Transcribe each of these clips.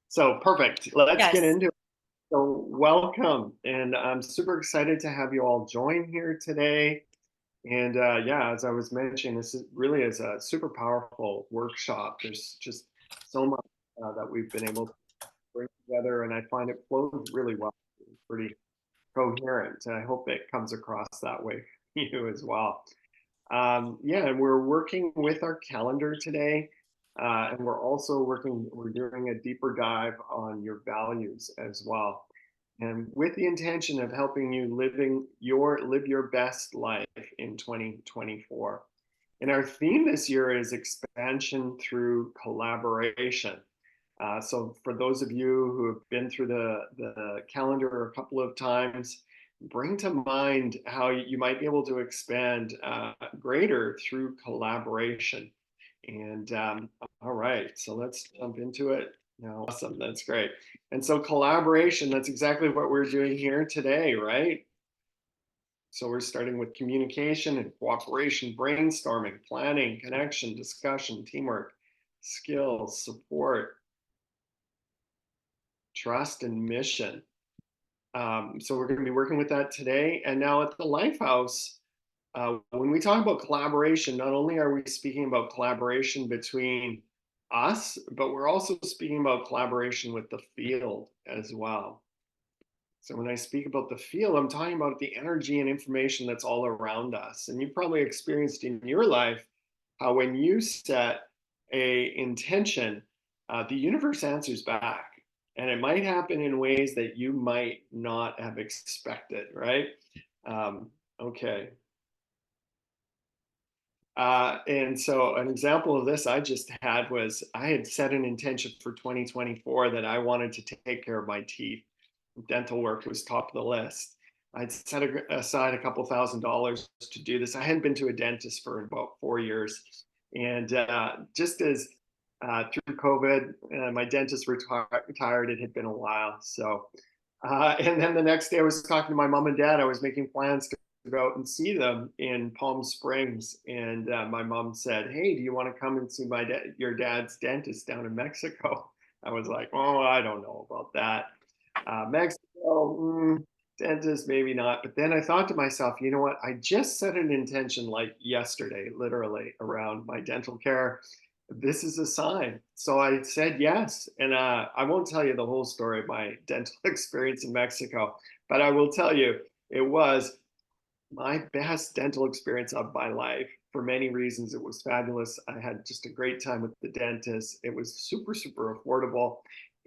So perfect. Let's get Yes. into it. So welcome, and I'm super excited to have you all join here today. And yeah, as I was mentioning, this is really is a super powerful workshop. There's just so much that we've been able to bring together, and I find it flows really well. It's pretty coherent, and I hope it comes across that way for you as well. Yeah, and we're working with our calendar today. And we're doing a deeper dive on your values as well. And with the intention of helping you live your best life in 2024. And our theme this year is expansion through collaboration. So for those of you who have been through the calendar a couple of times, bring to mind how you might be able to expand greater through collaboration. And all right, so let's jump into it. No, awesome, that's great. And so collaboration, that's exactly what we're doing here today, right? So we're starting with communication and cooperation, brainstorming, planning, connection, discussion, teamwork, skills, support, trust, and mission. So we're going to be working with that today. And now at the Lifehouse, when we talk about collaboration, not only are we speaking about collaboration between us, but we're also speaking about collaboration with the field as well. So when I speak about the field, I'm talking about the energy and information that's all around us. And you've probably experienced in your life how when you set a intention, the universe answers back. And it might happen in ways that you might not have expected, right? Um, okay. And so an example of this I just had was I had set an intention for 2024 that I wanted to take care of my teeth. Dental work was top of the list. I'd set aside a couple $1,000s to do this. I hadn't been to a dentist for about 4 years. And just as through COVID, my dentist retired, it had been a while. So, and then the next day I was talking to my mom and dad. I was making plans to go out and see them in Palm Springs. And my mom said, "Hey, do you want to come and see your dad's dentist down in Mexico?" I was like, "Oh, I don't know about that. Mexico, dentist, maybe not." But then I thought to myself, you know what? I just set an intention like yesterday, literally, around my dental care. This is a sign. So I said yes. And I won't tell you the whole story of my dental experience in Mexico, but I will tell you it was my best dental experience of my life for many reasons. It was fabulous. I had just a great time with the dentist. It was super, super affordable.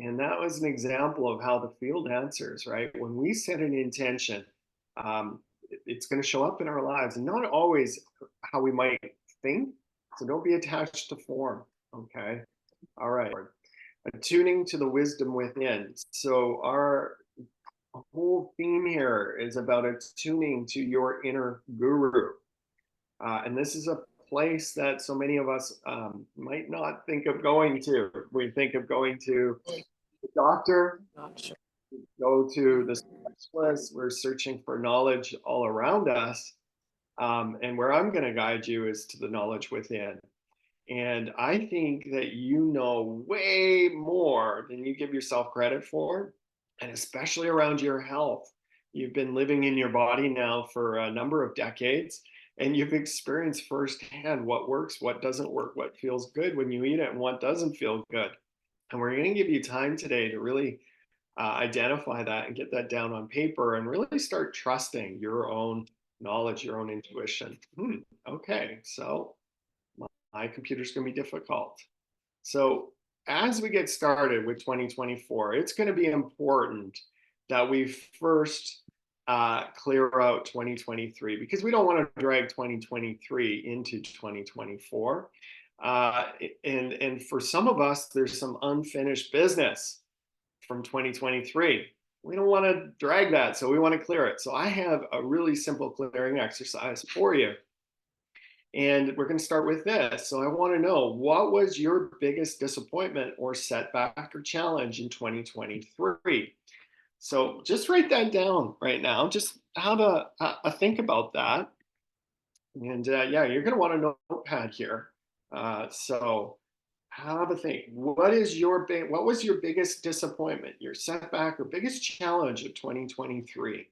And that was an example of how the field answers, right? When we set an intention, it's going to show up in our lives and not always how we might think. So don't be attached to form. Okay. All right. Attuning to the wisdom within. So our whole theme here is about attuning to your inner guru. And this is a place that so many of us might not think of going to. We think of going to the doctor, Not sure. go to the specialist. We're searching for knowledge all around us. And where I'm going to guide you is to the knowledge within. And I think that you know way more than you give yourself credit for, and especially around your health. You've been living in your body now for a number of decades, and you've experienced firsthand what works, what doesn't work, what feels good when you eat it, and what doesn't feel good. And we're going to give you time today to really identify that and get that down on paper and really start trusting your own knowledge, your own intuition. Okay, so my computer's going to be difficult. So, as we get started with 2024, it's going to be important that we first clear out 2023 because we don't want to drag 2023 into 2024. Uh, and for some of us, there's some unfinished business from 2023. We don't want to drag that, so we want to clear it. So I have a really simple clearing exercise for you. And we're going to start with this. So I want to know, what was your biggest disappointment or setback or challenge in 2023? So just write that down right now. Just have a think about that. And yeah, you're going to want a notepad here. So Have a think. What was your biggest disappointment, your setback, or biggest challenge of 2023?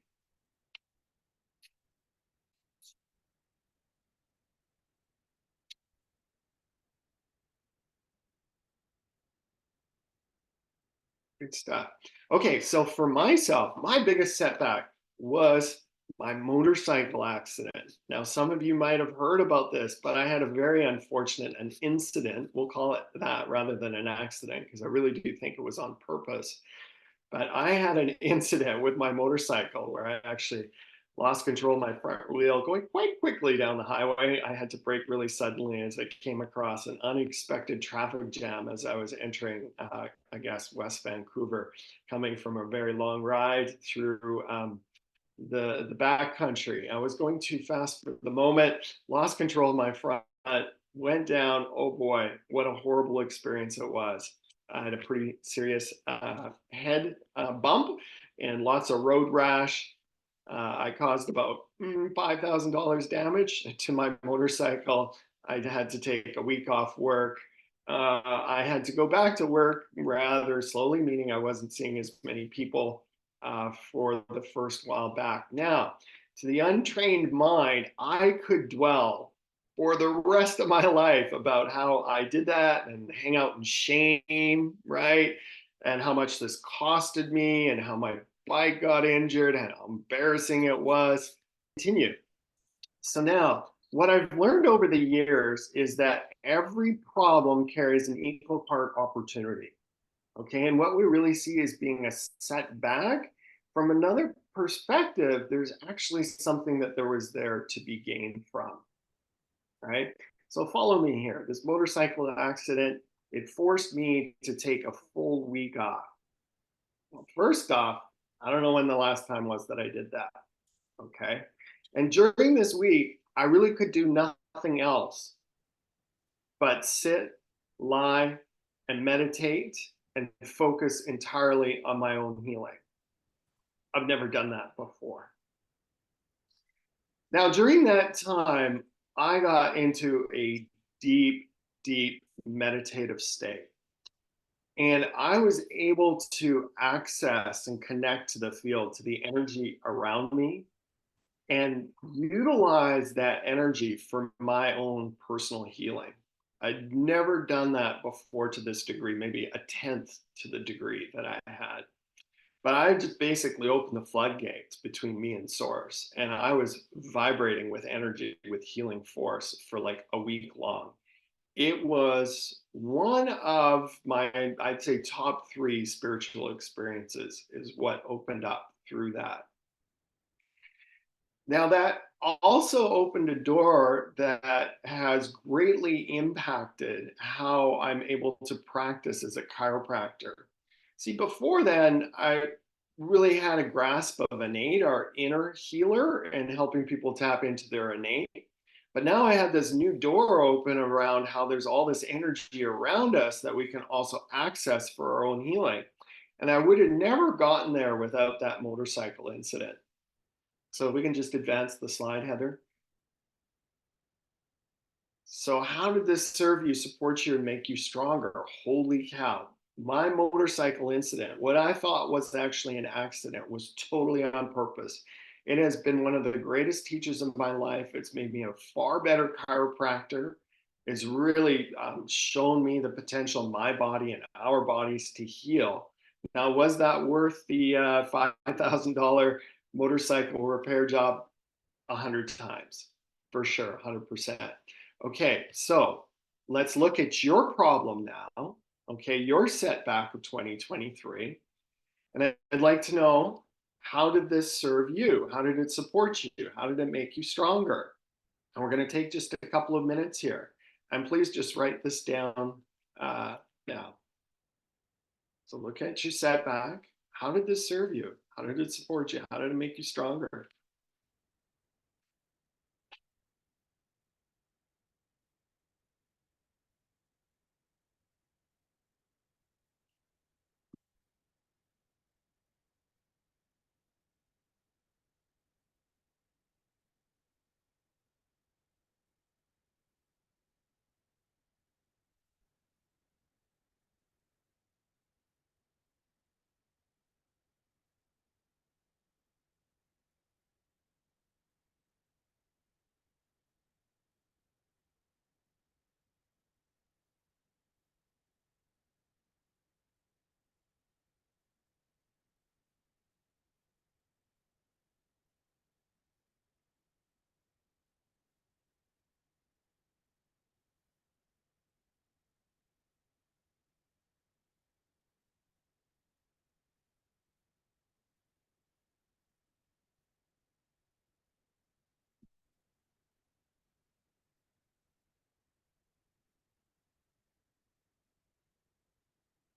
Good stuff. Okay, so for myself, my biggest setback was my motorcycle accident. Now, some of you might have heard about this, but I had a very unfortunate an incident. We'll call it that rather than an accident, because I really do think it was on purpose. But I had an incident with my motorcycle where I actually lost control of my front wheel going quite quickly down the highway. I had to brake really suddenly as I came across an unexpected traffic jam as I was entering, I guess, West Vancouver, coming from a very long ride through the back country. I was going too fast for the moment, lost control of my front, went down. Oh boy, what a horrible experience it was. I had a pretty serious head bump and lots of road rash. I caused about $5,000 damage to my motorcycle. I had to take a week off work. I had to go back to work rather slowly, meaning I wasn't seeing as many people for the first while back. Now, to the untrained mind, I could dwell for the rest of my life about how I did that and hang out in shame, right? And how much this costed me and how my bike got injured and how embarrassing it was. Continue. So now, what I've learned over the years is that every problem carries an equal part opportunity. Okay. And what we really see as being a setback from another perspective, there's actually something that there was there to be gained from, right? So follow me here. This motorcycle accident, it forced me to take a full week off. Well, first off, I don't know when the last time was that I did that. Okay. And during this week, I really could do nothing else but sit, lie, and meditate and focus entirely on my own healing. I've never done that before. Now, during that time, I got into a deep, deep meditative state. And I was able to access and connect to the field, to the energy around me, and utilize that energy for my own personal healing. I'd never done that before to this degree, maybe a tenth to the degree that I had. But I just basically opened the floodgates between me and source. And I was vibrating with energy, with healing force for like a week long. It was one of my, I'd say, top three spiritual experiences, is what opened up through that. Now, that also opened a door that has greatly impacted how I'm able to practice as a chiropractor. See, before then, I really had a grasp of innate, our inner healer, and helping people tap into their innate. But now I have this new door open around how there's all this energy around us that we can also access for our own healing. And I would have never gotten there without that motorcycle incident. So we can just advance the slide, Heather. So how did this serve you, support you, and make you stronger? Holy cow. My motorcycle incident, what I thought was actually an accident, was totally on purpose. It has been one of the greatest teachers of my life. It's made me a far better chiropractor. It's really shown me the potential of my body and our bodies to heal. Now, was that worth the $5,000 motorcycle repair job? 100 times, for sure, 100%. Okay, so let's look at your problem now. Okay, your setback of 2023. And I'd like to know, how did this serve you? How did it support you? How did it make you stronger? And we're going to take just a couple of minutes here. And please just write this down now. So look at your setback. How did this serve you? How did it support you? How did it make you stronger?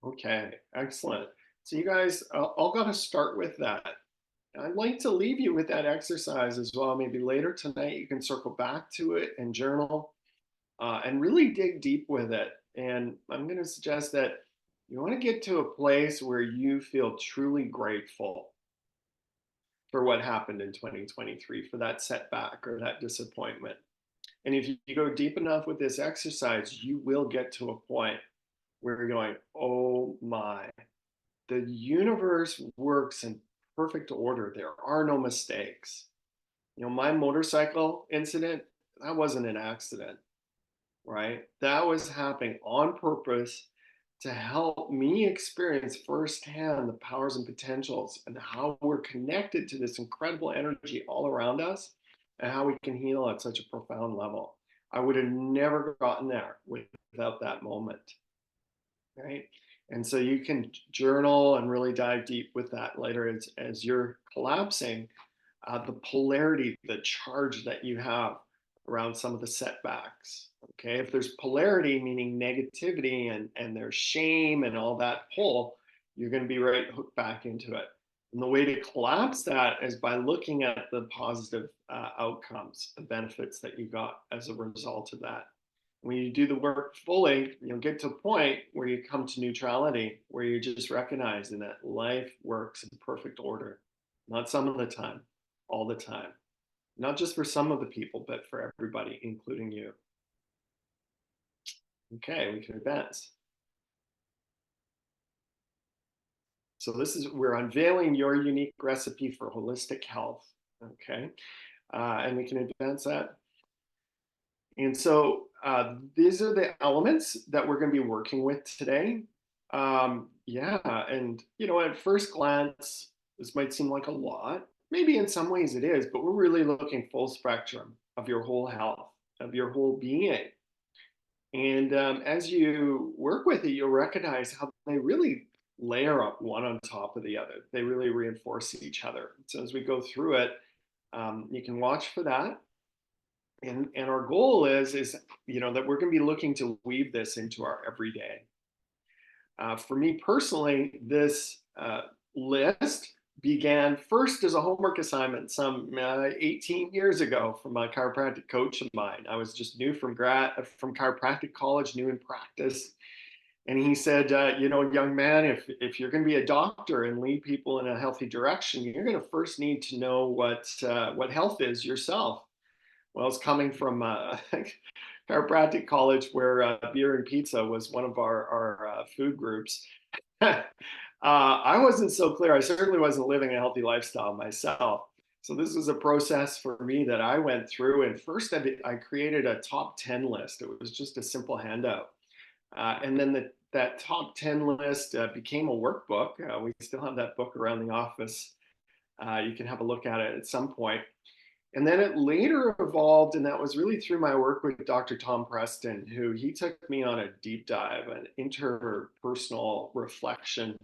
Okay, excellent. So you guys all got to start with that. I'd like to leave you with that exercise as well. Maybe later tonight you can circle back to it and journal and really dig deep with it. And I'm going to suggest that you want to get to a place where you feel truly grateful for what happened in 2023, for that setback or that disappointment. And if you go deep enough with this exercise, you will get to a point where you're going, oh my, the universe works in perfect order. There are no mistakes. My motorcycle incident, that wasn't an accident, right? That was happening on purpose to help me experience firsthand the powers and potentials and how we're connected to this incredible energy all around us and how we can heal at such a profound level. I would have never gotten there without that moment, right? And so you can journal and really dive deep with that later as you're collapsing, the polarity, the charge that you have around some of the setbacks. Okay, if there's polarity, meaning negativity and there's shame and all that pull, you're going to be right hooked back into it. And the way to collapse that is by looking at the positive outcomes, the benefits that you got as a result of that. When you do the work fully, you'll get to a point where you come to neutrality, where you're just recognizing that life works in perfect order, not some of the time, all the time. Not just for some of the people, but for everybody, including you. Okay, we can advance. So this is, we're unveiling your unique recipe for holistic health. Okay, and we can advance that. And so these are the elements that we're going to be working with today. Yeah, and at first glance, this might seem like a lot. Maybe in some ways it is, but we're really looking full spectrum of your whole health, of your whole being. And as you work with it, you'll recognize how they really layer up one on top of the other. They really reinforce each other. So as we go through it, you can watch for that. And our goal is that we're going to be looking to weave this into our everyday. For me personally, this list began first as a homework assignment some 18 years ago from a chiropractic coach of mine. I was just new from chiropractic college, new in practice. And he said, young man, if you're going to be a doctor and lead people in a healthy direction, you're going to first need to know what health is yourself. Well, it's coming from chiropractic college where beer and pizza was one of our food groups. I wasn't so clear. I certainly wasn't living a healthy lifestyle myself. So this was a process for me that I went through. And first, I created a top 10 list. It was just a simple handout. And then that top 10 list became a workbook. We still have that book around the office. You can have a look at it at some point. And then it later evolved, and that was really through my work with Dr. Tom Preston, who he took me on a deep dive, an interpersonal reflection,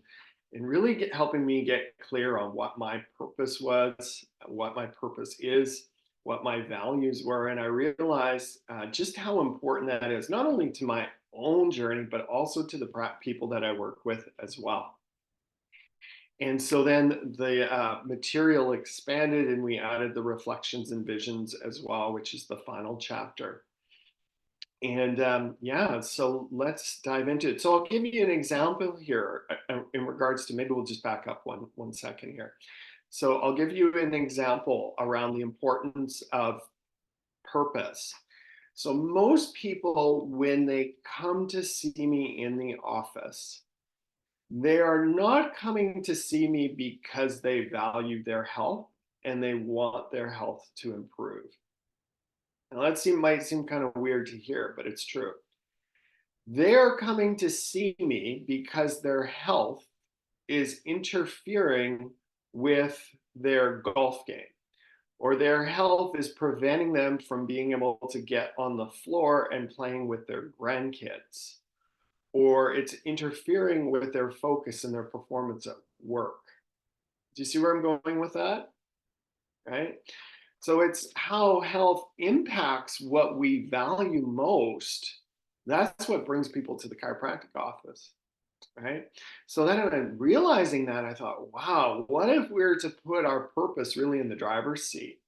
and really helping me get clear on what my purpose was, what my purpose is, what my values were. And I realized just how important that is, not only to my own journey, but also to the people that I work with as well. And so then the material expanded and we added the reflections and visions as well, which is the final chapter. And yeah, so let's dive into it. So I'll give you an example here in regards to, maybe we'll just back up one second here. So I'll give you an example around the importance of purpose. So most people, when they come to see me in the office, they are not coming to see me because they value their health and they want their health to improve. Now might seem kind of weird to hear, but it's true. They're coming to see me because their health is interfering with their golf game, or their health is preventing them from being able to get on the floor and playing with their grandkids, or it's interfering with their focus and their performance at work. Do you see where I'm going with that? Right? So it's how health impacts what we value most. That's what brings people to the chiropractic office. right? So then realizing that, I thought, wow, what if we were to put our purpose really in the driver's seat,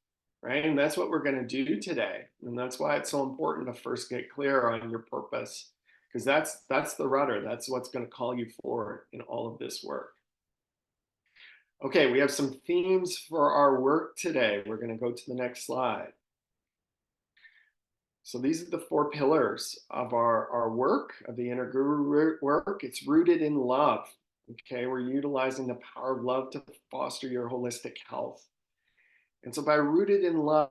right? And that's what we're going to do today. And that's why it's so important to first get clear on your purpose, because that's the rudder. That's what's going to call you forward in all of this work. Okay, we have some themes for our work today. We're going to go to the next slide. So these are the four pillars of our work, of the inner guru work. It's rooted in love. Okay, we're utilizing the power of love to foster your holistic health. And so by rooted in love,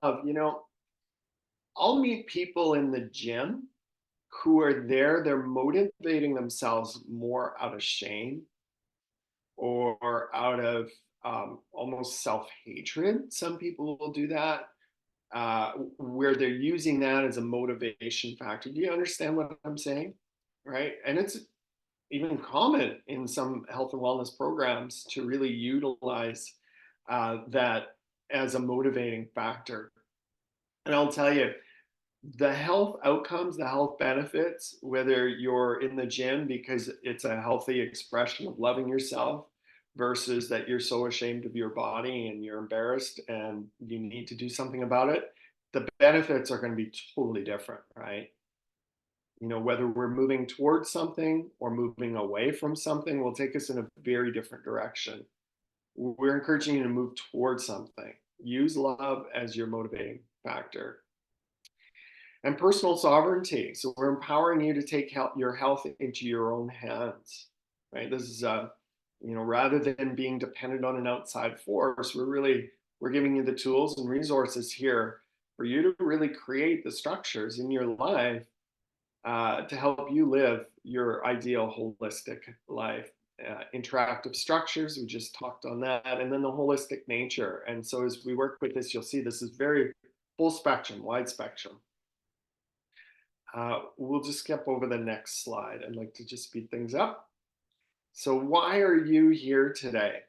I'll meet people in the gym who are there, they're motivating themselves more out of shame or out of almost self hatred. Some people will do that, where they're using that as a motivation factor. Do you understand what I'm saying? Right. And it's even common in some health and wellness programs to really utilize that as a motivating factor. And I'll tell you, the health outcomes, the health benefits, whether you're in the gym because it's a healthy expression of loving yourself versus that you're so ashamed of your body and you're embarrassed and you need to do something about it, the benefits are going to be totally different, right? Whether we're moving towards something or moving away from something will take us in a very different direction. We're encouraging you to move towards something. Use love as your motivating factor. And personal sovereignty. So we're empowering you to take your health into your own hands, right? This is, rather than being dependent on an outside force, we're giving you the tools and resources here for you to really create the structures in your life to help you live your ideal holistic life. Interactive structures, we just talked on that, and then the holistic nature. And so as we work with this, you'll see this is very full spectrum, wide spectrum. We'll just skip over the next slide. I'd like to just speed things up. So why are you here today?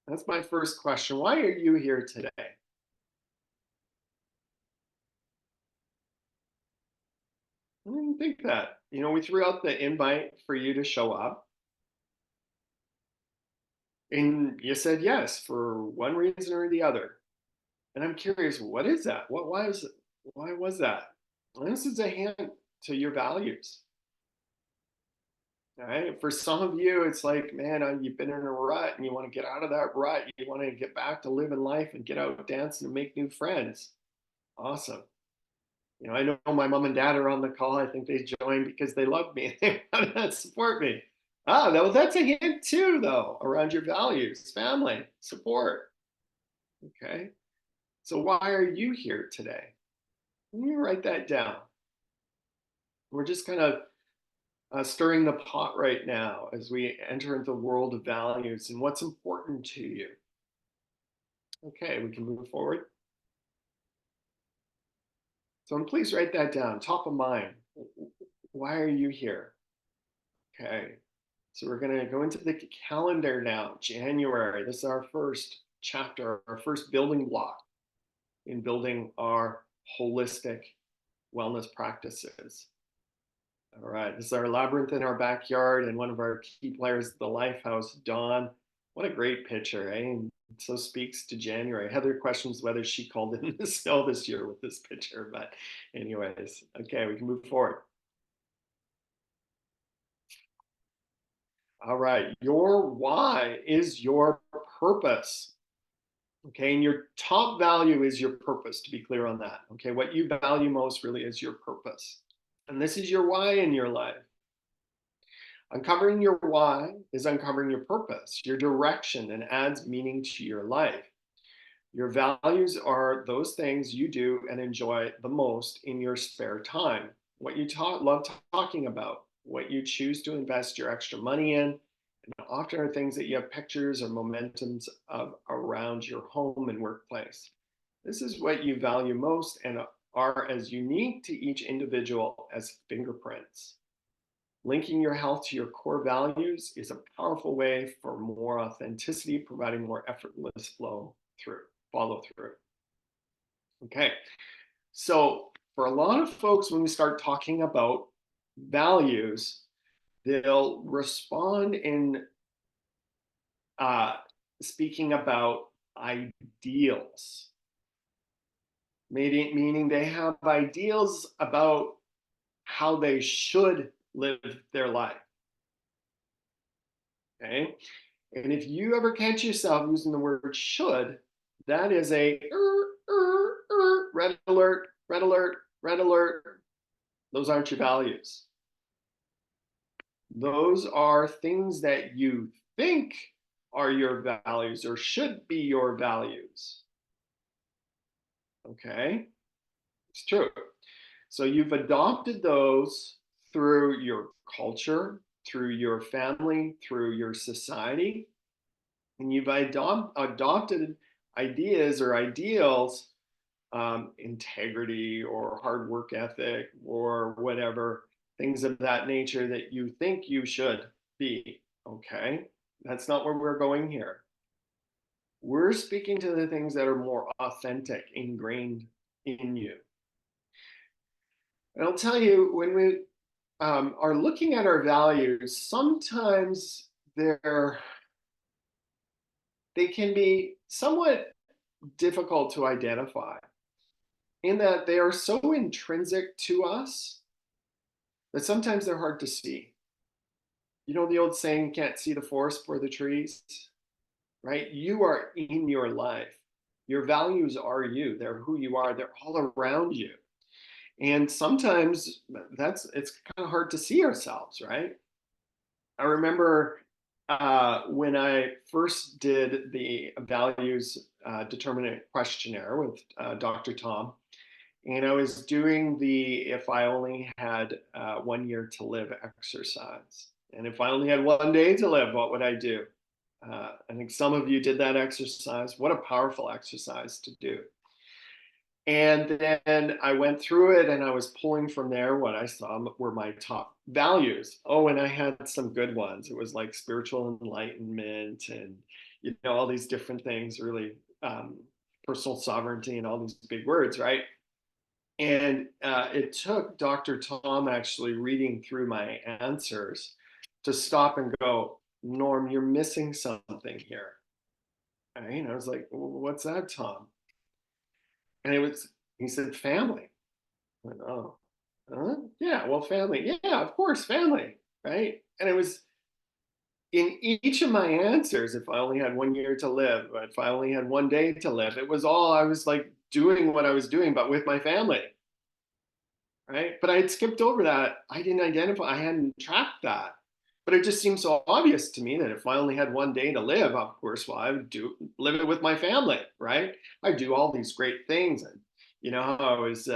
That's my first question. Why are you here today? I didn't think that. We threw out the invite for you to show up, and you said yes for one reason or the other. And I'm curious, what is that? Why was that? And this is a hint to your values. All right. For some of you, it's like, man, you've been in a rut and you want to get out of that rut. You want to get back to living life and get out dancing and make new friends. Awesome. I know my mom and dad are on the call. I think they joined because they love me. They want to support me. That's a hint too, though, around your values, family, support. Okay. So why are you here today? Let me write that down. We're just kind of stirring the pot right now as we enter into the world of values and what's important to you. Okay, we can move forward. So please write that down, top of mind. Why are you here? Okay, so we're going to go into the calendar now. January, this is our first chapter, our first building block in building our holistic wellness practices. All right, this is our labyrinth in our backyard, and one of our key players, the Lifehouse, Dawn. What a great picture, eh? And so speaks to January. Heather questions whether she called in the snow this year with this picture, but anyways, okay, we can move forward. All right, your why is your purpose. Okay, and your top value is your purpose, to be clear on that. Okay, what you value most really is your purpose. And this is your why in your life. Uncovering your why is uncovering your purpose, your direction, and adds meaning to your life. Your values are those things you do and enjoy the most in your spare time, what you love talking about, what you choose to invest your extra money in, and often are things that you have pictures or momentums of around your home and workplace. This is what you value most and are as unique to each individual as fingerprints. Linking your health to your core values is a powerful way for more authenticity, providing more effortless follow through. Okay, so for a lot of folks, when we start talking about values, they'll respond in uh, speaking about ideals, meaning they have ideals about how they should live their life. Okay. And if you ever catch yourself using the word should, that is a red alert, red alert, red alert. Those aren't your values. Those are things that you think are your values or should be your values. Okay, it's true. So you've adopted those through your culture, through your family, through your society, and you've adopted ideas or ideals, integrity or hard work ethic or whatever, things of that nature that you think you should be. Okay, that's not where we're going here. We're speaking to the things that are more authentic, ingrained in you. And I'll tell you, when we are looking at our values, sometimes they can be somewhat difficult to identify in that they are so intrinsic to us that sometimes they're hard to see. You know the old saying, you can't see the forest for the trees, right? You are in your life. Your values are you. They're who you are. They're all around you. And sometimes it's kind of hard to see ourselves, right? I remember when I first did the values determinant questionnaire with Dr. Tom, and I was doing the if I only had 1 year to live exercise. And if I only had 1 day to live, what would I do? I think some of you did that exercise. What a powerful exercise to do. And then I went through it and I was pulling from there what I saw were my top values. Oh, and I had some good ones. It was like spiritual enlightenment and, all these different things, really personal sovereignty and all these big words, right? And it took Dr. Tom actually reading through my answers to stop and go, Norm, you're missing something here. Right? And I was like, well, what's that, Tom? And he said, family. I went, oh, yeah, well, family. Yeah, of course, family. Right. And it was in each of my answers, if I only had 1 year to live, if I only had 1 day to live, it was all I was like doing what I was doing, but with my family. Right. But I had skipped over that. I didn't identify, I hadn't tracked that. But it just seemed so obvious to me that if I only had 1 day to live, of course, well, I would live it with my family, right? I do all these great things. And how I was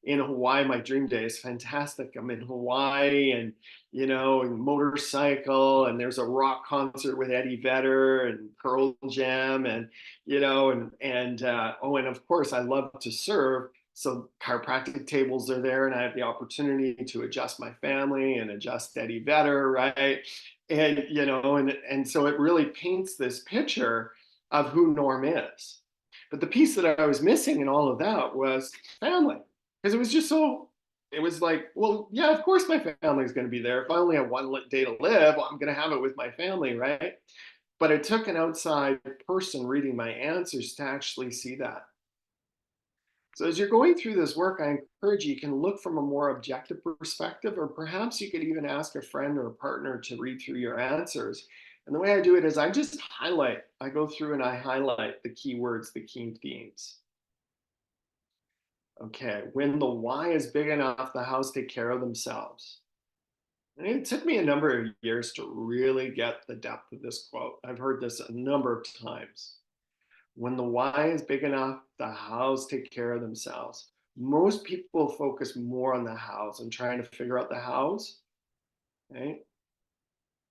in Hawaii, my dream day is fantastic. I'm in Hawaii and, and motorcycle, and there's a rock concert with Eddie Vedder and Pearl Jam, and, and of course, I love to serve. So chiropractic tables are there, and I have the opportunity to adjust my family and adjust Eddie Vedder, right? And and so it really paints this picture of who Norm is. But the piece that I was missing in all of that was family, because it was just so. It was like, well, yeah, of course my family is going to be there. If I only have 1 day to live, well, I'm going to have it with my family, right? But it took an outside person reading my answers to actually see that. So as you're going through this work, I encourage you can look from a more objective perspective, or perhaps you could even ask a friend or a partner to read through your answers. And the way I do it is I go through and I highlight the key words, the key themes. Okay, when the why is big enough, the house take care of themselves. And it took me a number of years to really get the depth of this quote. I've heard this a number of times. When the why is big enough, the hows take care of themselves. Most people focus more on the hows and trying to figure out the hows. Right?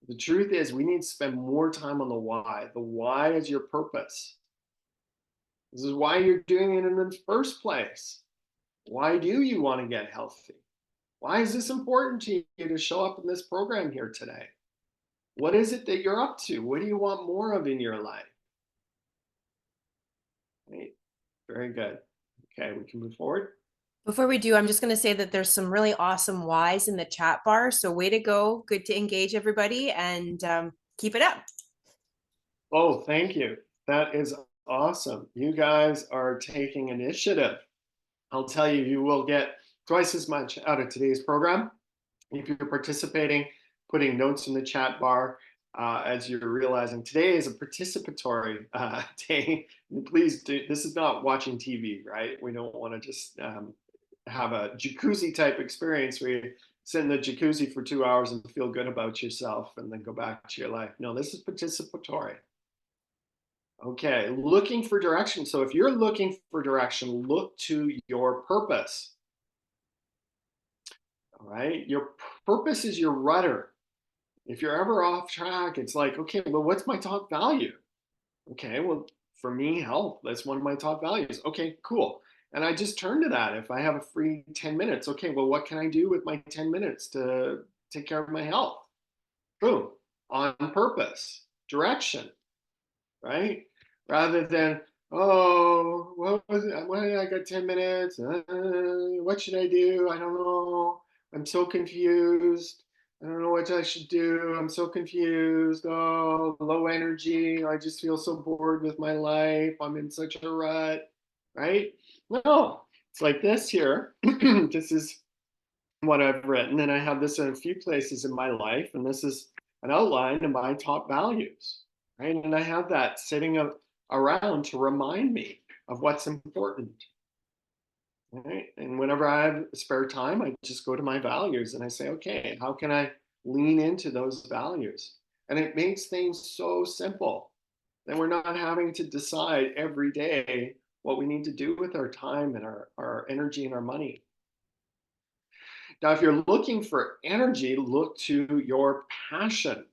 The truth is, we need to spend more time on the why. The why is your purpose. This is why you're doing it in the first place. Why do you want to get healthy? Why is this important to you to show up in this program here today? What is it that you're up to? What do you want more of in your life? Right? Very good. Okay, we can move forward. Before we do, I'm just going to say that there's some really awesome whys in the chat bar. So way to go. Good to engage everybody and keep it up. Oh, thank you. That is awesome. You guys are taking initiative. I'll tell you, you will get twice as much out of today's program if you're participating, putting notes in the chat bar as you're realizing today is a participatory day. Please do. This is not watching TV, right? We don't want to just have a jacuzzi type experience where you sit in the jacuzzi for 2 hours and feel good about yourself and then go back to your life. No, this is participatory. Okay, looking for direction. So if you're looking for direction, look to your purpose. All right, your purpose is your rudder. If you're ever off track, it's like, okay, well, what's my top value? Okay, well, for me, health, that's one of my top values. Okay, cool. And I just turn to that. If I have a free 10 minutes, okay, well, what can I do with my 10 minutes to take care of my health? Boom, on purpose, direction, right? Rather than, oh, what was it? Well, I got 10 minutes. What should I do? I don't know. I'm so confused. I don't know what I should do. I'm so confused. Oh, low energy. I just feel so bored with my life. I'm in such a rut, right? No, it's like this here. This is what I've written, and I have this in a few places in my life, and this is an outline of my top values, right? And I have that sitting around to remind me of what's important, right? And whenever I have spare time, I just go to my values and I say, okay, how can I lean into those values? And it makes things so simple. Then we're not having to decide every day what we need to do with our time and our energy and our money. Now, if you're looking for energy, look to your passion.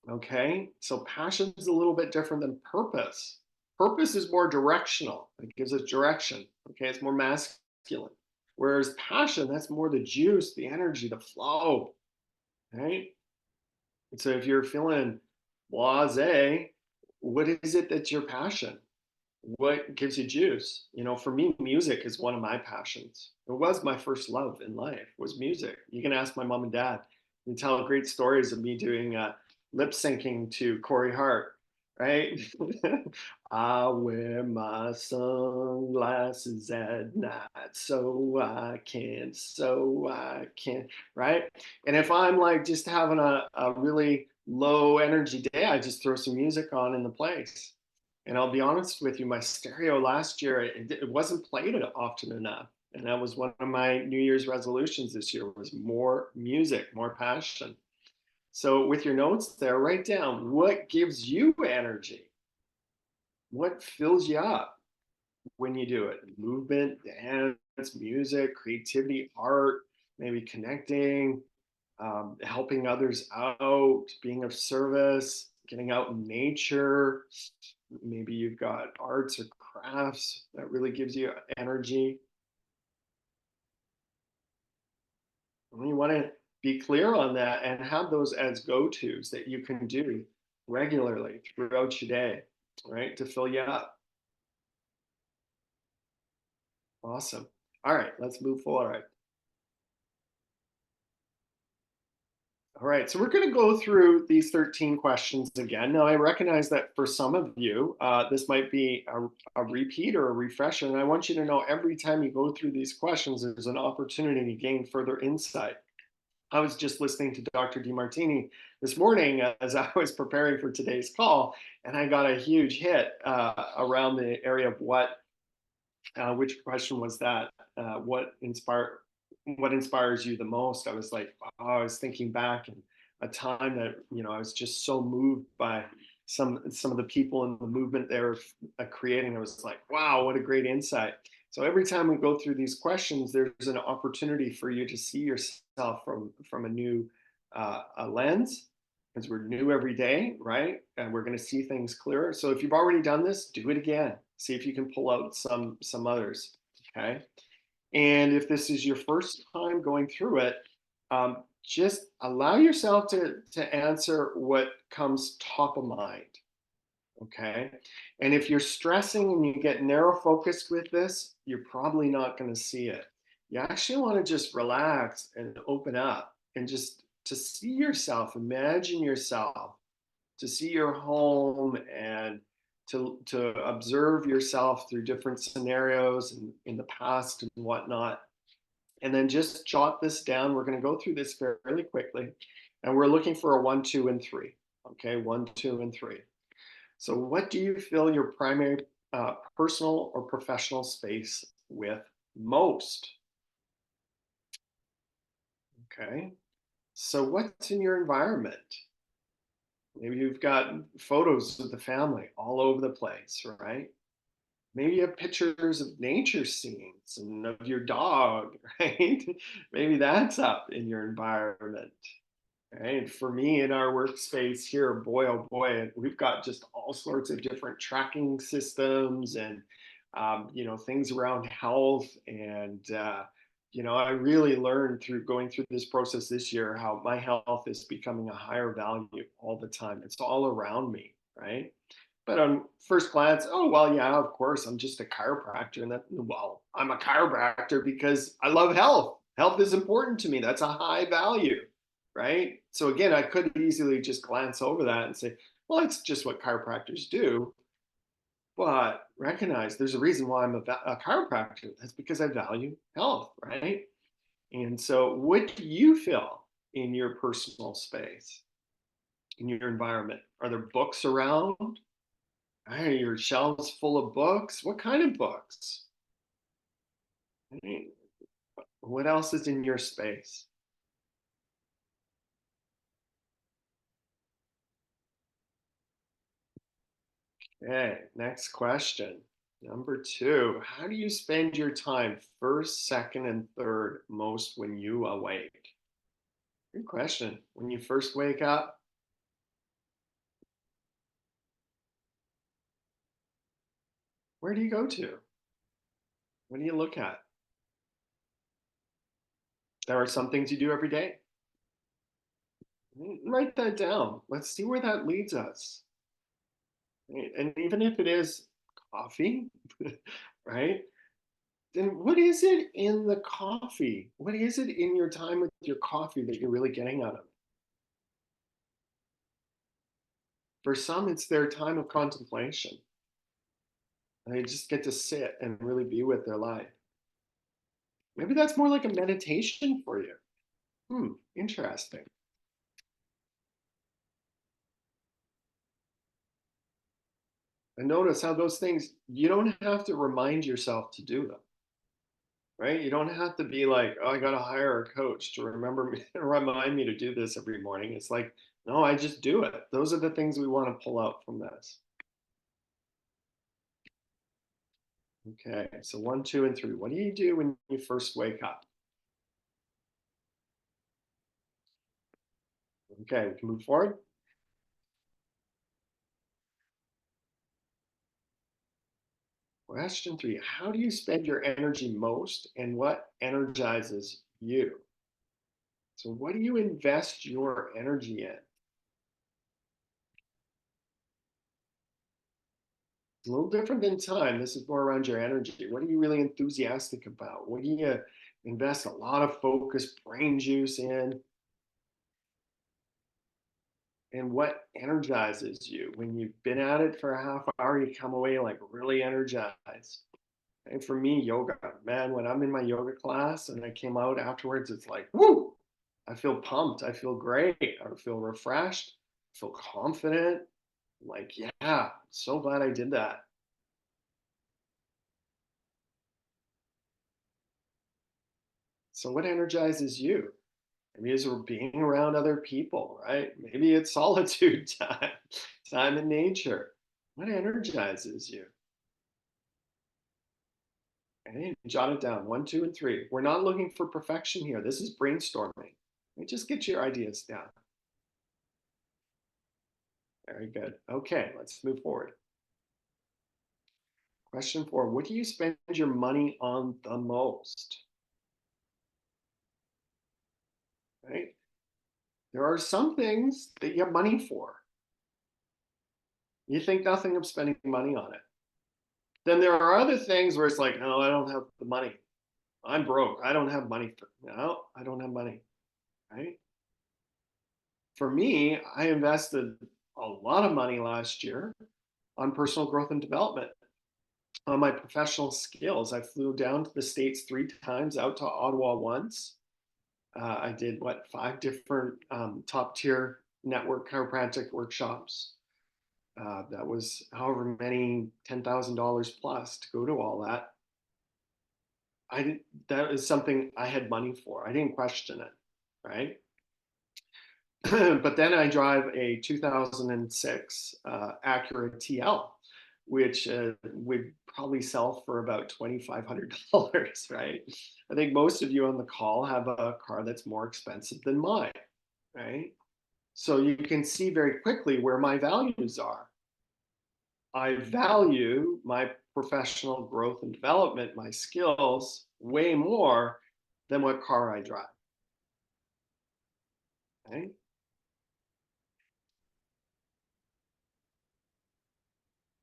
Okay, so passion is a little bit different than purpose. Purpose is more directional, it gives us direction. Okay, it's more masculine. Whereas passion, that's more the juice, the energy, the flow. Right? And so if you're feeling blase, what is it that's your passion? What gives you juice? You know, for me, music is one of my passions. It was my first love in life, was music. You can ask my mom and dad and tell great stories of me doing lip syncing to Corey Hart, right? I wear my sunglasses at night so I can, right? And if I'm like just having a really low energy day, I just throw some music on in the place. And I'll be honest with you, my stereo last year, it wasn't played often enough. And that was one of my New Year's resolutions this year was more music, more passion. So with your notes there, write down what gives you energy, what fills you up when you do it. Movement, dance, music, creativity, art, maybe connecting, helping others out, being of service, getting out in nature. Maybe you've got arts or crafts that really gives you energy. And you want to be clear on that and have those as go-tos that you can do regularly throughout your day, right? To fill you up. Awesome. All right, let's move forward. All right, so we're going to go through these 13 questions again. Now, I recognize that for some of you, this might be a repeat or a refresher, and I want you to know every time you go through these questions, there's an opportunity to gain further insight. I was just listening to Dr. DeMartini this morning as I was preparing for today's call, and I got a huge hit around the area of which question was that? What inspires you the most? I was like, oh, I was thinking back and a time that I was just so moved by some of the people in the movement they were creating. I was like, wow, what a great insight. So every time we go through these questions, there's an opportunity for you to see yourself from a new a lens, because we're new every day, right? And we're going to see things clearer. So if you've already done this, do it again. See if you can pull out some others. Okay. And if this is your first time going through it, just allow yourself to answer what comes top of mind. Okay. And if you're stressing and you get narrow focused with this, you're probably not going to see it. You actually want to just relax and open up and just to see yourself, imagine yourself, to see your home and to observe yourself through different scenarios and in the past and whatnot. And then just jot this down. We're going to go through this fairly quickly. And we're looking for a one, two, and three. Okay, one, two, and three. So, what do you fill your primary personal or professional space with most? Okay. So, what's in your environment? Maybe you've got photos of the family all over the place, right? Maybe you have pictures of nature scenes and of your dog, right? Maybe that's up in your environment. Right. For me in our workspace here, boy, oh boy, we've got just all sorts of different tracking systems and, things around health. And, I really learned through going through this process this year how my health is becoming a higher value all the time. It's all around me. Right. But on first glance, oh, well, yeah, of course, I'm just a chiropractor. And that, well, I'm a chiropractor because I love health. Health is important to me. That's a high value, right? So again, I could easily just glance over that and say, well, it's just what chiropractors do. But recognize there's a reason why I'm a chiropractor. That's because I value health, right? And so, what do you feel in your personal space, in your environment? Are there books around? Are your shelves full of books? What kind of books? Right. What else is in your space? Okay, next question. Number two, how do you spend your time first, second, and third most when you awake? Good question. When you first wake up, where do you go to? What do you look at? There are some things you do every day. Write that down. Let's see where that leads us. Right? And even if it is coffee, right? Then what is it in the coffee? What is it in your time with your coffee that you're really getting out of it? For some, it's their time of contemplation. They just get to sit and really be with their life. Maybe that's more like a meditation for you. Interesting. And notice how those things, you don't have to remind yourself to do them, right? You don't have to be like, oh, I got to hire a coach to remember me, remind me to do this every morning. It's like, no, I just do it. Those are the things we want to pull out from this. Okay, so one, two, and three. What do you do when you first wake up? Okay, we can move forward. Question three. How do you spend your energy most and what energizes you? So, what do you invest your energy in? It's a little different than time. This is more around your energy. What are you really enthusiastic about? What do you invest a lot of focus, brain juice in? And what energizes you? When you've been at it for a half hour, you come away like really energized. And for me, yoga, man, when I'm in my yoga class and I came out afterwards, it's like, woo, I feel pumped. I feel great. I feel refreshed. I feel confident. Like, yeah, so glad I did that. So, what energizes you? Maybe it's being around other people, right? Maybe it's solitude time, time in nature. What energizes you? Okay, jot it down. One, two, and three. We're not looking for perfection here. This is brainstorming. Just get your ideas down. Very good. Okay, let's move forward. Question four. What do you spend your money on the most? Right? There are some things that you have money for. You think nothing of spending money on it. Then there are other things where it's like, no, I don't have the money. I'm broke. I don't have money. No, I don't have money. Right. For me, I invested a lot of money last year on personal growth and development, on my professional skills. I flew down to the States 3 times, out to Ottawa once. I did what, 5 different top tier network chiropractic workshops. That was however many $10,000 plus to go to all that. I didn't, that is something I had money for. I didn't question it, right? But then I drive a 2006 Acura TL, which would probably sell for about $2,500, right? I think most of you on the call have a car that's more expensive than mine, right? So you can see very quickly where my values are. I value my professional growth and development, my skills, way more than what car I drive, right?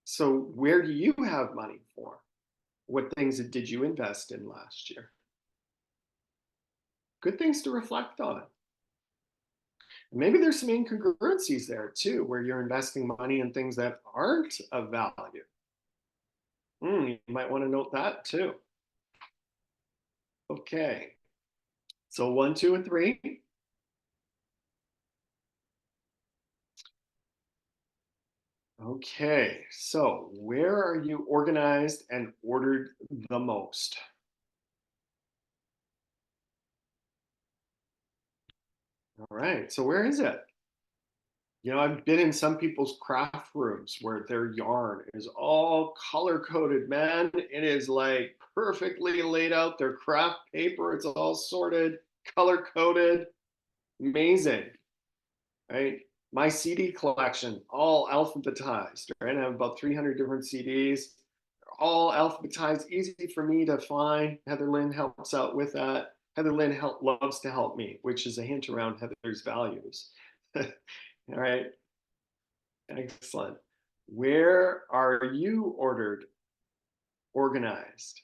So where do you have money for? What things did you invest in last year? Good things to reflect on. Maybe there's some incongruencies there too, where you're investing money in things that aren't of value. You might want to note that too. Okay, so 1, 2, and 3. Okay, so where are you organized and ordered the most? All right, so where is it? I've been in some people's craft rooms where their yarn is all color coded, man. It is like perfectly laid out. Their craft paper, it's all sorted, color coded, amazing, right? My CD collection, all alphabetized, right? I have about 300 different CDs, all alphabetized, easy for me to find. Heather Lynn helps out with that. Heather Lynn loves to help me, which is a hint around Heather's values. All right. Excellent. Where are you organized?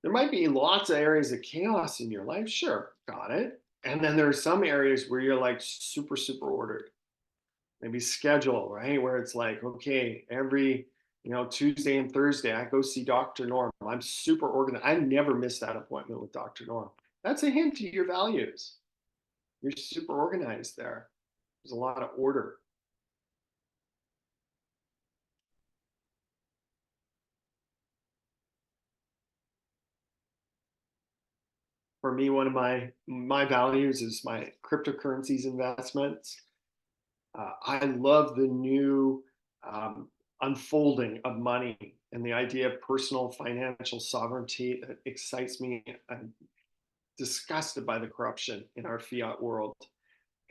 There might be lots of areas of chaos in your life. Sure, got it. And then there are some areas where you're like super, super ordered. Maybe schedule, right? Where it's like, okay, every Tuesday and Thursday, I go see Dr. Norm. I'm super organized. I never miss that appointment with Dr. Norm. That's a hint to your values. You're super organized there. There's a lot of order. For me, one of my values is my cryptocurrencies investments. I love the new unfolding of money and the idea of personal financial sovereignty that excites me. I'm disgusted by the corruption in our fiat world.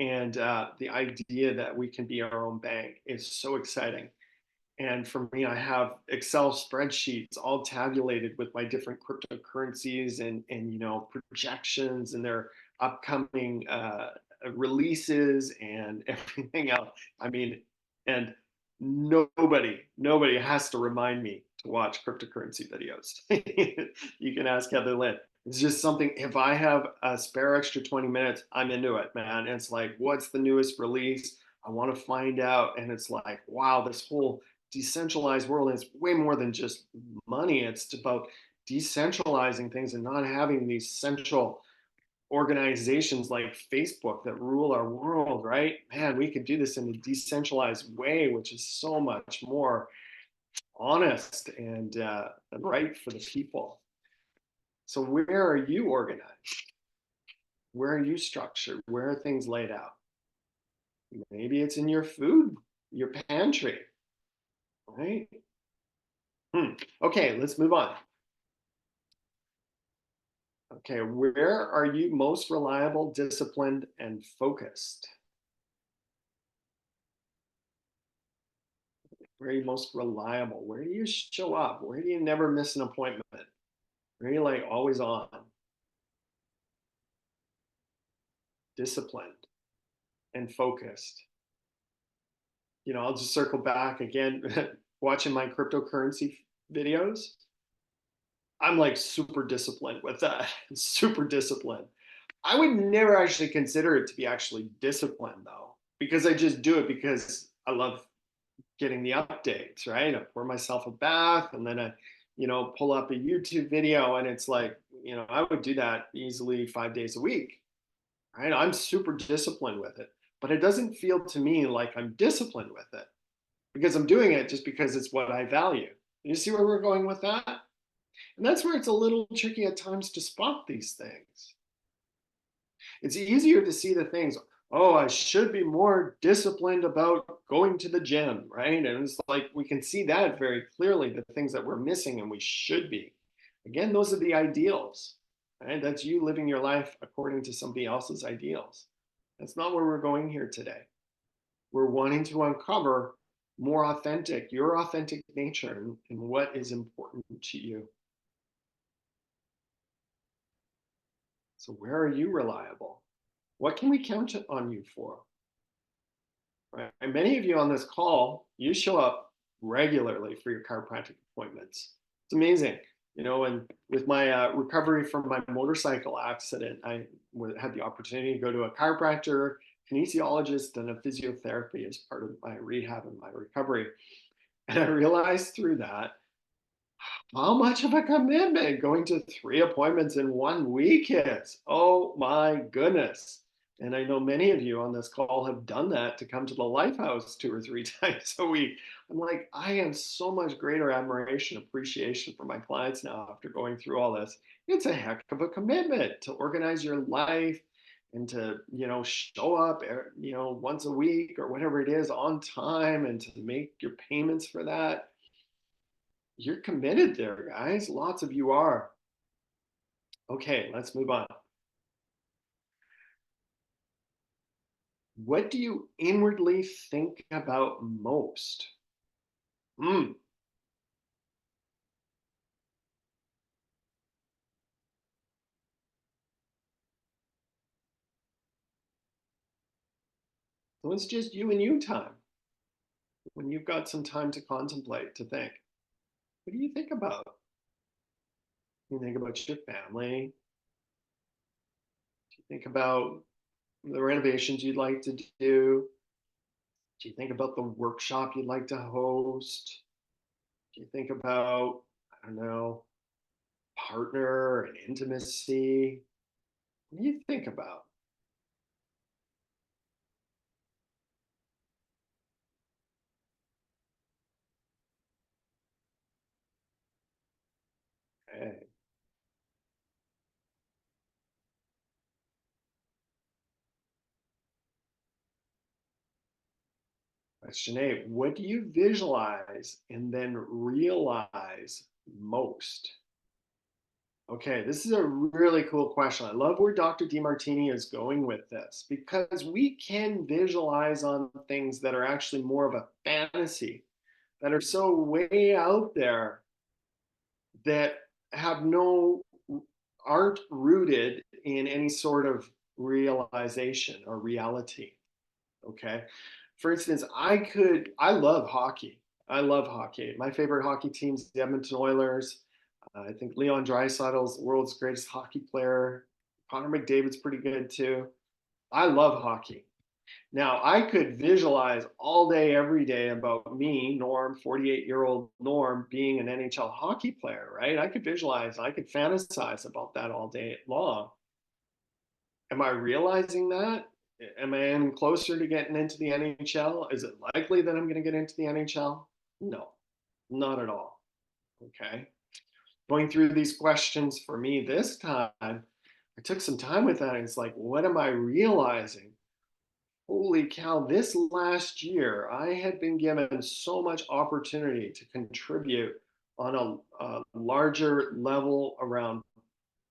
And the idea that we can be our own bank is so exciting. And for me, I have Excel spreadsheets all tabulated with my different cryptocurrencies and projections and their upcoming releases and everything else. I mean, and nobody has to remind me to watch cryptocurrency videos. You can ask Heather Lynn. It's just something. If I have a spare extra 20 minutes, I'm into it, man. It's like, what's the newest release? I want to find out. And it's like, wow, this whole decentralized world is way more than just money. It's about decentralizing things and not having these central organizations like Facebook that rule our world, right? Man, we could do this in a decentralized way, which is so much more honest and right for the people. So, where are you organized? Where are you structured? Where are things laid out? Maybe it's in your food, your pantry, right? Okay, let's move on. Okay, where are you most reliable, disciplined, and focused? Where are you most reliable? Where do you show up? Where do you never miss an appointment? Where are you like always on? Disciplined and focused. I'll just circle back again, watching my cryptocurrency videos. I'm like super disciplined with that, super disciplined. I would never actually consider it to be actually disciplined though, because I just do it because I love getting the updates, right? I pour myself a bath and then I, pull up a YouTube video and it's like, I would do that easily 5 days a week, right? I'm super disciplined with it, but it doesn't feel to me like I'm disciplined with it because I'm doing it just because it's what I value. You see where we're going with that? And that's where it's a little tricky at times to spot these things. It's easier to see the things, oh, I should be more disciplined about going to the gym, right? And it's like we can see that very clearly, the things that we're missing and we should be. Again, those are the ideals, right? That's you living your life according to somebody else's ideals. That's not where we're going here today. We're wanting to uncover more authentic, your authentic nature and what is important to you. So, where are you reliable? What can we count on you for? Right? And many of you on this call, you show up regularly for your chiropractic appointments. It's amazing. And with my recovery from my motorcycle accident, I had the opportunity to go to a chiropractor, kinesiologist, and a physiotherapy as part of my rehab and my recovery. And I realized through that how much of a commitment going to 3 appointments in 1 week is. Oh my goodness. And I know many of you on this call have done that to come to the Lifehouse 2 or 3 times a week. I'm like, I have so much greater admiration, appreciation for my clients now after going through all this. It's a heck of a commitment to organize your life and to, show up, once a week or whatever it is on time and to make your payments for that. You're committed there, guys. Lots of you are. Okay, let's move on. What do you inwardly think about most? Mm. So it's just you and you time. When you've got some time to contemplate, to think. What do you think about? You think about your family. Do you think about the renovations you'd like to do? Do you think about the workshop you'd like to host? Do you think about, I don't know, partner and intimacy? What do you think about? Okay. Question 8, what do you visualize and then realize most? Okay, this is a really cool question. I love where Dr. DeMartini is going with this because we can visualize on things that are actually more of a fantasy, that are so way out there that have no, aren't rooted in any sort of realization or reality. Okay. For instance, I love hockey. I love hockey. My favorite hockey team's the Edmonton Oilers. I think Leon Draisaitl's the world's greatest hockey player. Connor McDavid's pretty good too. I love hockey. Now, I could visualize all day, every day about me, Norm, 48-year-old Norm, being an NHL hockey player, right? I could visualize, I could fantasize about that all day long. Am I realizing that? Am I any closer to getting into the NHL? Is it likely that I'm going to get into the NHL? No, not at all. Okay. Going through these questions for me this time, I took some time with that. And it's like, what am I realizing? Holy cow, this last year, I had been given so much opportunity to contribute on a larger level around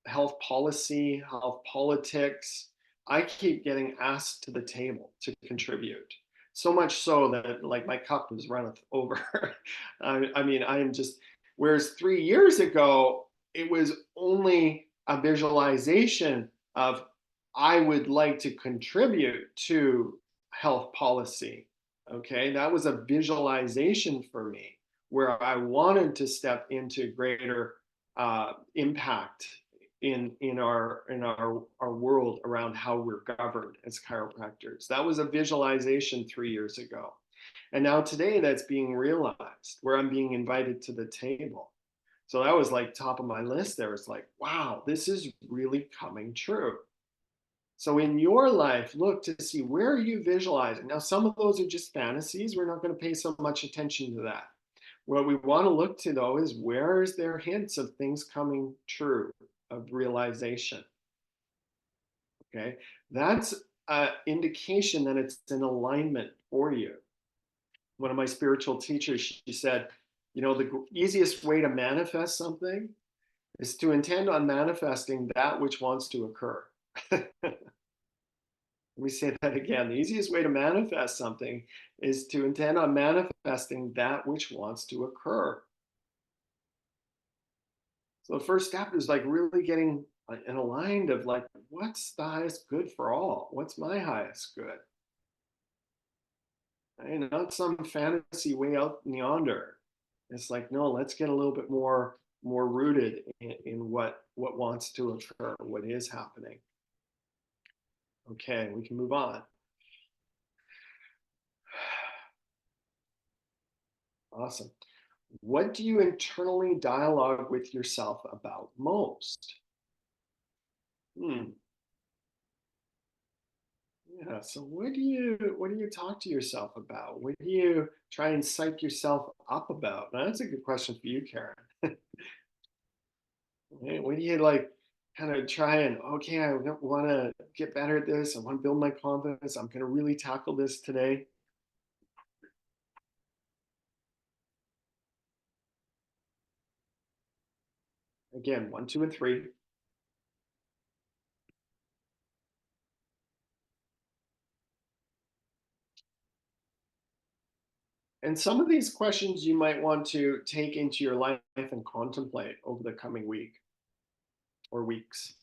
health policy, health politics. I keep getting asked to the table to contribute. So much so that like my cup is runneth over. I mean, I am just, whereas 3 years ago, it was only a visualization of I would like to contribute to health policy. Okay, that was a visualization for me where I wanted to step into greater impact in our world around how we're governed as chiropractors. That was a visualization 3 years ago. And now today that's being realized where I'm being invited to the table. So that was like top of my list there. It's like, wow, this is really coming true. So in your life, look to see where are you visualizing. Now, some of those are just fantasies. We're not going to pay so much attention to that. What we want to look to though is where is there hints of things coming true, of realization. Okay. That's an indication that it's an alignment for you. One of my spiritual teachers, she said, the easiest way to manifest something is to intend on manifesting that which wants to occur. Let me say that again. The easiest way to manifest something is to intend on manifesting that which wants to occur. So the first step is like really getting in aligned of like, what's the highest good for all? What's my highest good? And not some fantasy way out yonder. It's like, no, let's get a little bit more rooted in what wants to occur, what is happening. Okay, we can move on. Awesome. What do you internally dialogue with yourself about most? Hmm. Yeah. So what do you talk to yourself about? What do you try and psych yourself up about? Now, that's a good question for you, Karen. Right? What do you like kind of try and okay, I want to get better at this. I want to build my confidence. I'm going to really tackle this today. Again, one, two, and three. And some of these questions you might want to take into your life and contemplate over the coming week or weeks,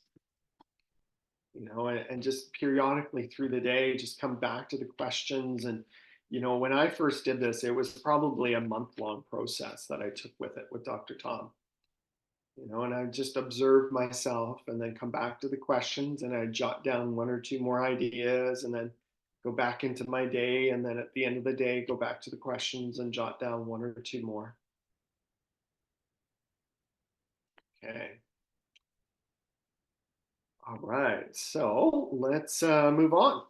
and just periodically through the day, just come back to the questions. And, when I first did this, it was probably a month-long process that I took with it with Dr. Tom, and I just observed myself and then come back to the questions and I jot down one or two more ideas and then go back into my day. And then at the end of the day, go back to the questions and jot down one or two more. Okay. All right. So let's move on.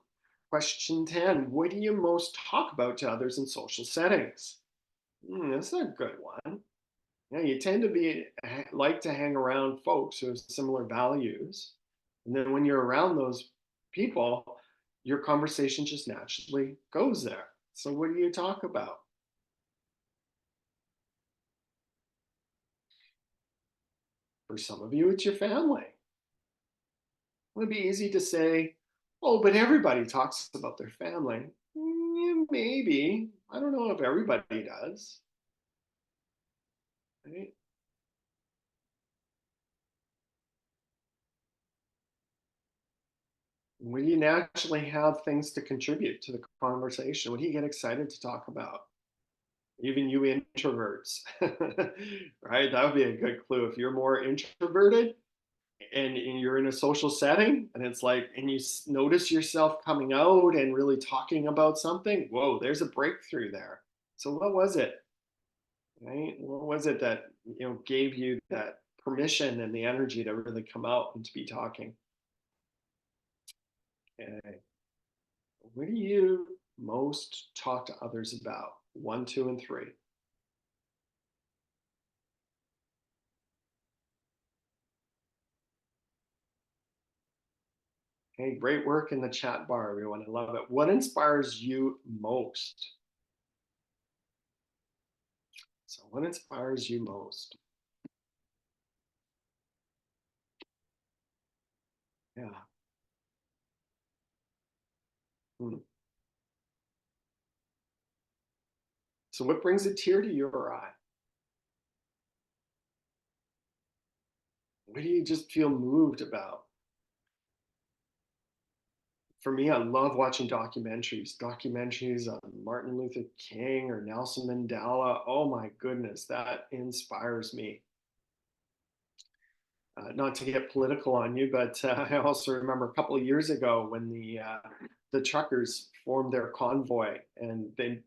Question 10. What do you most talk about to others in social settings? That's a good one. Yeah, you tend to like to hang around folks who have similar values. And then when you're around those people, your conversation just naturally goes there. So what do you talk about? For some of you, it's your family. It would be easy to say, oh, but everybody talks about their family. Yeah, maybe. I don't know if everybody does. Right? When you naturally have things to contribute to the conversation, what do you get excited to talk about? Even you introverts, right? That would be a good clue. If you're more introverted and you're in a social setting and it's like, and you notice yourself coming out and really talking about something, whoa, there's a breakthrough there. So what was it, right? What was it that, gave you that permission and the energy to really come out and to be talking? Okay. What do you most talk to others about? One, two, and three. Hey, great work in the chat bar, everyone. I love it. What inspires you most? So, what inspires you most? Yeah. Hmm. So, what brings a tear to your eye? What do you just feel moved about? For me, I love watching documentaries on Martin Luther King or Nelson Mandela. Oh my goodness, that inspires me. Not to get political on you, but I also remember a couple of years ago when the truckers formed their convoy and they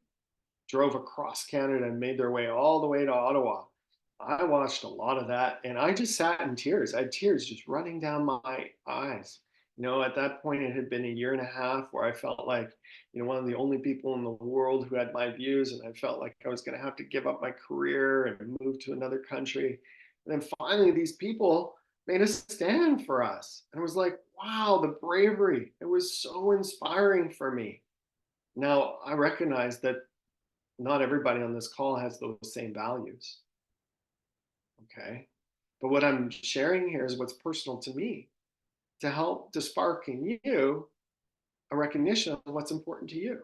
drove across Canada and made their way all the way to Ottawa. I watched a lot of that and I just sat in tears. I had tears just running down my eyes. At that point, it had been a year and a half where I felt like, one of the only people in the world who had my views. And I felt like I was going to have to give up my career and move to another country. And then finally, these people made a stand for us. And it was like, wow, the bravery. It was so inspiring for me. Now, I recognize that not everybody on this call has those same values. Okay. But what I'm sharing here is what's personal to me to help to spark in you a recognition of what's important to you.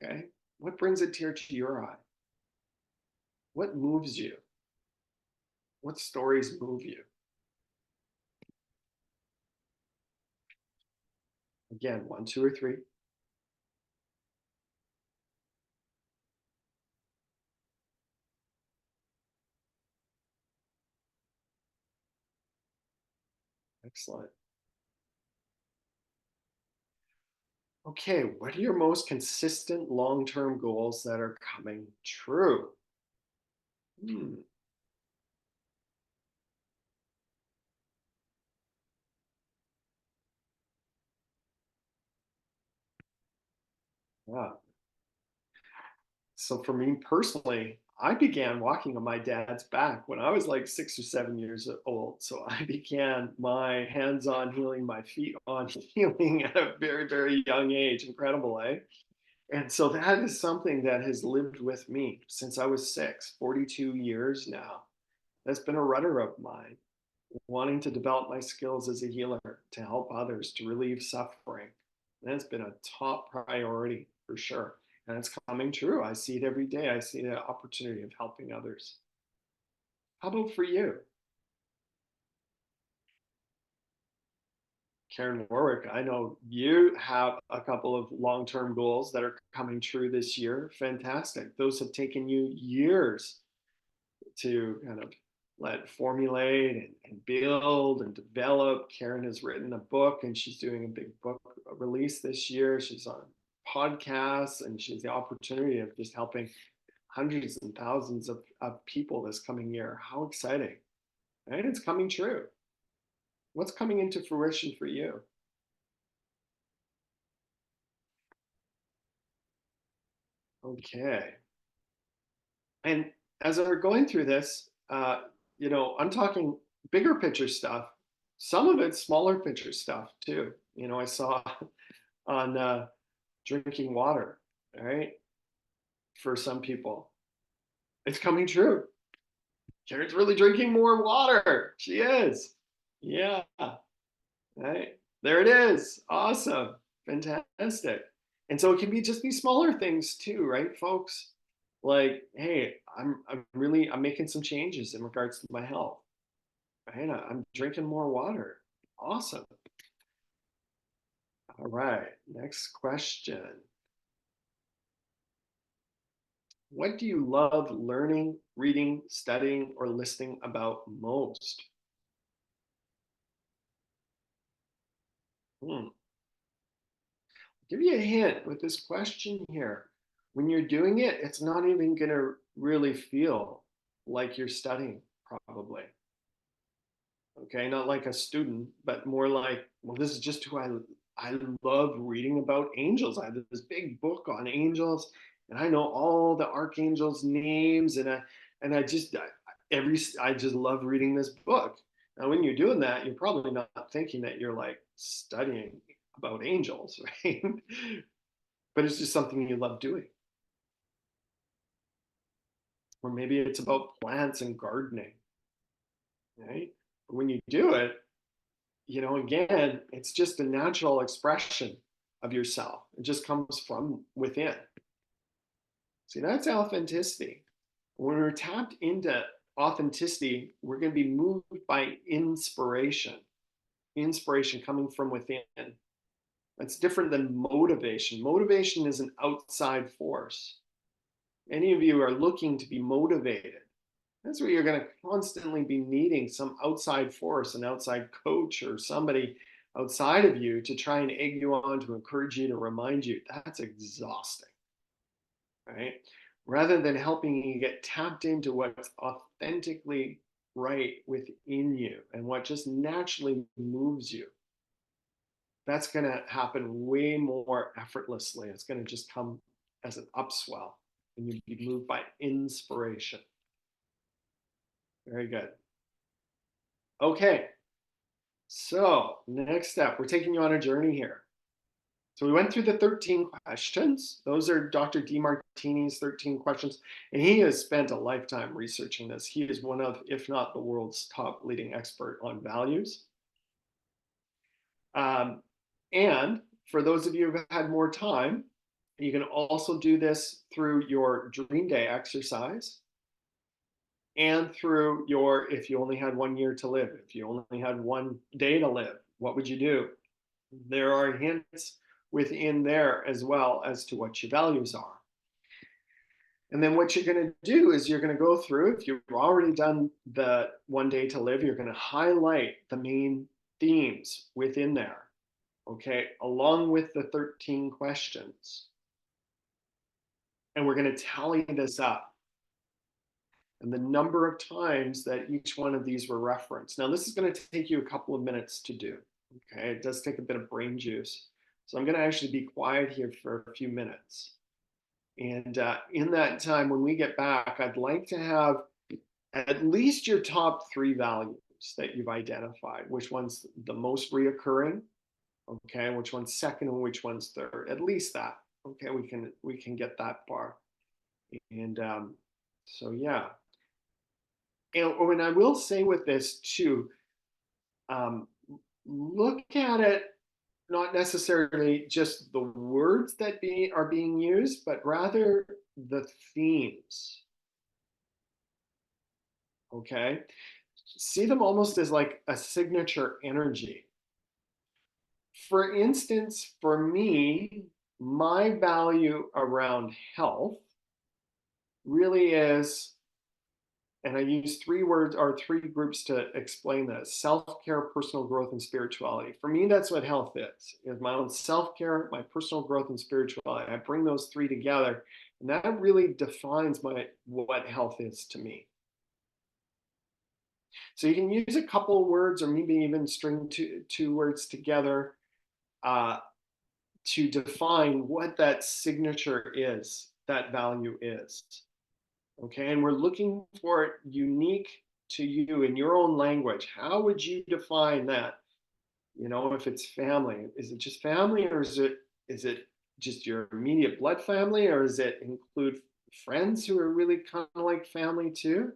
Okay. What brings a tear to your eye? What moves you? What stories move you? Again, one, two, or three. Excellent. Okay, what are your most consistent long-term goals that are coming true? Hmm. Yeah. So for me personally, I began walking on my dad's back when I was like 6 or 7 years old. So I began my hands-on healing, my feet on healing at a very, very young age. Incredible, eh? And so that is something that has lived with me since I was 42 years now. That's been a rudder of mine, wanting to develop my skills as a healer, to help others, to relieve suffering. And that's been a top priority for sure. And it's coming true. I see it every day. I see the opportunity of helping others. How about for you? Karen Warwick, I know you have a couple of long term goals that are coming true this year. Fantastic. Those have taken you years to kind of let formulate and build and develop. Karen has written a book and she's doing a big book release this year. She's on podcasts and she's the opportunity of just helping hundreds and thousands of people this coming year. How exciting. And it's coming true. What's coming into fruition for you? Okay. And as we're going through this, I'm talking bigger picture stuff. Some of it's smaller picture stuff too. I saw on drinking water, right? For some people, it's coming true. Karen's really drinking more water. She is. Yeah. Right. There it is. Awesome. Fantastic. And so it can be just these smaller things too, right, folks? Like, hey, I'm making some changes in regards to my health. Right? I'm drinking more water. Awesome. All right. Next question. What do you love learning, reading, studying, or listening about most? Hmm. Give you a hint with this question here. When you're doing it, it's not even going to really feel like you're studying, probably. Okay, not like a student, but more like, well, this is just who I love reading about angels. I have this big book on angels, and I know all the archangels' names, and I just love reading this book. Now, when you're doing that, you're probably not thinking that you're like studying about angels, right? But it's just something you love doing. Or maybe it's about plants and gardening, right? But when you do it, again, it's just a natural expression of yourself. It just comes from within. See, that's authenticity. When we're tapped into authenticity, we're going to be moved by inspiration coming from within. That's different than motivation. Motivation is an outside force. Any of you are looking to be motivated. That's where you're going to constantly be needing some outside force, an outside coach or somebody outside of you to try and egg you on, to encourage you, to remind you. That's exhausting, right? Rather than helping you get tapped into what's authentically right within you and what just naturally moves you. That's going to happen way more effortlessly. It's going to just come as an upswell and you'll be moved by inspiration. Very good. Okay. So, next step, we're taking you on a journey here. So, we went through the 13 questions. Those are Dr. DeMartini's 13 questions. And he has spent a lifetime researching this. He is one of, if not the world's top leading expert on values. And for those of you who've had more time, you can also do this through your dream day exercise and through your, if you only had 1 year to live, if you only had 1 day to live, what would you do? There are hints within there as well as to what your values are. And then what you're going to do is you're going to go through, if you've already done the 1 day to live, you're going to highlight the main themes within there, okay, along with the 13 questions. And we're going to tally this up and the number of times that each one of these were referenced. Now, this is going to take you a couple of minutes to do. Okay, it does take a bit of brain juice. So I'm going to actually be quiet here for a few minutes. And in that time, when we get back, I'd like to have at least your top 3 values that you've identified. Which one's the most reoccurring? Okay, which one's second and which one's third? At least that. Okay, we can get that far. And so yeah. And I will say with this too, look at it not necessarily just the words that are being used, but rather the themes. Okay? See them almost as like a signature energy. For instance, for me, my value around health really is, and I use 3 words or 3 groups to explain this: self-care, personal growth, and spirituality. For me, that's what health is my own self-care, my personal growth, and spirituality. I bring those 3 together, and that really defines what health is to me. So you can use a couple of words or maybe even string 2 words together to define what that signature is, that value is. Okay, and we're looking for it unique to you in your own language. How would you define that? You know, if it's family, is it just family, or is it just your immediate blood family, or does it include friends who are really kind of like family too?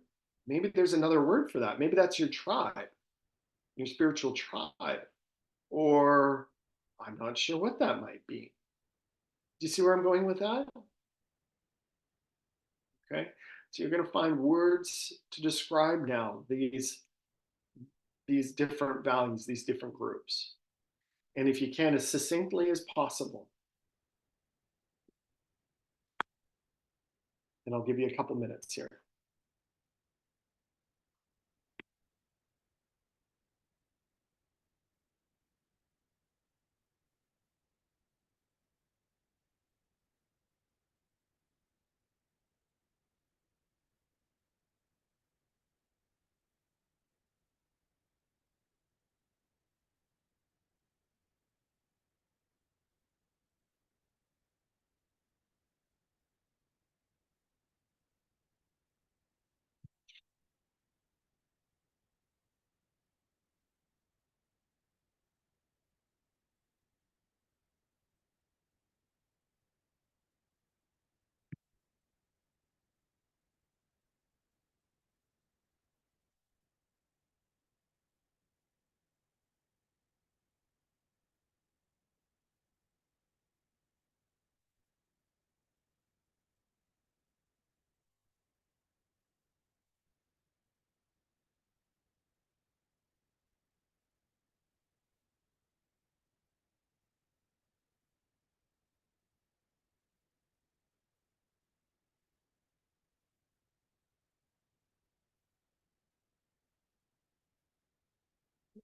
Maybe there's another word for that. Maybe that's your tribe, your spiritual tribe, or I'm not sure what that might be. Do you see where I'm going with that? Okay, so you're going to find words to describe now these different values, these different groups. And if you can, as succinctly as possible. And I'll give you a couple minutes here.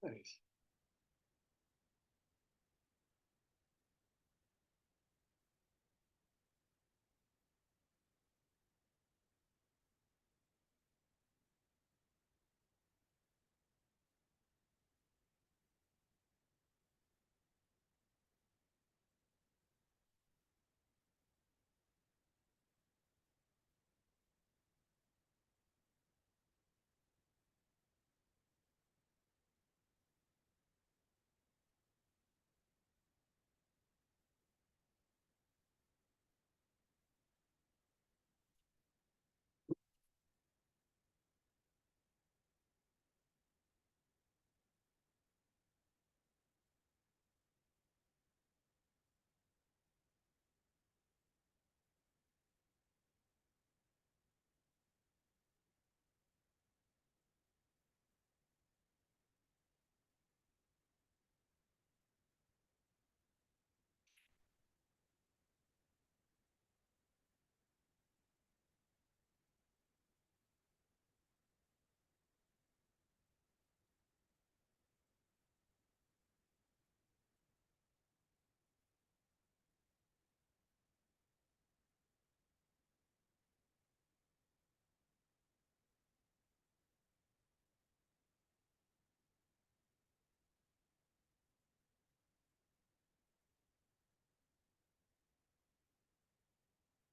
Nice.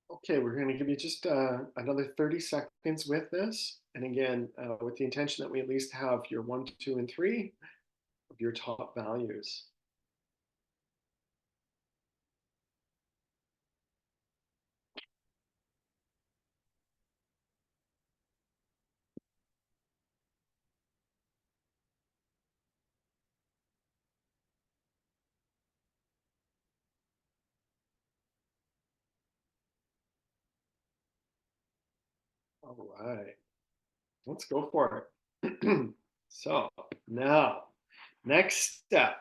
Okay, we're going to give you just another 30 seconds with this. And again, with the intention that we at least have your 1, 2, and 3 of your top values. All right, let's go for it. So now, next step.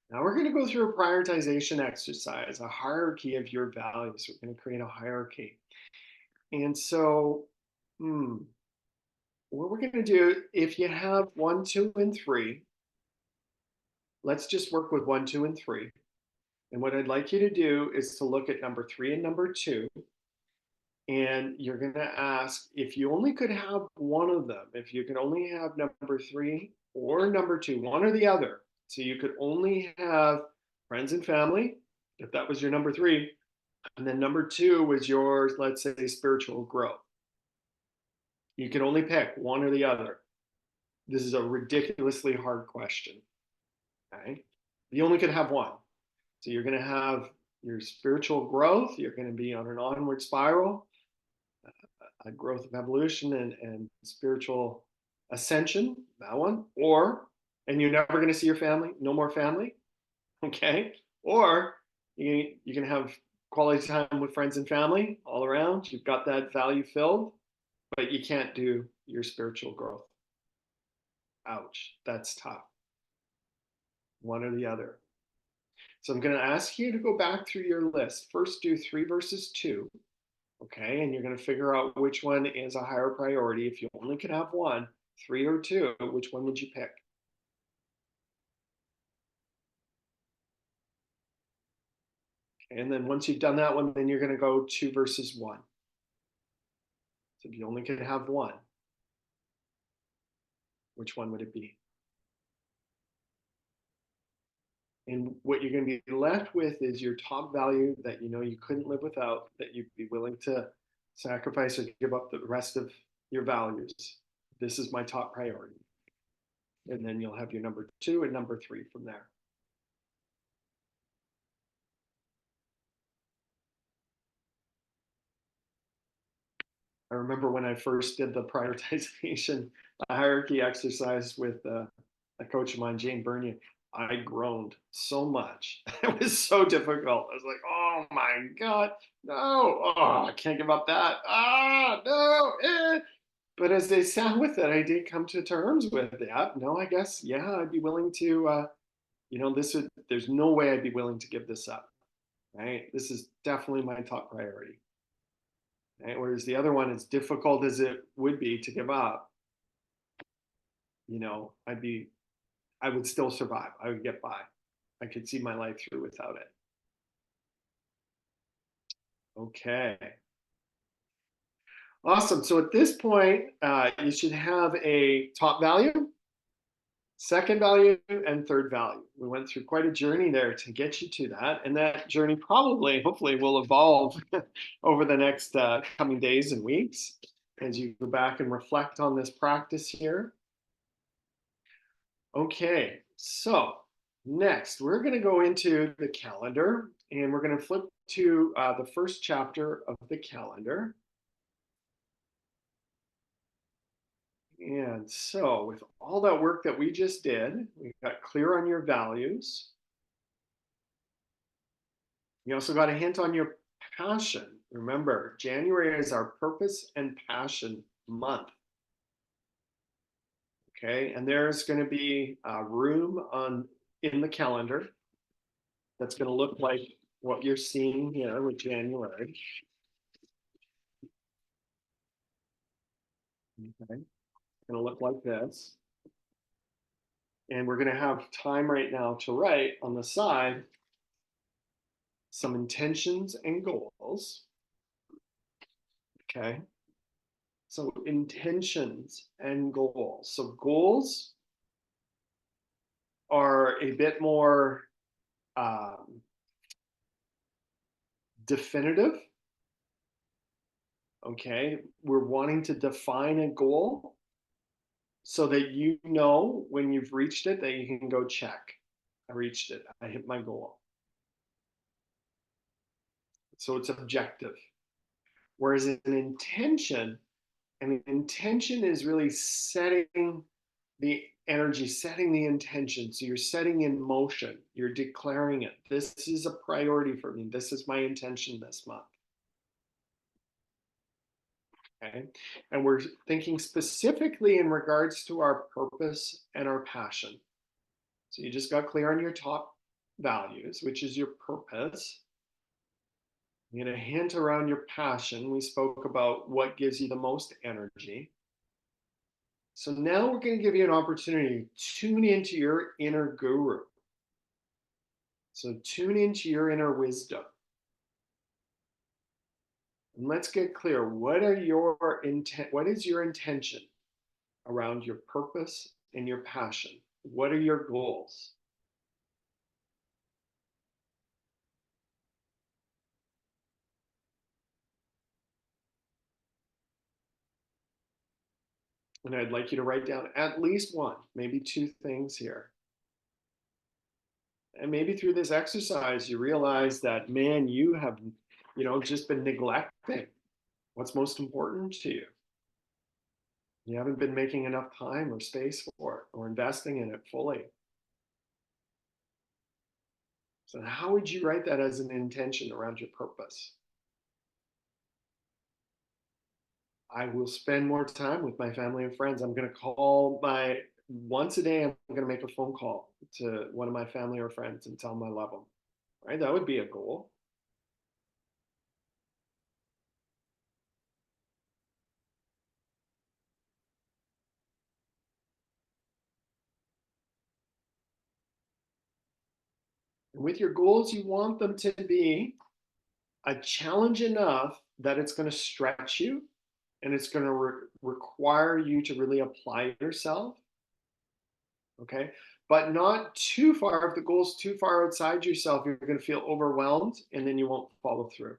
Now we're going to go through a prioritization exercise, a hierarchy of your values. We're going to create a hierarchy. And so, what we're going to do, if you have 1, 2, and 3, let's just work with 1, 2, and 3. And what I'd like you to do is to look at number 3 and number 2. And you're going to ask if you only could have one of them, if you could only have number 3 or number 2, one or the other. So you could only have friends and family, if that was your number 3. And then number 2 was your, let's say, spiritual growth. You can only pick one or the other. This is a ridiculously hard question. Okay. You only could have one. So you're going to have your spiritual growth. You're going to be on an onward spiral, a growth of evolution and spiritual ascension, that one. Or, and you're never going to see your family, no more family. Okay. Or you can have quality time with friends and family all around. You've got that value filled, but you can't do your spiritual growth. Ouch, that's tough. One or the other. So I'm going to ask you to go back through your list. First, do 3 versus 2. Okay, and you're going to figure out which one is a higher priority. If you only could have one, 3 or 2, which one would you pick? Okay, and then once you've done that one, then you're going to go 2 versus 1. So if you only could have one, which one would it be? And what you're going to be left with is your top value that you know you couldn't live without, that you'd be willing to sacrifice or give up the rest of your values. This is my top priority. And then you'll have your number 2 and number 3 from there. I remember when I first did the prioritization hierarchy exercise with a coach of mine, Jane Bernier. I groaned so much. It was so difficult. I was like, oh my God, no, oh, I can't give up that. Ah, no. But as I sat with it, I did come to terms with it. No, I guess, yeah, I'd be willing to, there's no way I'd be willing to give this up, right? This is definitely my top priority. Right? Whereas the other one, as difficult as it would be to give up, I would still survive. I would get by. I could see my life through without it. Okay. Awesome. So at this point, you should have a top value, second value, and third value. We went through quite a journey there to get you to that. And that journey probably, hopefully, will evolve over the next coming days and weeks as you go back and reflect on this practice here. Okay, so next we're going to go into the calendar and we're going to flip to the first chapter of the calendar. And so, with all that work that we just did, we got clear on your values. You also got a hint on your passion. Remember, January is our purpose and passion month. Okay, and there's going to be room in the calendar that's going to look like what you're seeing here with January. Okay, it's going to look like this. And we're going to have time right now to write on the side some intentions and goals. Okay. So intentions and goals. So goals are a bit more definitive. Okay. We're wanting to define a goal so that you know when you've reached it that you can go check. I reached it. I hit my goal. So it's objective. Whereas an intention is really setting the energy, setting the intention. So you're setting in motion, you're declaring it. This is a priority for me. This is my intention this month. Okay. And we're thinking specifically in regards to our purpose and our passion. So you just got clear on your top values, which is your purpose. I'm going to hint around your passion. We spoke about what gives you the most energy. So now we're going to give you an opportunity to tune into your inner guru. So tune into your inner wisdom. And let's get clear. What is your intention around your purpose and your passion? What are your goals? And I'd like you to write down at least one, maybe two things here. And maybe through this exercise, you realize that, man, you have, just been neglecting what's most important to you. You haven't been making enough time or space for it or investing in it fully. So how would you write that as an intention around your purpose? I will spend more time with my family and friends. I'm going to call once a day, I'm going to make a phone call to one of my family or friends and tell them I love them. Right? That would be a goal. And with your goals, you want them to be a challenge enough that it's going to stretch you and it's going to require you to really apply yourself. Okay. But not too far. If the goal's too far outside yourself, you're going to feel overwhelmed and then you won't follow through.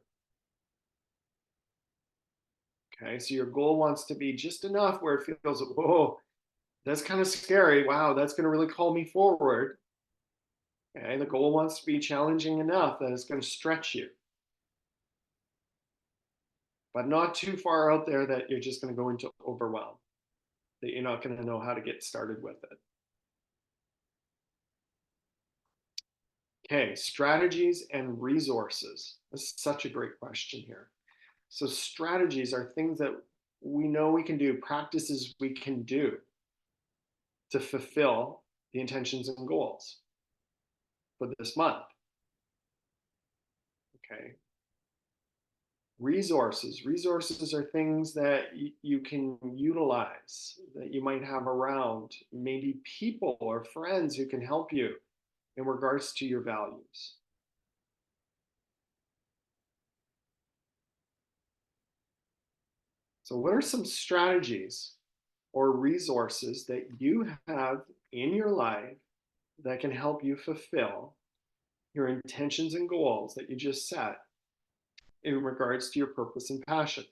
Okay. So your goal wants to be just enough where it feels, whoa, that's kind of scary. Wow, that's going to really call me forward. Okay. The goal wants to be challenging enough that it's going to stretch you, but not too far out there that you're just going to go into overwhelm, that you're not going to know how to get started with it. Okay, strategies and resources. This is such a great question here. So strategies are things that we know we can do, practices we can do to fulfill the intentions and goals for this month. Okay. Resources are things that you can utilize, that you might have around, maybe people or friends who can help you in regards to your values. So what are some strategies or resources that you have in your life that can help you fulfill your intentions and goals that you just set in regards to your purpose and passion?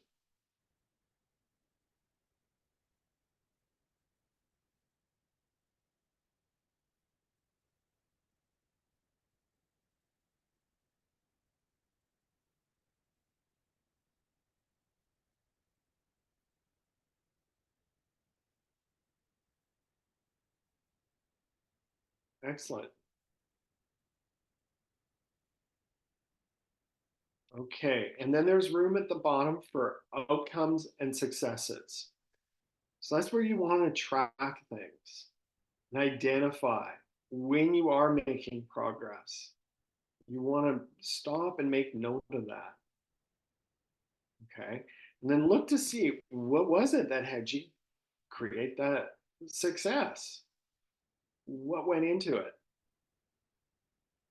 Excellent. Okay, and then there's room at the bottom for outcomes and successes. So that's where you want to track things and identify when you are making progress. You want to stop and make note of that. Okay, and then look to see what was it that had you create that success? What went into it?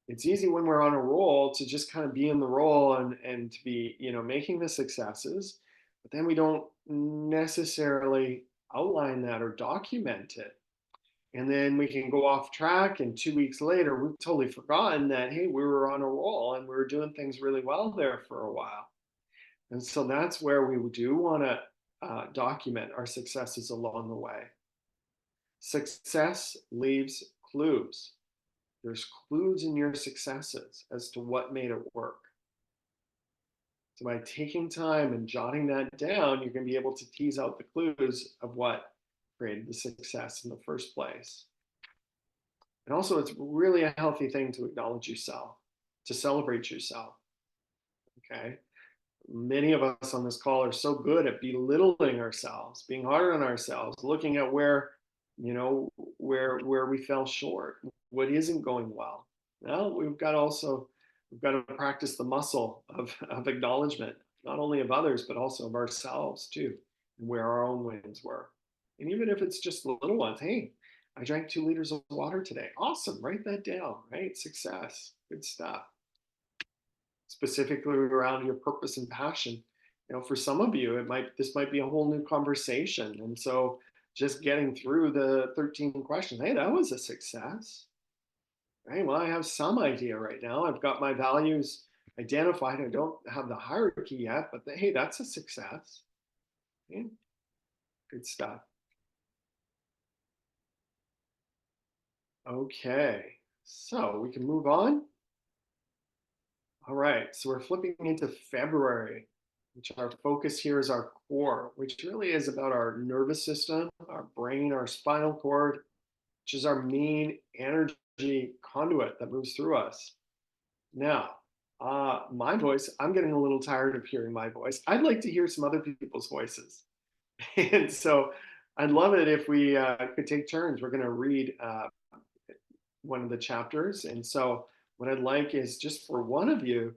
It's easy when we're on a roll to just kind of be in the role and to be, making the successes, but then we don't necessarily outline that or document it. And then we can go off track, and 2 weeks later we've totally forgotten that, hey, we were on a roll and we were doing things really well there for a while. And so that's where we do want to document our successes along the way. Success leaves clues. There's clues in your successes as to what made it work. So by taking time and jotting that down, you're going to be able to tease out the clues of what created the success in the first place. And also, it's really a healthy thing to acknowledge yourself, to celebrate yourself. Okay. Many of us on this call are so good at belittling ourselves, being hard on ourselves, looking at where we fell short, what isn't going well. Well, we've got to practice the muscle of acknowledgement, not only of others, but also of ourselves too, and where our own wins were. And even if it's just the little ones, hey, I drank 2 liters of water today. Awesome. Write that down, right? Success. Good stuff. Specifically around your purpose and passion. For some of you, this might be a whole new conversation. And so just getting through the 13 questions, hey, that was a success. Right. Well, I have some idea right now. I've got my values identified. I don't have the hierarchy yet, but hey, that's a success. Okay. Good stuff. Okay. So we can move on. All right, so we're flipping into February, which our focus here is our core, which really is about our nervous system, our brain, our spinal cord, which is our main energy conduit that moves through us. Now, my voice, I'm getting a little tired of hearing my voice. I'd like to hear some other people's voices. And so I'd love it if we could take turns. We're going to read one of the chapters. And so what I'd like is just for one of you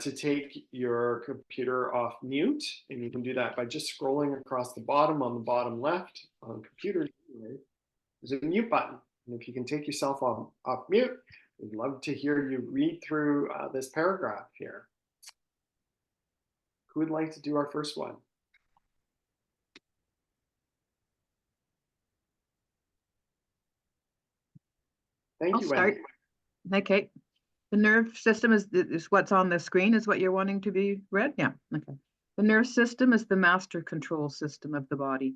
to take your computer off mute. And you can do that by just scrolling across the bottom on the bottom left on computers. There's a mute button. And if you can take yourself off mute, we'd love to hear you read through this paragraph here. Who would like to do our first one? Thank I'll you, start. Wendy. Okay. The nerve system is what's on the screen, is what you're wanting to be read? Yeah. Okay. The nerve system is the master control system of the body.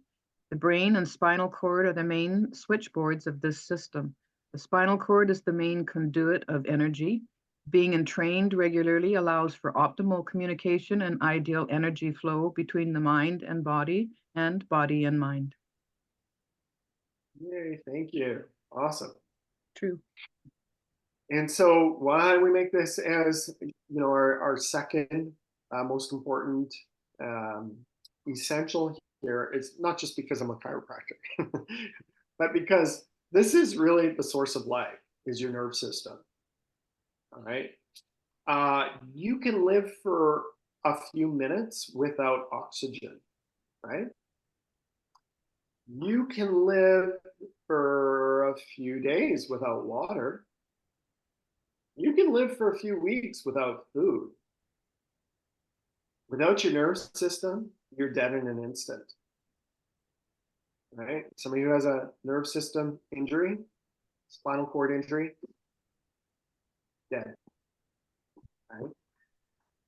The brain and spinal cord are the main switchboards of this system. The spinal cord is the main conduit of energy. Being entrained regularly allows for optimal communication and ideal energy flow between the mind and body and mind. Yay, thank you. Awesome. True. And so why we make this as our second most important essential here is not just because I'm a chiropractor, but because this is really the source of life, is your nerve system. All right. You can live for a few minutes without oxygen, right? You can live for a few days without water. You can live for a few weeks without food. Without your nervous system, you're dead in an instant, right? Somebody who has a nerve system injury, spinal cord injury, dead, right?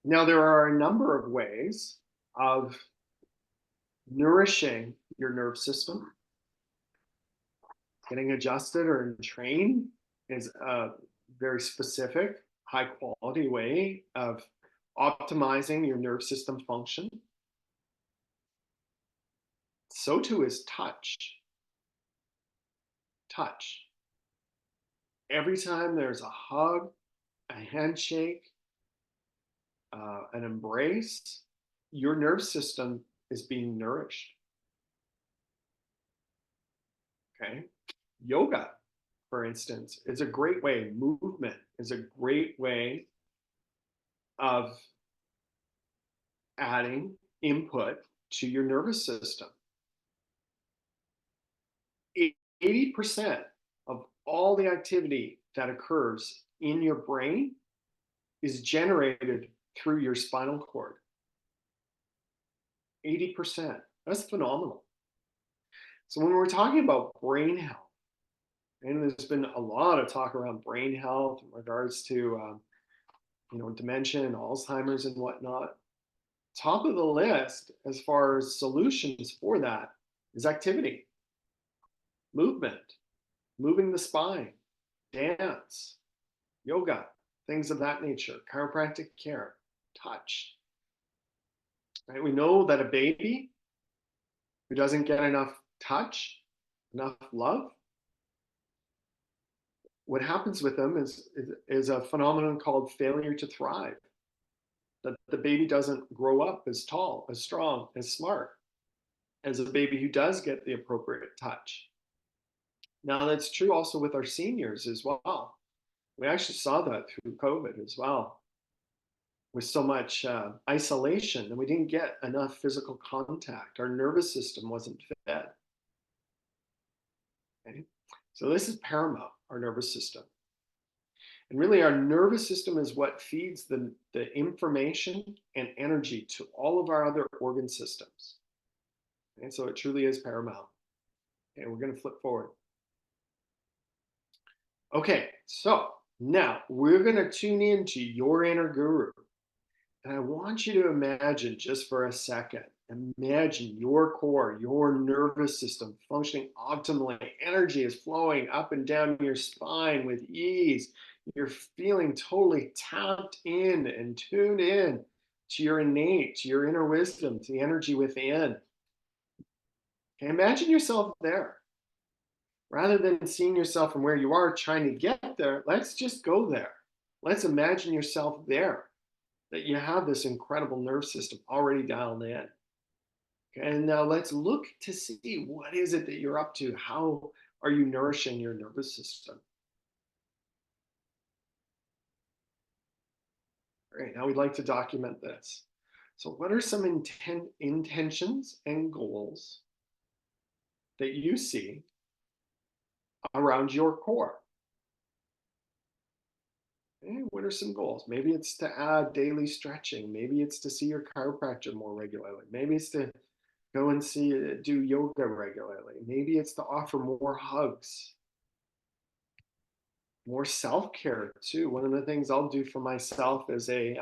Now, there are a number of ways of nourishing your nerve system. Getting adjusted or trained is a very specific, high quality way of optimizing your nerve system function. So too is touch. Touch. Every time there's a hug, a handshake, an embrace, your nerve system is being nourished. Okay. Yoga, for instance, is a great way, movement is a great way of adding input to your nervous system. 80% of all the activity that occurs in your brain is generated through your spinal cord. 80%. That's phenomenal. So when we're talking about brain health, and there's been a lot of talk around brain health in regards to dementia and Alzheimer's and whatnot. Top of the list as far as solutions for that is activity, movement, moving the spine, dance, yoga, things of that nature, chiropractic care, touch. Right? We know that a baby who doesn't get enough touch, enough love, what happens with them is a phenomenon called failure to thrive. That the baby doesn't grow up as tall, as strong, as smart as a baby who does get the appropriate touch. Now, that's true also with our seniors as well. We actually saw that through COVID as well. With so much isolation, and we didn't get enough physical contact. Our nervous system wasn't fed. Okay? So this is paramount, our nervous system. And really, our nervous system is what feeds the information and energy to all of our other organ systems. And so it truly is paramount. Okay, we're going to flip forward. Okay, so now we're going to tune into your inner guru. And I want you to imagine just for a second, imagine your core, your nervous system functioning optimally. Energy is flowing up and down your spine with ease. You're feeling totally tapped in and tuned in to your innate, to your inner wisdom, to the energy within. Okay, imagine yourself there. Rather than seeing yourself from where you are trying to get there, let's just go there. Let's imagine yourself there. That you have this incredible nerve system already dialed in. Okay, and now let's look to see what is it that you're up to? How are you nourishing your nervous system? All right, now we'd like to document this. So what are some intentions and goals that you see around your core? Okay, what are some goals? Maybe it's to add daily stretching. Maybe it's to see your chiropractor more regularly. Maybe it's to go and do yoga regularly. Maybe it's to offer more hugs, more self-care too. One of the things I'll do for myself is a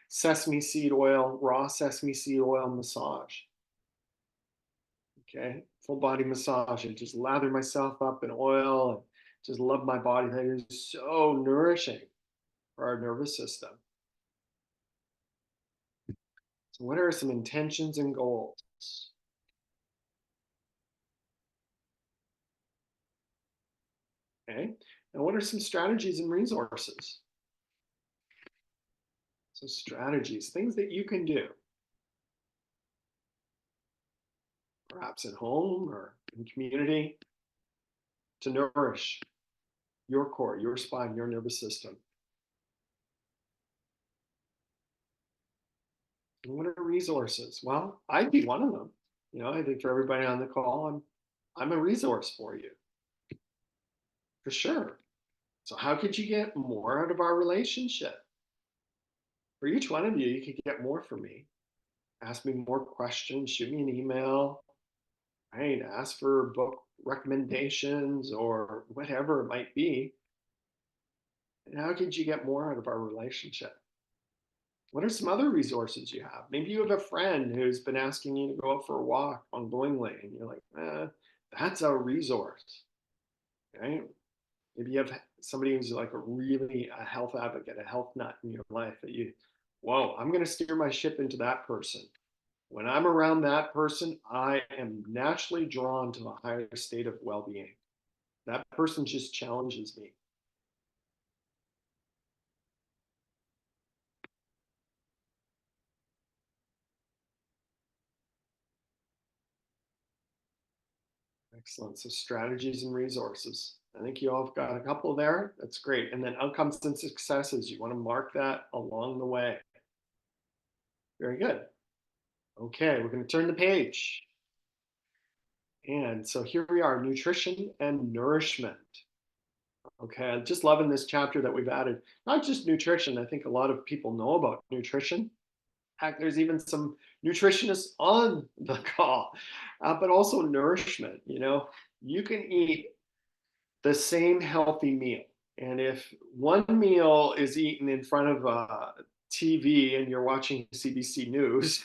sesame seed oil, raw sesame seed oil massage. Okay, full body massage and just lather myself up in oil and just love my body. That is so nourishing for our nervous system. So what are some intentions and goals? Okay, and what are some strategies and resources? So strategies, things that you can do, perhaps at home or in community, to nourish your core, your spine, your nervous system. And what are resources? Well, I'd be one of them. I think for everybody on the call, I'm a resource for you, for sure. So how could you get more out of our relationship? For each one of you, you could get more from me. Ask me more questions, shoot me an email, right? Ask for book recommendations or whatever it might be. And how could you get more out of our relationship? What are some other resources you have? Maybe you have a friend who's been asking you to go out for a walk ongoingly, and you're like, that's a resource, right? Maybe you have somebody who's like a health advocate, a health nut in your life that whoa, I'm going to steer my ship into that person. When I'm around that person, I am naturally drawn to a higher state of well-being. That person just challenges me. Excellent. So strategies and resources. I think you all have got a couple there. That's great. And then outcomes and successes. You want to mark that along the way. Very good. Okay, we're going to turn the page. And so here we are, nutrition and nourishment. Okay, I'm just loving this chapter that we've added. Not just nutrition. I think a lot of people know about nutrition. Heck, there's even some nutritionists on the call, but also nourishment. You can eat the same healthy meal. And if one meal is eaten in front of a TV and you're watching CBC News,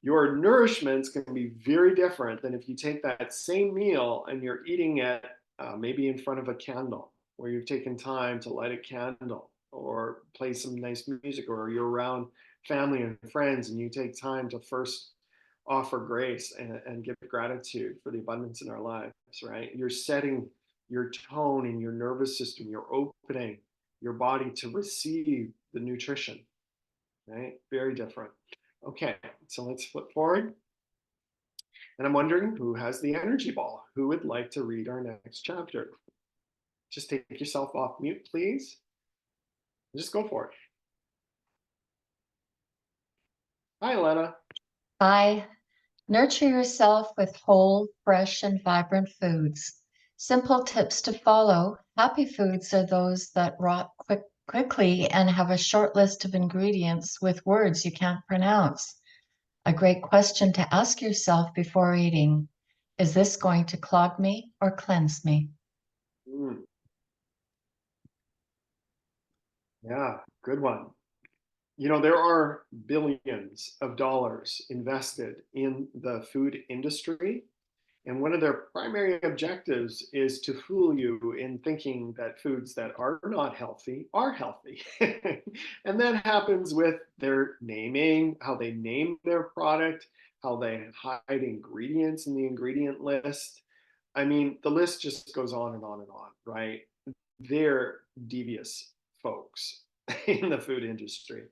your nourishment's going to be very different than if you take that same meal and you're eating it maybe in front of a candle, where you've taken time to light a candle or play some nice music, or you're around family and friends and you take time to first offer grace and give gratitude for the abundance in our lives, right? You're setting your tone in your nervous system, you're opening your body to receive the nutrition, right? Very different. Okay, so let's flip forward. And I'm wondering who has the energy ball? Who would like to read our next chapter? Just take yourself off mute, please. Just go for it. Hi, Elena. Hi. Nurture yourself with whole, fresh, and vibrant foods. Simple tips to follow. Happy foods are those that rot quickly and have a short list of ingredients with words you can't pronounce. A great question to ask yourself before eating. Is this going to clog me or cleanse me? Yeah, good one. There are billions of dollars invested in the food industry. And one of their primary objectives is to fool you in thinking that foods that are not healthy are healthy. And that happens with their naming, how they name their product, how they hide ingredients in the ingredient list. I mean, the list just goes on and on and on, right? They're devious folks in the food industry.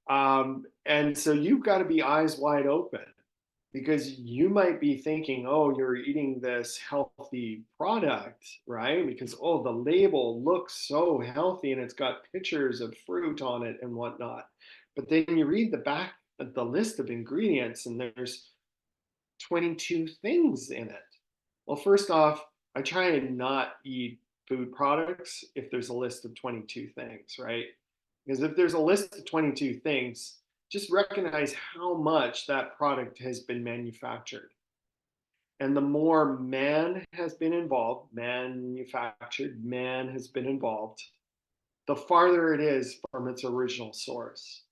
And so you've got to be eyes wide open, because you might be thinking, oh, you're eating this healthy product, right? Because, oh, the label looks so healthy and it's got pictures of fruit on it and whatnot. But then you read the back of the list of ingredients and there's 22 things in it. Well, first off, I try and not eat food products if there's a list of 22 things, right? Because if there's a list of 22 things, just recognize how much that product has been manufactured. And the more man has been involved, manufactured, man has been involved, the farther it is from its original source.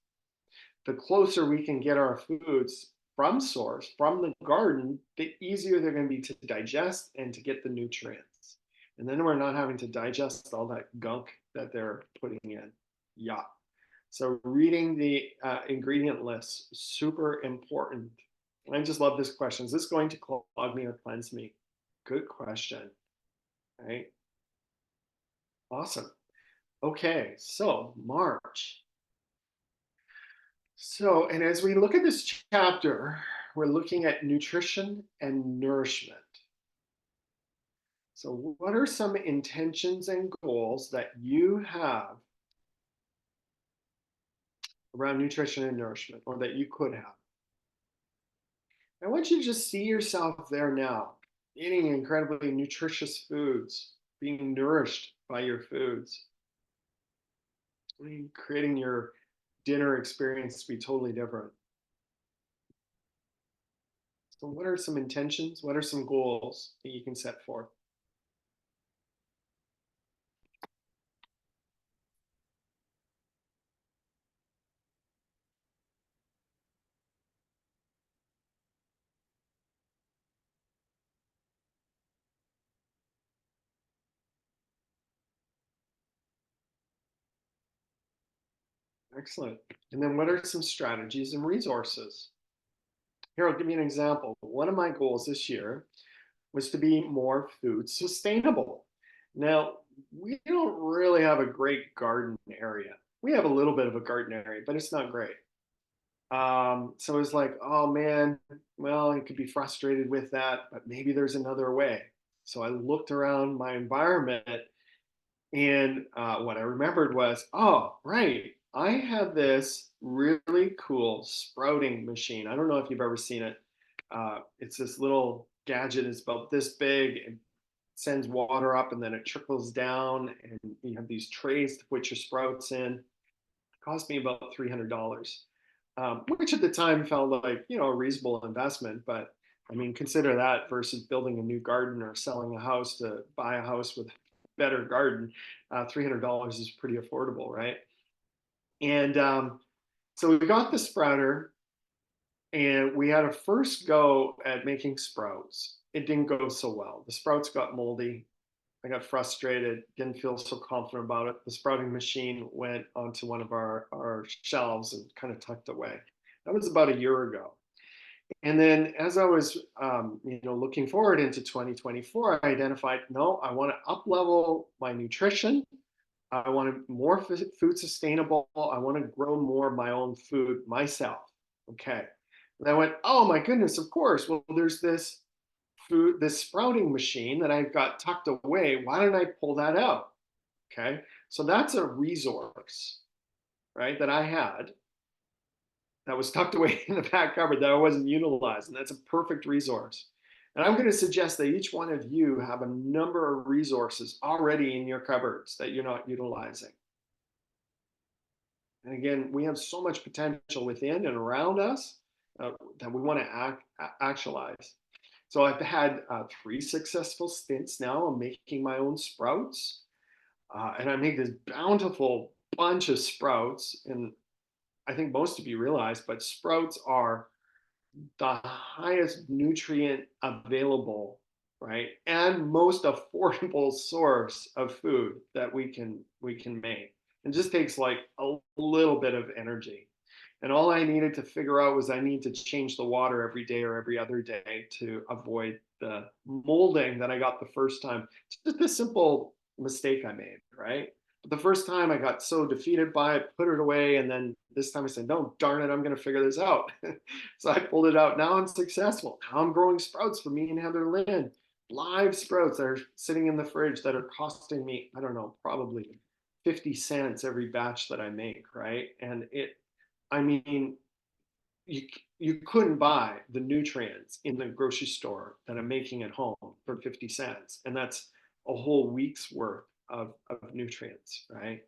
The closer we can get our foods from source, from the garden, the easier they're going to be to digest and to get the nutrients. And then we're not having to digest all that gunk that they're putting in. Yeah. So reading the ingredient list, super important. I just love this question. Is this going to clog me or cleanse me? Good question, right? Awesome. Okay, so March. So, and as we look at this chapter, we're looking at nutrition and nourishment. So what are some intentions and goals that you have around nutrition and nourishment, or that you could have. I want you to just see yourself there now, eating incredibly nutritious foods, being nourished by your foods, creating your dinner experience to be totally different. So, what are some intentions? What are some goals that you can set forth? Excellent. And then, what are some strategies and resources? Here, I'll give you an example. One of my goals this year was to be more food sustainable. Now, we don't really have a great garden area. We have a little bit of a garden area, but it's not great. So it's like, oh man, well, I could be frustrated with that, but maybe there's another way. So I looked around my environment, and what I remembered was, oh, right, I have this really cool sprouting machine. I don't know if you've ever seen it. It's this little gadget. It's about this big and sends water up, and then it trickles down, and you have these trays to put your sprouts in. It cost me about $300, which at the time felt like, a reasonable investment. But I mean, consider that versus building a new garden or selling a house to buy a house with better garden. $300 is pretty affordable, right? And so we got the sprouter, and we had a first go at making sprouts. It didn't go so well. The sprouts got moldy. I got frustrated, didn't feel so confident about it. The sprouting machine went onto one of our shelves and kind of tucked away. That was about a year ago. And then as I was looking forward into 2024, I identified, no, I want to up level my nutrition. I want more food sustainable. I want to grow more of my own food myself. Okay. And I went, oh my goodness, of course. Well, there's this sprouting machine that I've got tucked away. Why don't I pull that out? Okay. So that's a resource, right, that I had that was tucked away in the back cupboard that I wasn't utilizing. That's a perfect resource. And I'm going to suggest that each one of you have a number of resources already in your cupboards that you're not utilizing. And again, we have so much potential within and around us that we want to actualize. So I've had 3 successful stints now of making my own sprouts. And I make this bountiful bunch of sprouts. And I think most of you realize, but sprouts are the highest nutrient available, right, and most affordable source of food that we can make. It just takes like a little bit of energy. And all I needed to figure out was I need to change the water every day or every other day to avoid the molding that I got the first time. It's just a simple mistake I made, right? But the first time I got so defeated by it, put it away. And then this time I said, no, darn it, I'm going to figure this out. So I pulled it out. Now I'm successful. Now I'm growing sprouts for me and Heather Lynn. Live sprouts that are sitting in the fridge that are costing me, I don't know, probably 50 cents every batch that I make, right? And I mean, you couldn't buy the nutrients in the grocery store that I'm making at home for 50 cents. And that's a whole week's worth of nutrients, right?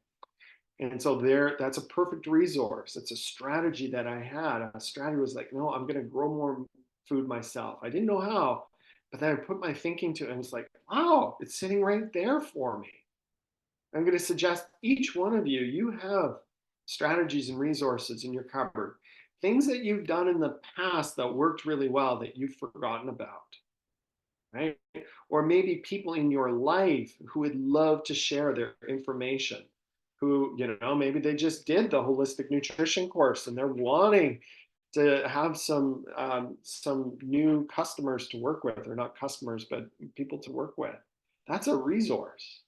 And so that's a perfect resource. It's a strategy that I had. A strategy was like, no, I'm going to grow more food myself. I didn't know how, but then I put my thinking to it and it's like, wow, it's sitting right there for me. I'm going to suggest each one of you have strategies and resources in your cupboard, things that you've done in the past that worked really well that you've forgotten about, right? Or maybe people in your life who would love to share their information, who, maybe they just did the holistic nutrition course and they're wanting to have some new customers to work with, or not customers, but people to work with. That's a resource.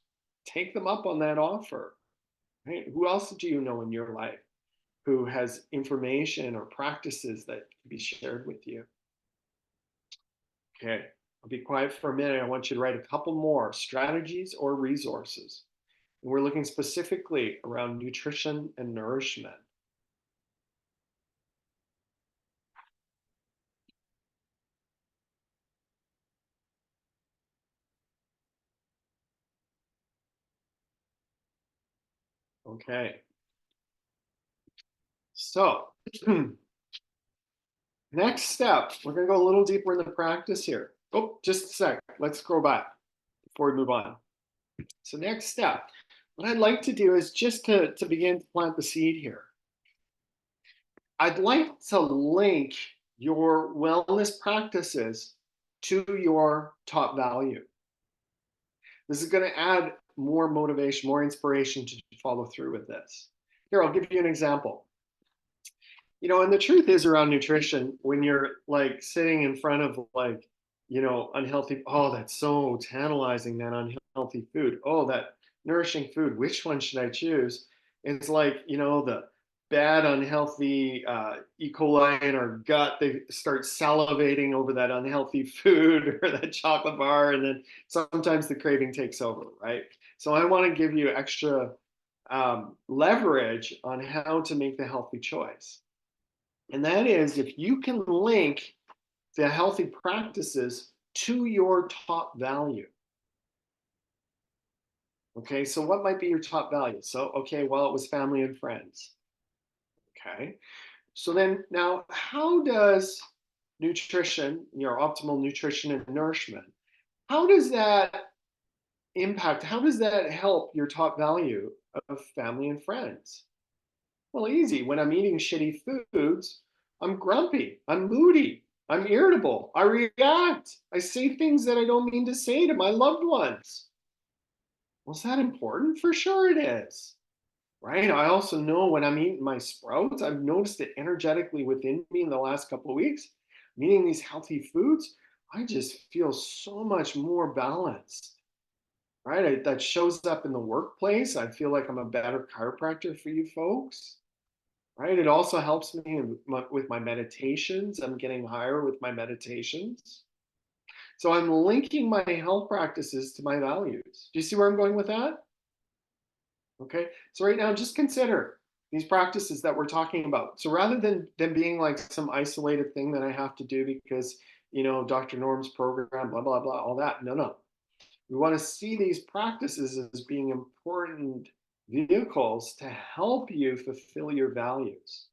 Take them up on that offer. Right? Who else do you know in your life who has information or practices that can be shared with you? Okay, I'll be quiet for a minute. I want you to write a couple more strategies or resources. And we're looking specifically around nutrition and nourishment. Okay. So next step, we're going to go a little deeper in the practice here. Oh, just a sec. Let's scroll back before we move on. So next step, what I'd like to do is just to begin to plant the seed here. I'd like to link your wellness practices to your top value. This is going to add more motivation, more inspiration to follow through with this. Here, I'll give you an example. You know, and the truth is around nutrition, when you're like sitting in front of like, you know, unhealthy, oh, that's so tantalizing, that unhealthy food. Oh, that nourishing food, which one should I choose? It's like, you know, the bad, unhealthy E. coli in our gut, they start salivating over that unhealthy food or that chocolate bar. And then sometimes the craving takes over, right? So I want to give you extra leverage on how to make the healthy choice. And that is if you can link the healthy practices to your top value. Okay, so what might be your top value? So, okay, well, it was family and friends. Okay, so then now how does nutrition, your optimal nutrition and nourishment, how does that impact, how does that help your top value of family and friends? Well, easy. When I'm eating shitty foods, I'm grumpy, I'm moody, I'm irritable, I react, I say things that I don't mean to say to my loved ones. Well, is that important? For sure it is, right? I also know when I'm eating my sprouts, I've noticed it energetically within me in the last couple of weeks. I'm eating these healthy foods, I just feel so much more balanced, right? That shows up in the workplace. I feel like I'm a better chiropractor for you folks. Right. It also helps me with my meditations. I'm getting higher with my meditations. So I'm linking my health practices to my values. Do you see where I'm going with that? Okay. So right now, just consider these practices that we're talking about. So rather than them being like some isolated thing that I have to do because, you know, Dr. Norm's program, blah, blah, blah, all that. No, no. We want to see these practices as being important vehicles to help you fulfill your values.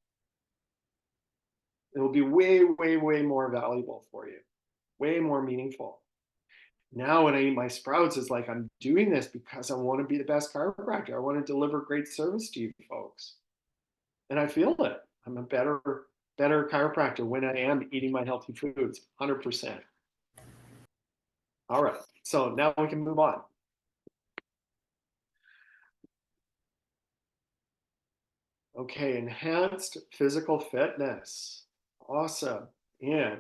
It will be way, way, way more valuable for you, way more meaningful. Now, when I eat my sprouts, it's like I'm doing this because I want to be the best chiropractor. I want to deliver great service to you folks. And I feel it. I'm a better chiropractor when I am eating my healthy foods, 100%. All right. So now we can move on. Okay, enhanced physical fitness. Awesome. And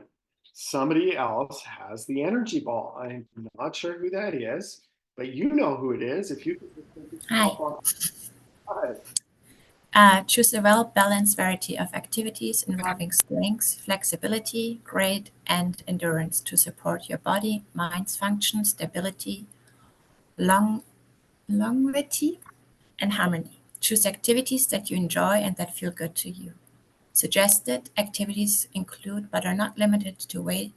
somebody else has the energy ball. I'm not sure who that is, but you know who it is. If you Hi. Choose a well-balanced variety of activities involving strength, flexibility, grade, and endurance to support your body, mind's function, stability, longevity, and harmony. Choose activities that you enjoy and that feel good to you. Suggested activities include, but are not limited to weight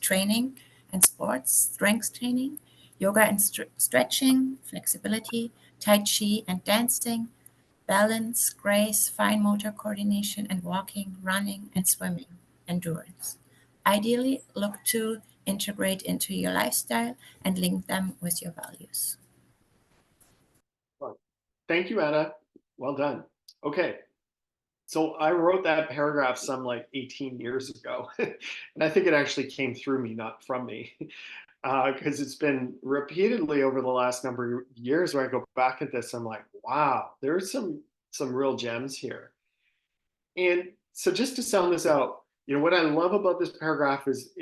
training and sports, strength training, yoga and stretching, flexibility, tai chi and dancing, balance, grace, fine motor coordination, and walking, running, and swimming, endurance. Ideally, look to integrate into your lifestyle and link them with your values. Thank you, Anna. Well done. Okay. So I wrote that paragraph some like 18 years ago, and I think it actually came through me, not from me, because it's been repeatedly over the last number of years where I go back at this. I'm like, wow, there's some real gems here. And so just to sound this out, you know, what I love about this paragraph is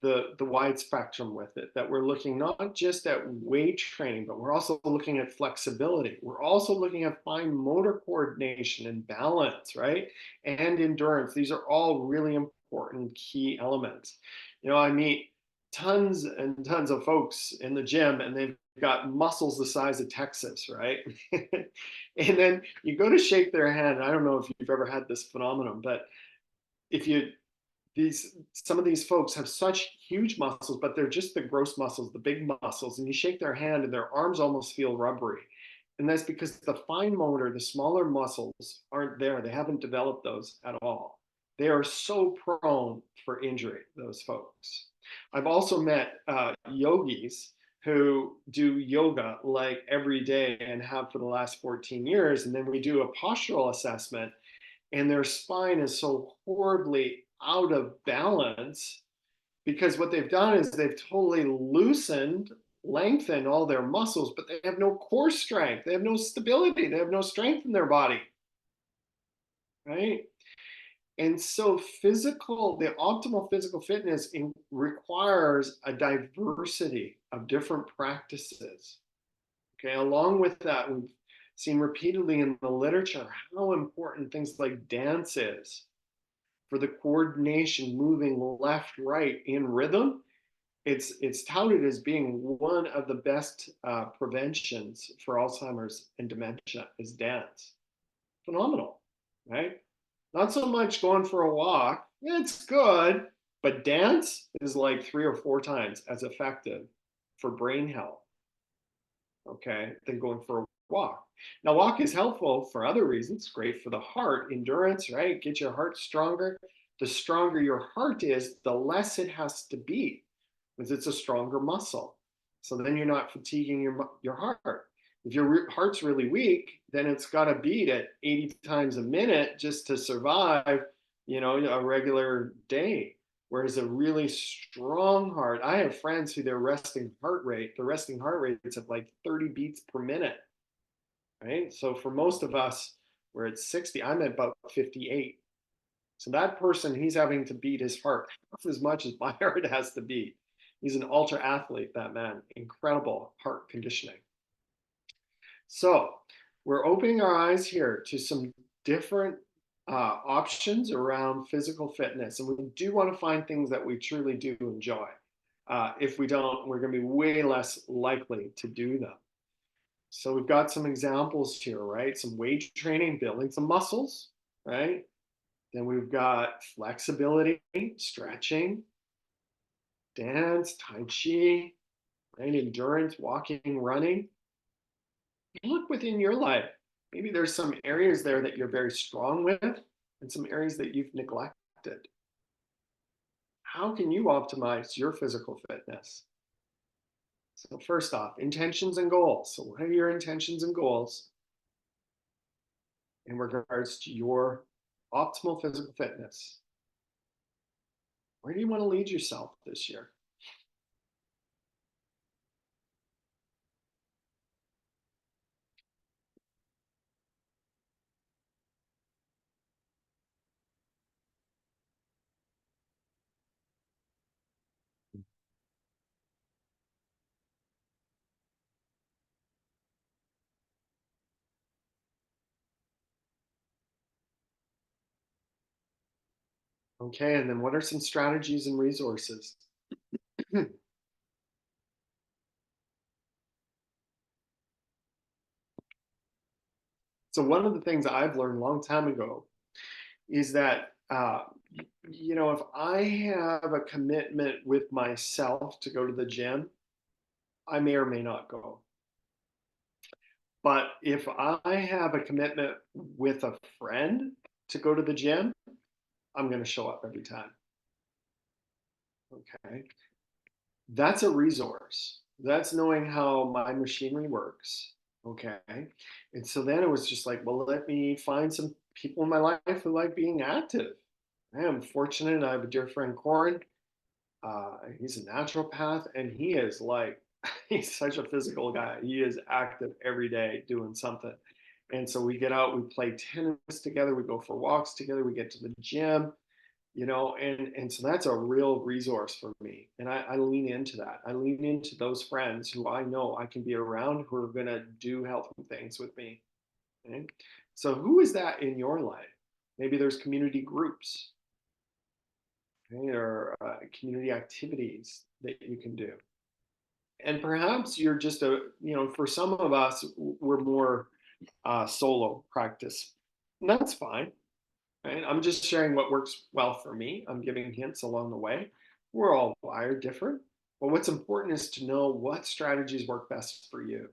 the wide spectrum with it, that we're looking not just at weight training, but we're also looking at flexibility. We're also looking at fine motor coordination and balance, right? And endurance. These are all really important key elements. You know, I meet tons and tons of folks in the gym and they've got muscles the size of Texas, right? And then you go to shake their hand. I don't know if you've ever had this phenomenon, but if you some of these folks have such huge muscles, but they're just the gross muscles, the big muscles, and you shake their hand and their arms almost feel rubbery. And that's because the fine motor, the smaller muscles aren't there. They haven't developed those at all. They are so prone for injury, those folks. I've also met yogis who do yoga like every day and have for the last 14 years. And then we do a postural assessment, and their spine is so horribly out of balance because what they've done is they've totally loosened, lengthened all their muscles, but they have no core strength. They have no stability. They have no strength in their body. Right? And so the optimal physical fitness requires a diversity of different practices. Okay, along with that, we've seen repeatedly in the literature how important things like dance is for the coordination, moving left, right in rhythm. It's touted as being one of the best preventions for Alzheimer's and dementia is dance. Phenomenal, right? Not so much going for a walk. Yeah, it's good, but dance is like 3 or 4 times as effective for brain health, okay, than going for a walk. Now, walk is helpful for other reasons. Great for the heart, endurance, right? Get your heart stronger. The stronger your heart is, the less it has to beat because it's a stronger muscle. So then you're not fatiguing your heart. If your heart's really weak, then it's got to beat at 80 times a minute just to survive, a regular day. Whereas a really strong heart, I have friends who the resting heart rate is at like 30 beats per minute, right? So for most of us, we're at 60. I'm at about 58. So that person, he's having to beat his heart half as much as my heart has to beat. He's an ultra athlete, that man. Incredible heart conditioning. So we're opening our eyes here to some different options around physical fitness. And we do want to find things that we truly do enjoy. If we don't, we're going to be way less likely to do them. So we've got some examples here, right? Some weight training, building some muscles, right? Then we've got flexibility, stretching, dance, tai chi, right? Endurance, walking, running. Look within your life. Maybe there's some areas there that you're very strong with and some areas that you've neglected. How can you optimize your physical fitness? So first off, intentions and goals. So what are your intentions and goals in regards to your optimal physical fitness? Where do you want to lead yourself this year? Okay, and then what are some strategies and resources? So one of the things I've learned a long time ago is that, if I have a commitment with myself to go to the gym, I may or may not go. But if I have a commitment with a friend to go to the gym, I'm going to show up every time. Okay. That's a resource. That's knowing how my machinery works. Okay. And so then it was just like, well, let me find some people in my life who like being active. I am fortunate. I have a dear friend, Corin. He's a naturopath, and he is like, he's such a physical guy. He is active every day doing something. And so we get out, we play tennis together, we go for walks together, we get to the gym, and so that's a real resource for me. And I lean into that. I lean into those friends who I know I can be around who are going to do healthy things with me. Okay? So who is that in your life? Maybe there's community groups, okay, or community activities that you can do. And perhaps you're just for some of us, we're more solo practice. And that's fine. Right? I'm just sharing what works well for me. I'm giving hints along the way. We're all wired different. But what's important is to know what strategies work best for you.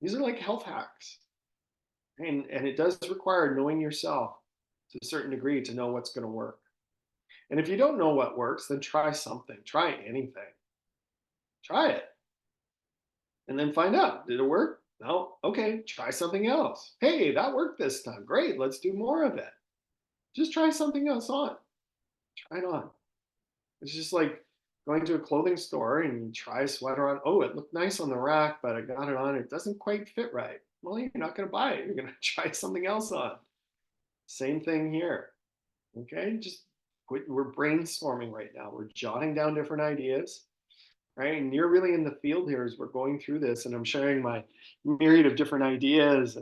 These are like health hacks. And it does require knowing yourself to a certain degree to know what's going to work. And if you don't know what works, then try something, try anything, try it, and then find out, did it work? No. Okay, try something else. Hey, that worked this time. Great, let's do more of it. Just try something else on. Try it on. It's just like going to a clothing store and you try a sweater on. Oh, it looked nice on the rack, but I got it on. It doesn't quite fit right. Well, you're not going to buy it. You're going to try something else on. Same thing here. Okay, just quit. We're brainstorming right now. We're jotting down different ideas, right? And you're really in the field here as we're going through this, and I'm sharing my myriad of different ideas,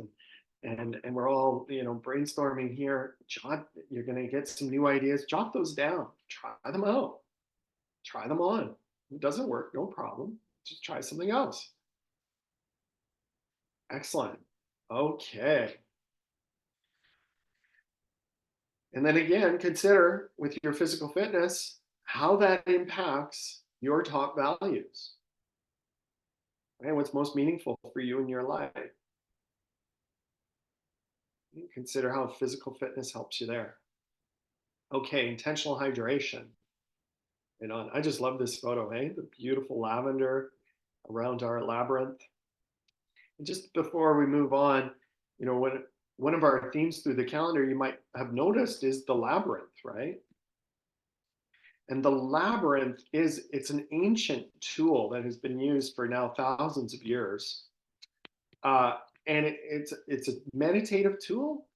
and we're all, you know, brainstorming here. Jot. You're going to get some new ideas. Jot those down. Try them out. Try them on. If it doesn't work, no problem. Just try something else. Excellent. Okay. And then again, consider with your physical fitness how that impacts your top values. Right? What's most meaningful for you in your life? Consider how physical fitness helps you there. Okay, intentional hydration. And on, I just love this photo, hey? The beautiful lavender around our labyrinth. And just before we move on, you know, one of our themes through the calendar you might have noticed is the labyrinth, right? And the labyrinth it's an ancient tool that has been used for now thousands of years. And it's a meditative tool,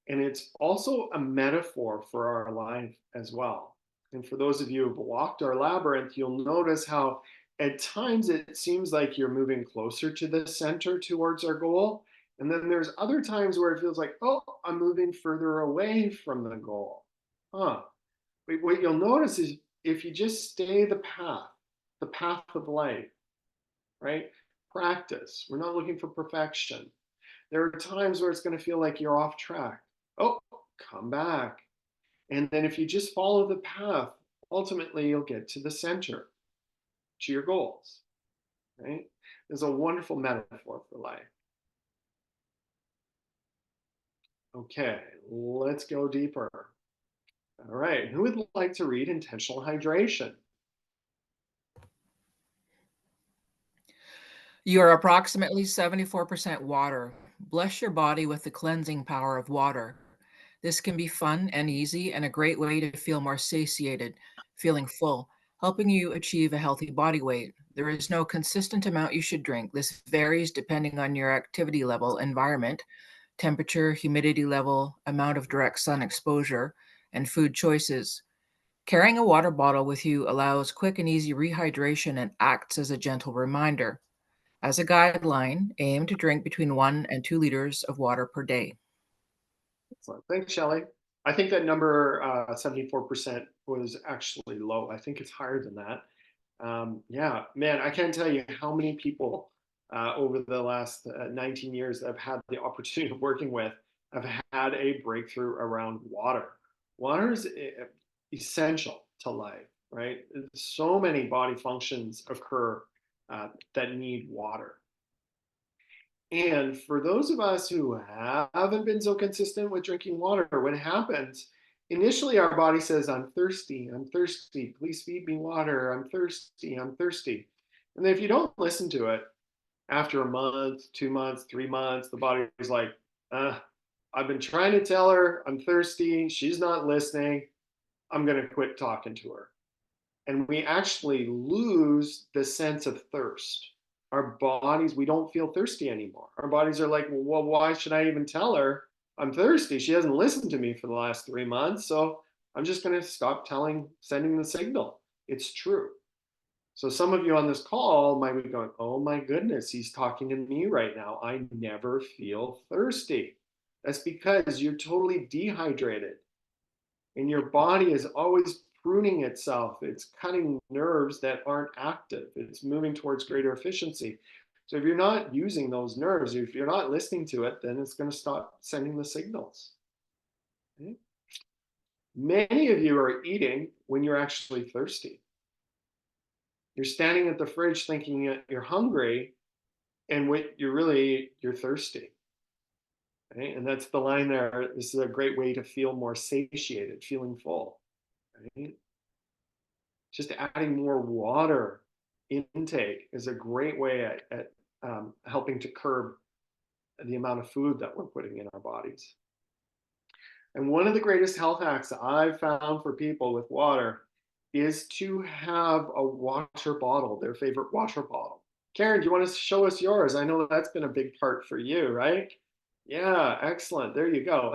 and it's also a metaphor for our life as well. And for those of you who've walked our labyrinth, you'll notice how at times it seems like you're moving closer to the center towards our goal. And then there's other times where it feels like, oh, I'm moving further away from the goal. But what you'll notice is if you just stay the path of life, right? Practice. We're not looking for perfection. There are times where it's going to feel like you're off track. Oh, come back. And then if you just follow the path, ultimately you'll get to the center, to your goals, right? There's a wonderful metaphor for life. Okay, let's go deeper. All right, who would like to read Intentional Hydration? You are approximately 74% water. Bless your body with the cleansing power of water. This can be fun and easy and a great way to feel more satiated, feeling full, helping you achieve a healthy body weight. There is no consistent amount you should drink. This varies depending on your activity level, environment, temperature, humidity level, amount of direct sun exposure, and food choices. Carrying a water bottle with you allows quick and easy rehydration and acts as a gentle reminder. As a guideline, aim to drink between 1 and 2 liters of water per day. Excellent. Thanks, Shelley. I think that number 74% was actually low. I think it's higher than that. Yeah, man, I can't tell you how many people over the last 19 years that I've had the opportunity of working with have had a breakthrough around water. Water is essential to life, right? So many body functions occur that need water. And for those of us who haven't been so consistent with drinking water, what happens? Initially, our body says, I'm thirsty, please feed me water, I'm thirsty, I'm thirsty. And then if you don't listen to it, after a month, 2 months, 3 months, the body is like, I've been trying to tell her I'm thirsty, she's not listening, I'm going to quit talking to her. And we actually lose the sense of thirst. Our bodies, we don't feel thirsty anymore. Our bodies are like, well, why should I even tell her I'm thirsty? She hasn't listened to me for the last 3 months, so I'm just going to stop sending the signal. It's true. So some of you on this call might be going, oh my goodness, he's talking to me right now. I never feel thirsty. That's because you're totally dehydrated and your body is always pruning itself. It's cutting nerves that aren't active. It's moving towards greater efficiency. So if you're not using those nerves, if you're not listening to it, then it's going to stop sending the signals. Okay? Many of you are eating when you're actually thirsty. You're standing at the fridge thinking you're hungry, and what you're thirsty. right? And that's the line there. This is a great way to feel more satiated, feeling full, right? Just adding more water intake is a great way at helping to curb the amount of food that we're putting in our bodies. And one of the greatest health hacks I've found for people with water is to have a water bottle, their favorite water bottle. Karen, do you want to show us yours? I know that's been a big part for you, right? Yeah, excellent. There you go.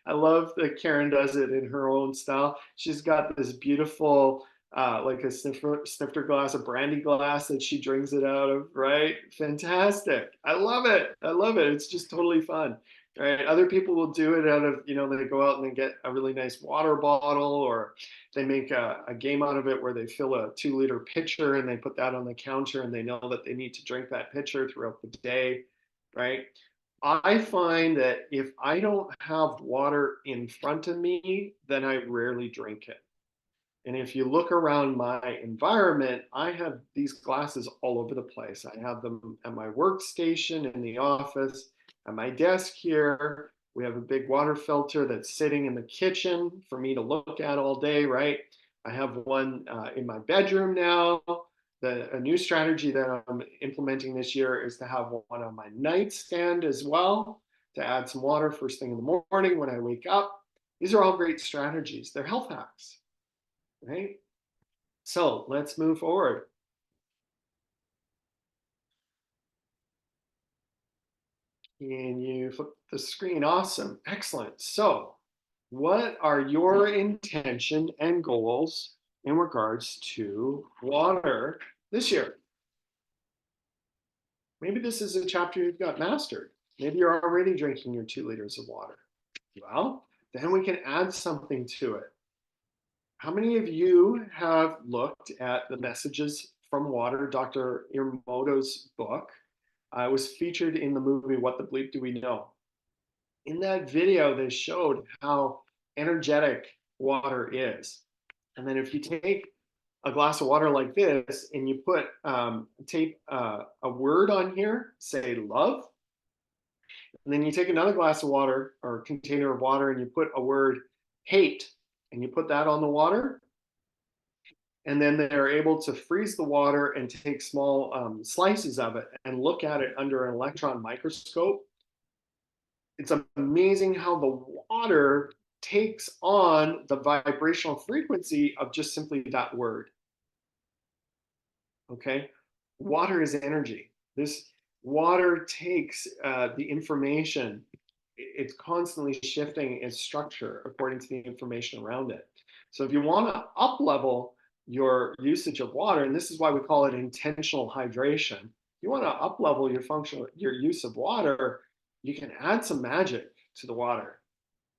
I love that Karen does it in her own style. She's got this beautiful, like a snifter glass, a brandy glass that she drinks it out of, right? Fantastic. I love it. I love it. It's just totally fun, right? Other people will do it out of, they go out and they get a really nice water bottle, or they make a game out of it where they fill a 2-liter pitcher and they put that on the counter and they know that they need to drink that pitcher throughout the day, right? I find that if I don't have water in front of me, then I rarely drink it. And if you look around my environment, I have these glasses all over the place. I have them at my workstation, in the office, at my desk here. We have a big water filter that's sitting in the kitchen for me to look at all day, right? I have one in my bedroom now. A new strategy that I'm implementing this year is to have one on my nightstand as well, to add some water first thing in the morning when I wake up. These are all great strategies. They're health hacks, right? So let's move forward. Can you flip the screen? Awesome. Excellent. So what are your intention and goals in regards to water this year? Maybe this is a chapter you've got mastered. Maybe you're already drinking your 2 liters of water. Well, then we can add something to it. How many of you have looked at the Messages from Water, Dr. Iramoto's book? It was featured in the movie What the Bleep Do We Know? In that video, they showed how energetic water is. And then if you take a glass of water like this and you put tape a word on here, say love, and then you take another glass of water or container of water and you put a word hate, and you put that on the water, and then they're able to freeze the water and take small slices of it and look at it under an electron microscope. It's amazing how the water takes on the vibrational frequency of just simply that word. Okay, water is energy. This water takes the information. It's constantly shifting its structure according to the information around it. So if you want to up level your usage of water, and this is why we call it intentional hydration, you want to up level your use of water, you can add some magic to the water.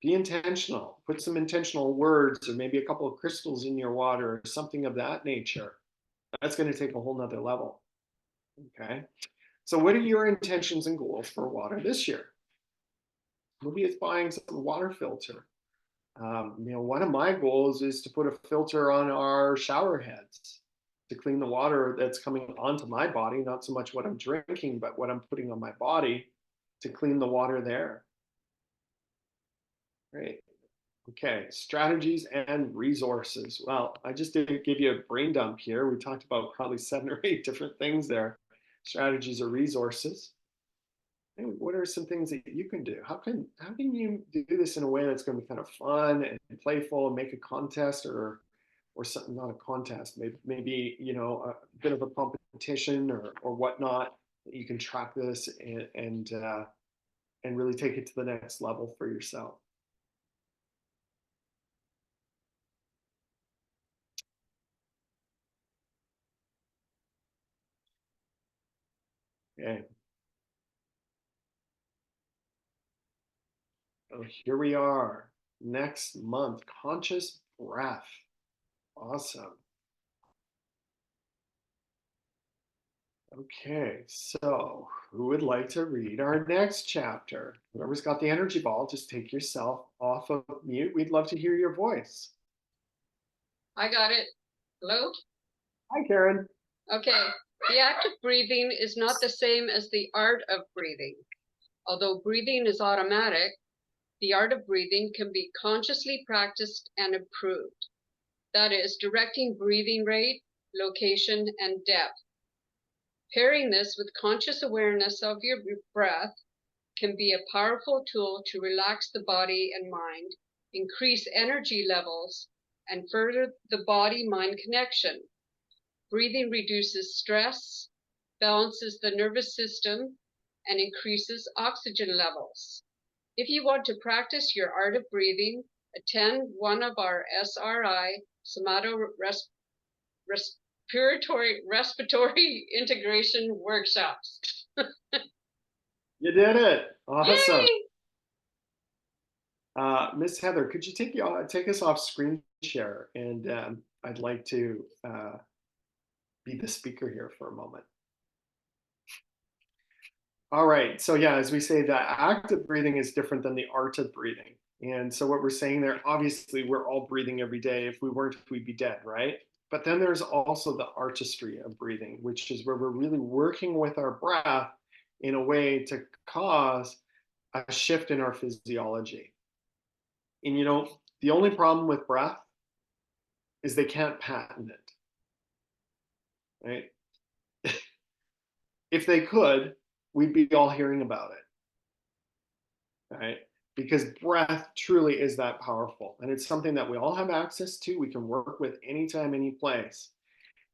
Be intentional. Put some intentional words or maybe a couple of crystals in your water or something of that nature. That's going to take a whole nother level. Okay. So what are your intentions and goals for water this year? Maybe it's buying some water filter. One of my goals is to put a filter on our shower heads to clean the water that's coming onto my body, not so much what I'm drinking, but what I'm putting on my body to clean the water there. Great. Okay, strategies and resources. Well, I just did give you a brain dump here. We talked about probably 7 or 8 different things there. Strategies or resources. Hey, what are some things that you can do? How can you do this in a way that's going to be kind of fun and playful and make a contest or something, not a contest, maybe a bit of a competition or whatnot, that you can track this and really take it to the next level for yourself. Okay. So here we are, next month, conscious breath. Awesome. Okay, so who would like to read our next chapter? Whoever's got the energy ball, just take yourself off of mute. We'd love to hear your voice. I got it. Hello? Hi, Karen. Okay. The act of breathing is not the same as the art of breathing. Although breathing is automatic, the art of breathing can be consciously practiced and improved. That is, directing breathing rate, location, and depth. Pairing this with conscious awareness of your breath can be a powerful tool to relax the body and mind, increase energy levels, and further the body-mind connection. Breathing reduces stress, balances the nervous system, and increases oxygen levels. If you want to practice your art of breathing, attend one of our SRI, respiratory integration workshops. You did it. Awesome. Yay! Miss Heather, could you take us off screen share? And I'd like to be the speaker here for a moment. All right. So yeah, as we say, the act of breathing is different than the art of breathing. And so what we're saying there, obviously, we're all breathing every day. If we weren't, we'd be dead, right? But then there's also the artistry of breathing, which is where we're really working with our breath in a way to cause a shift in our physiology. And you know, the only problem with breath is they can't patent it, right? If they could, we'd be all hearing about it, right? Because breath truly is that powerful. And it's something that we all have access to. We can work with anytime, any place.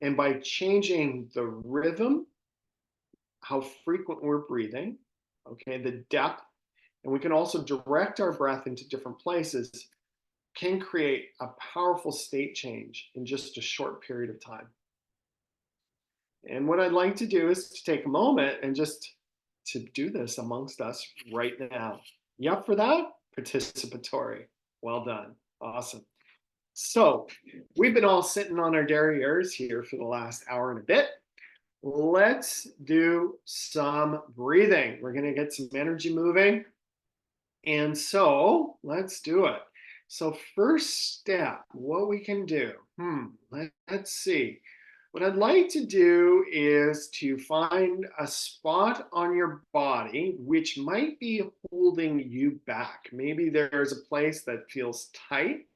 And by changing the rhythm, how frequent we're breathing, okay, the depth, and we can also direct our breath into different places, can create a powerful state change in just a short period of time. And what I'd like to do is to take a moment and just to do this amongst us right now. You up for that? Participatory. Well done. Awesome. So we've been all sitting on our derrieres here for the last hour and a bit. Let's do some breathing. We're going to get some energy moving. And so let's do it. So first step, what we can do. Let's see. What I'd like to do is to find a spot on your body which might be holding you back. Maybe there's a place that feels tight.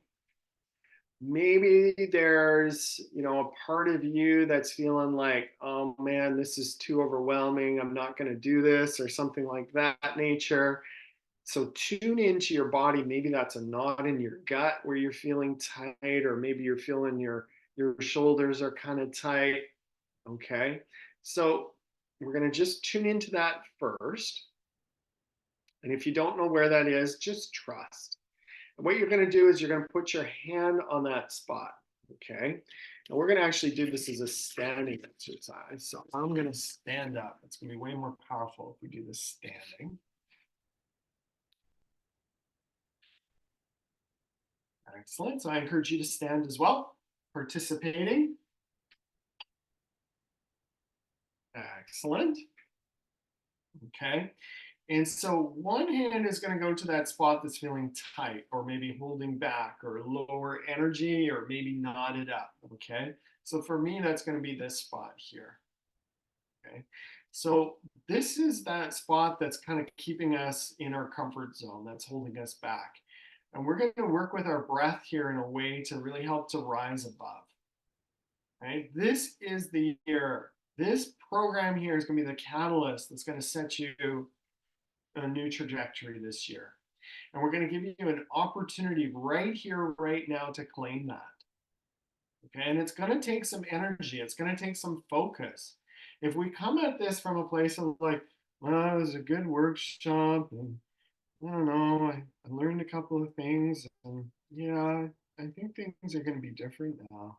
Maybe there's, a part of you that's feeling like, oh man, this is too overwhelming. I'm not going to do this, or something like that nature. So tune into your body. Maybe that's a knot in your gut where you're feeling tight, or maybe you're feeling your shoulders are kind of tight. Okay. So we're going to just tune into that first. And if you don't know where that is, just trust. And what you're going to do is you're going to put your hand on that spot. Okay. And we're going to actually do this as a standing exercise. So I'm going to stand up. It's going to be way more powerful if we do this standing. Excellent. So I encourage you to stand as well, participating. Excellent. Okay. And so one hand is going to go to that spot that's feeling tight, or maybe holding back, or lower energy, or maybe knotted up. Okay. So for me, that's going to be this spot here. Okay. So this is that spot that's kind of keeping us in our comfort zone, that's holding us back. And we're going to work with our breath here in a way to really help to rise above. Right? This is the year. This program here is going to be the catalyst that's going to set you on a new trajectory this year. And we're going to give you an opportunity right here, right now, to claim that. Okay, and it's going to take some energy. It's going to take some focus. If we come at this from a place of like, well, it was a good workshop, and I don't know, I learned a couple of things, and yeah, I think things are going to be different now.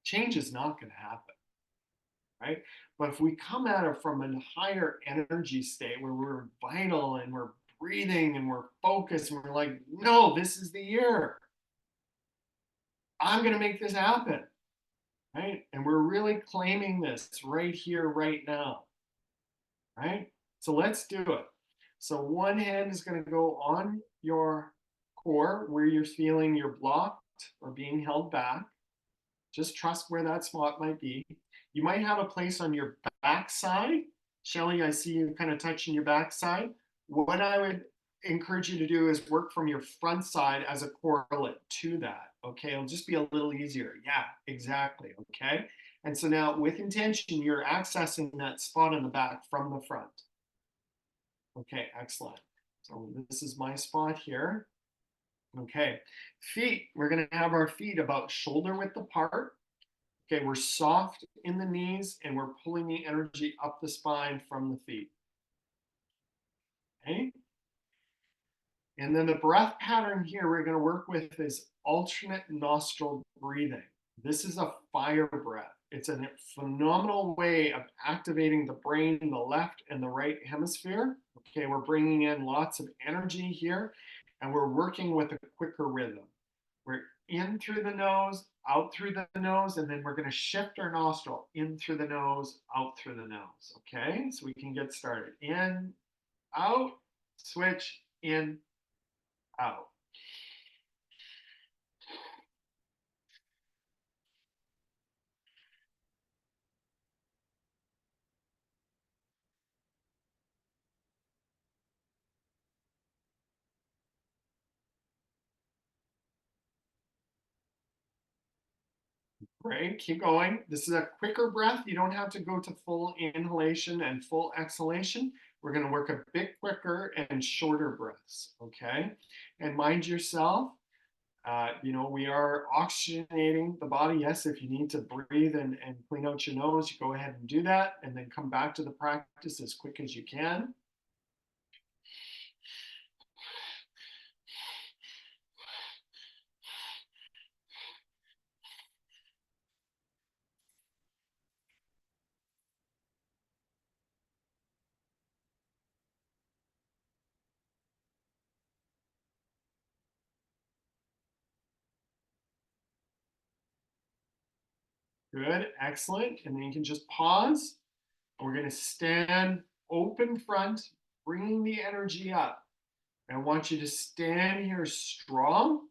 Change is not going to happen, right? But if we come at it from a higher energy state where we're vital and we're breathing and we're focused and we're like, no, this is the year. I'm going to make this happen, right? And we're really claiming this right here, right now, right? So let's do it. So one hand is going to go on your core where you're feeling you're blocked or being held back. Just trust where that spot might be. You might have a place on your backside Shelly, I see you kind of touching your backside. What I would encourage you to do is work from your front side as a correlate to that. Okay, it'll just be a little easier. Yeah, exactly. Okay. And so now with intention, you're accessing that spot in the back from the front. Okay, excellent. So this is my spot here. Okay, feet, we're going to have our feet about shoulder width apart. Okay, we're soft in the knees and we're pulling the energy up the spine from the feet. Okay. And then the breath pattern here we're going to work with is alternate nostril breathing. This is a fire breath. It's a phenomenal way of activating the brain, the left and the right hemisphere. Okay, we're bringing in lots of energy here and we're working with a quicker rhythm. We're in through the nose, out through the nose, and then we're going to shift our nostril in through the nose, out through the nose. Okay, so we can get started. In, out, switch, in, out. Great, keep going. This is a quicker breath. You don't have to go to full inhalation and full exhalation. We're going to work a bit quicker and shorter breaths, okay? And mind yourself, we are oxygenating the body. Yes, if you need to breathe and clean out your nose, you go ahead and do that, and then come back to the practice as quick as you can. Good, excellent. And then you can just pause. We're going to stand open front, bringing the energy up. I want you to stand here strong,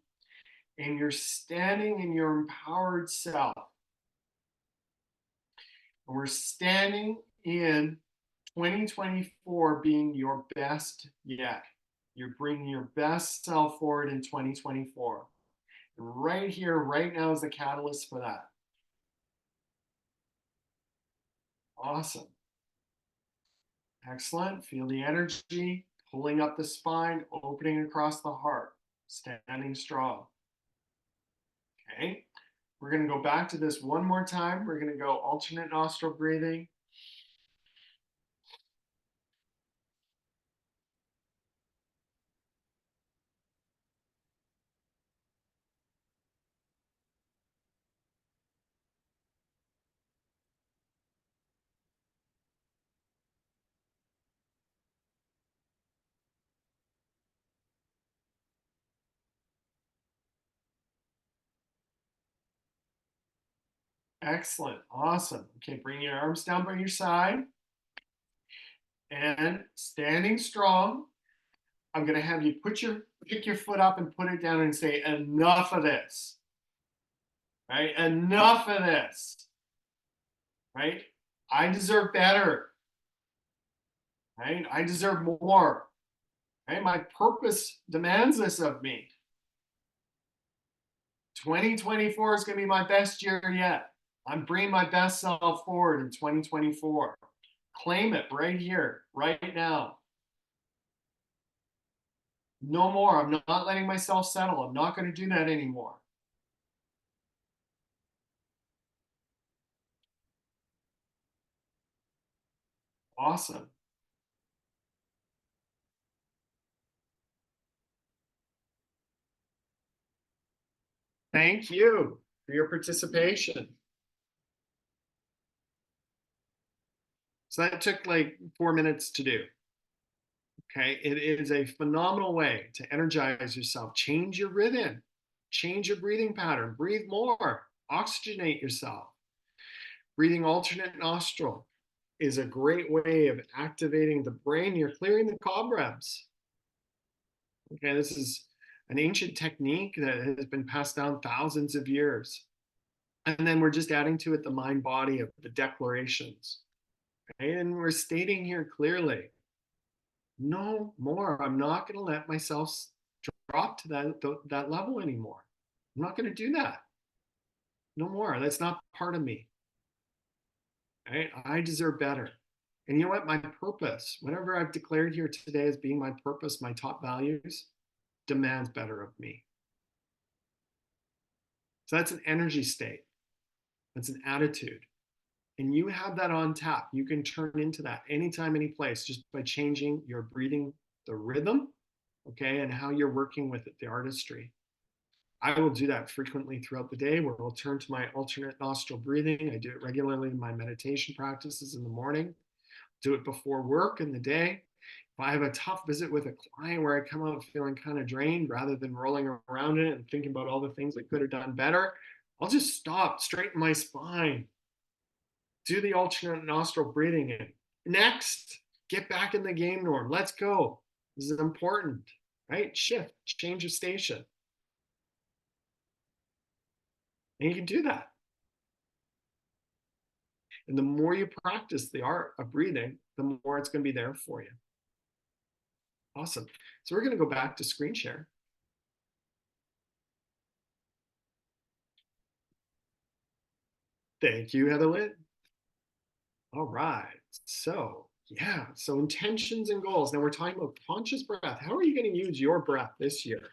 and you're standing in your empowered self. And we're standing in 2024 being your best yet. You're bringing your best self forward in 2024. And right here, right now is the catalyst for that. Awesome. Excellent. Feel the energy pulling up the spine, opening across the heart, standing strong. Okay. We're going to go back to this one more time. We're going to go alternate nostril breathing. Excellent. Awesome. Okay, bring your arms down by your side. And standing strong, I'm going to have you pick your foot up and put it down and say, enough of this. Right? Enough of this. Right? I deserve better. Right? I deserve more. Right? My purpose demands this of me. 2024 is going to be my best year yet. I'm bringing my best self forward in 2024. Claim it right here, right now. No more. I'm not letting myself settle. I'm not going to do that anymore. Awesome. Thank you for your participation. So that took like 4 minutes to do. Okay, it is a phenomenal way to energize yourself. Change your rhythm, change your breathing pattern, breathe more, oxygenate yourself. Breathing alternate nostril is a great way of activating the brain. You're clearing the cobwebs. Okay, this is an ancient technique that has been passed down thousands of years. And then we're just adding to it the mind body of the declarations. And we're stating here clearly, no more. I'm not going to let myself drop to that level anymore. I'm not going to do that. No more. That's not part of me. Right? I deserve better. And you know what? My purpose, whatever I've declared here today as being my purpose, my top values, demands better of me. So that's an energy state. That's an attitude. And you have that on tap. You can turn into that anytime, any place, just by changing your breathing, the rhythm, okay, and how you're working with it, the artistry. I will do that frequently throughout the day, where I'll turn to my alternate nostril breathing. I do it regularly in my meditation practices in the morning, do it before work in the day. If I have a tough visit with a client where I come out feeling kind of drained, rather than rolling around in it and thinking about all the things I could have done better, I'll just stop, straighten my spine, do the alternate nostril breathing in. Next, get back in the game, Norm. Let's go. This is important, right? Shift, change of station. And you can do that. And the more you practice the art of breathing, the more it's going to be there for you. Awesome. So we're going to go back to screen share. Thank you, Heather Lynn. All right. So, yeah. So intentions and goals. Now we're talking about conscious breath. How are you going to use your breath this year?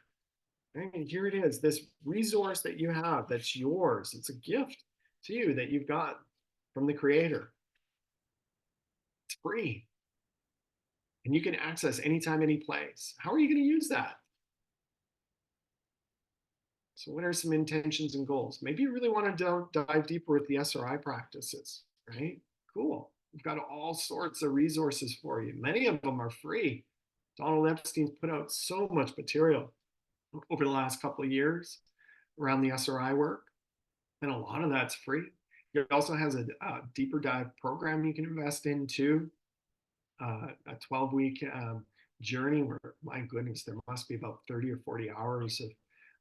And here it is, this resource that you have that's yours. It's a gift to you that you've got from the Creator. It's free. And you can access anytime, any place. How are you going to use that? So what are some intentions and goals? Maybe you really want to dive deeper with the SRI practices, right? Cool. We've got all sorts of resources for you. Many of them are free. Donald Epstein's put out so much material over the last couple of years around the SRI work, and a lot of that's free. He also has a deeper dive program you can invest in too, a 12-week journey where, my goodness, there must be about 30 or 40 hours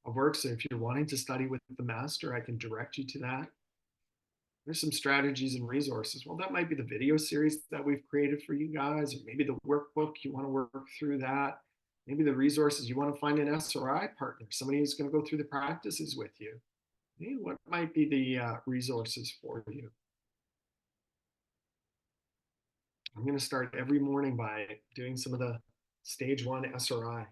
of work. So if you're wanting to study with the master, I can direct you to that. There's some strategies and resources. Well, that might be the video series that we've created for you guys, or maybe the workbook, you want to work through that. Maybe the resources, you want to find an SRI partner, somebody who's going to go through the practices with you. Hey, what might be the resources for you? I'm going to start every morning by doing some of the stage 1 SRI,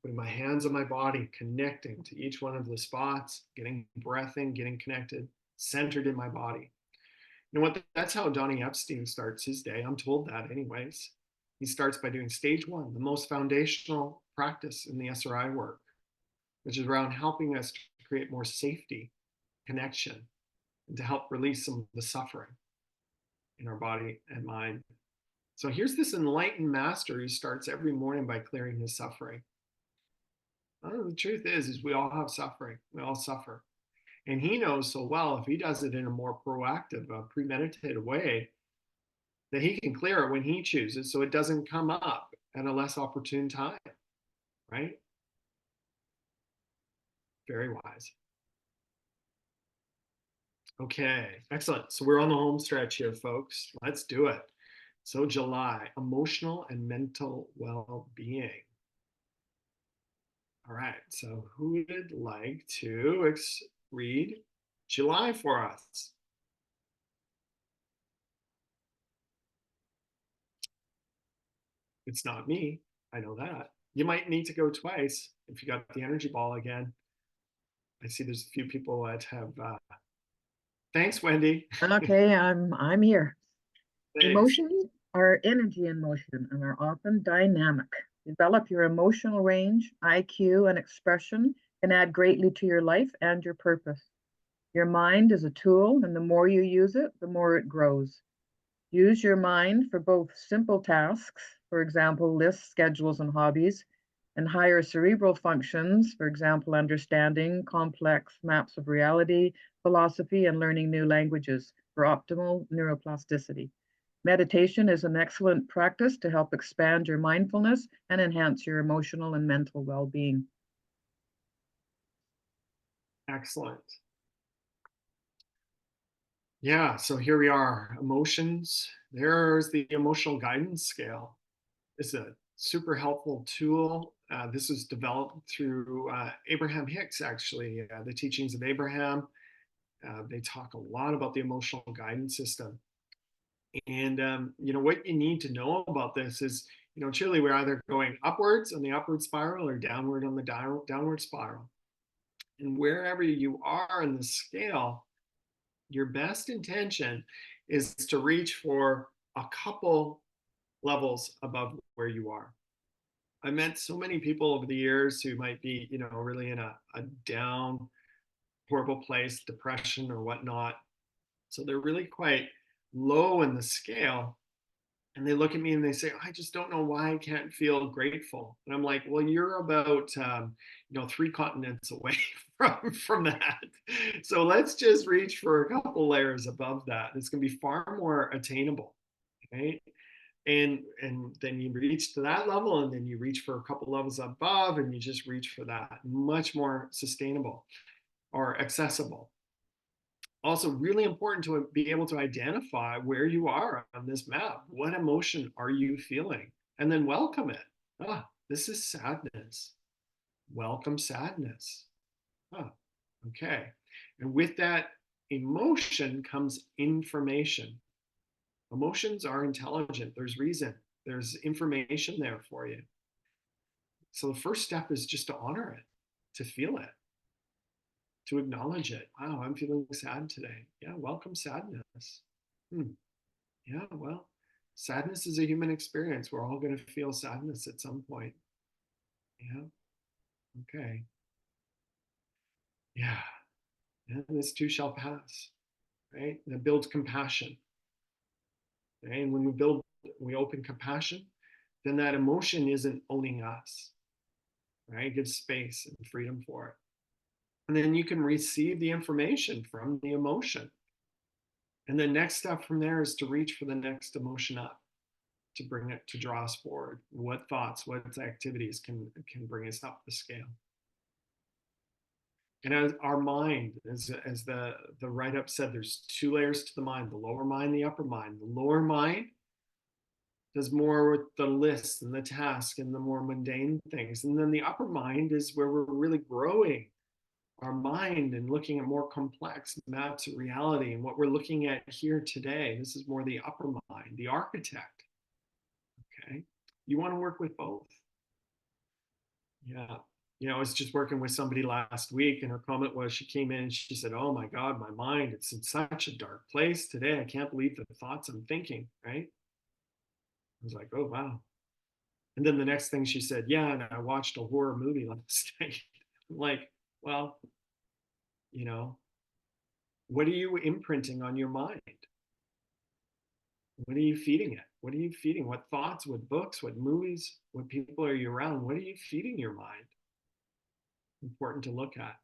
putting my hands on my body, connecting to each one of the spots, getting breath in, getting connected, centered in my body. You know what? That's how Donnie Epstein starts his day. I'm told that anyways. He starts by doing stage 1, the most foundational practice in the SRI work, which is around helping us to create more safety, connection, and to help release some of the suffering in our body and mind. So here's this enlightened master who starts every morning by clearing his suffering. The truth is we all have suffering. We all suffer. And he knows so well, if he does it in a more proactive, premeditated way, that he can clear it when he chooses, so it doesn't come up at a less opportune time, right? Very wise. Okay, excellent. So we're on the home stretch here, folks. Let's do it. So July, emotional and mental well-being. All right, so who would like to read July for us? It's not me. I know that. You might need to go twice if you got the energy ball again. I see there's a few people that have. Thanks, Wendy. Okay, I'm here. Thanks. Emotions are energy in motion and are often dynamic. Develop your emotional range, IQ, and expression can add greatly to your life and your purpose. Your mind is a tool, and the more you use it, the more it grows. Use your mind for both simple tasks, for example, lists, schedules, and hobbies, and higher cerebral functions, for example, understanding complex maps of reality, philosophy, and learning new languages for optimal neuroplasticity. Meditation is an excellent practice to help expand your mindfulness and enhance your emotional and mental well-being. Excellent. Yeah, so here we are. Emotions. There's the emotional guidance scale. It's a super helpful tool. This was developed through Abraham Hicks, actually, the teachings of Abraham. They talk a lot about the emotional guidance system. And, what you need to know about this is, truly we're either going upwards on the upward spiral or downward on the downward spiral. And wherever you are in the scale, your best intention is to reach for a couple levels above where you are. I met so many people over the years who might be, really in a down, horrible place, depression or whatnot. So they're really quite low in the scale. And they look at me and they say, I just don't know why I can't feel grateful. And I'm like, well, you're about, 3 continents away from that. So let's just reach for a couple layers above that. It's going to be far more attainable, right? And then you reach to that level, and then you reach for a couple levels above, and you just reach for that. Much more sustainable or accessible. Also, really important to be able to identify where you are on this map. What emotion are you feeling? And then welcome it. This is sadness. Welcome sadness. Okay. And with that emotion comes information. Emotions are intelligent. There's reason. There's information there for you. So the first step is just to honor it, to feel it, to acknowledge it. Wow, I'm feeling sad today. Yeah, welcome sadness. Yeah, well, sadness is a human experience. We're all going to feel sadness at some point. Yeah, okay. Yeah, and this too shall pass, right? That builds compassion. Right? And when we open compassion, then that emotion isn't owning us, right? It gives space and freedom for it. And then you can receive the information from the emotion. And the next step from there is to reach for the next emotion up, to bring it, to draw us forward. What thoughts, what activities can bring us up the scale? And as our mind, as the write-up said, there's 2 layers to the mind: the lower mind, the upper mind. The lower mind does more with the lists and the task and the more mundane things. And then the upper mind is where we're really growing our mind and looking at more complex maps of reality. And what we're looking at here today, this is more the upper mind, the architect. Okay. You want to work with both. Yeah. I was just working with somebody last week, and her comment was, she came in and she said, oh my God, my mind, it's in such a dark place today. I can't believe the thoughts I'm thinking, right? I was like, oh, wow. And then the next thing she said, yeah, and I watched a horror movie last night. I'm like, well, what are you imprinting on your mind? What are you feeding it? What are you feeding? What thoughts, what books, what movies, what people are you around? What are you feeding your mind? Important to look at.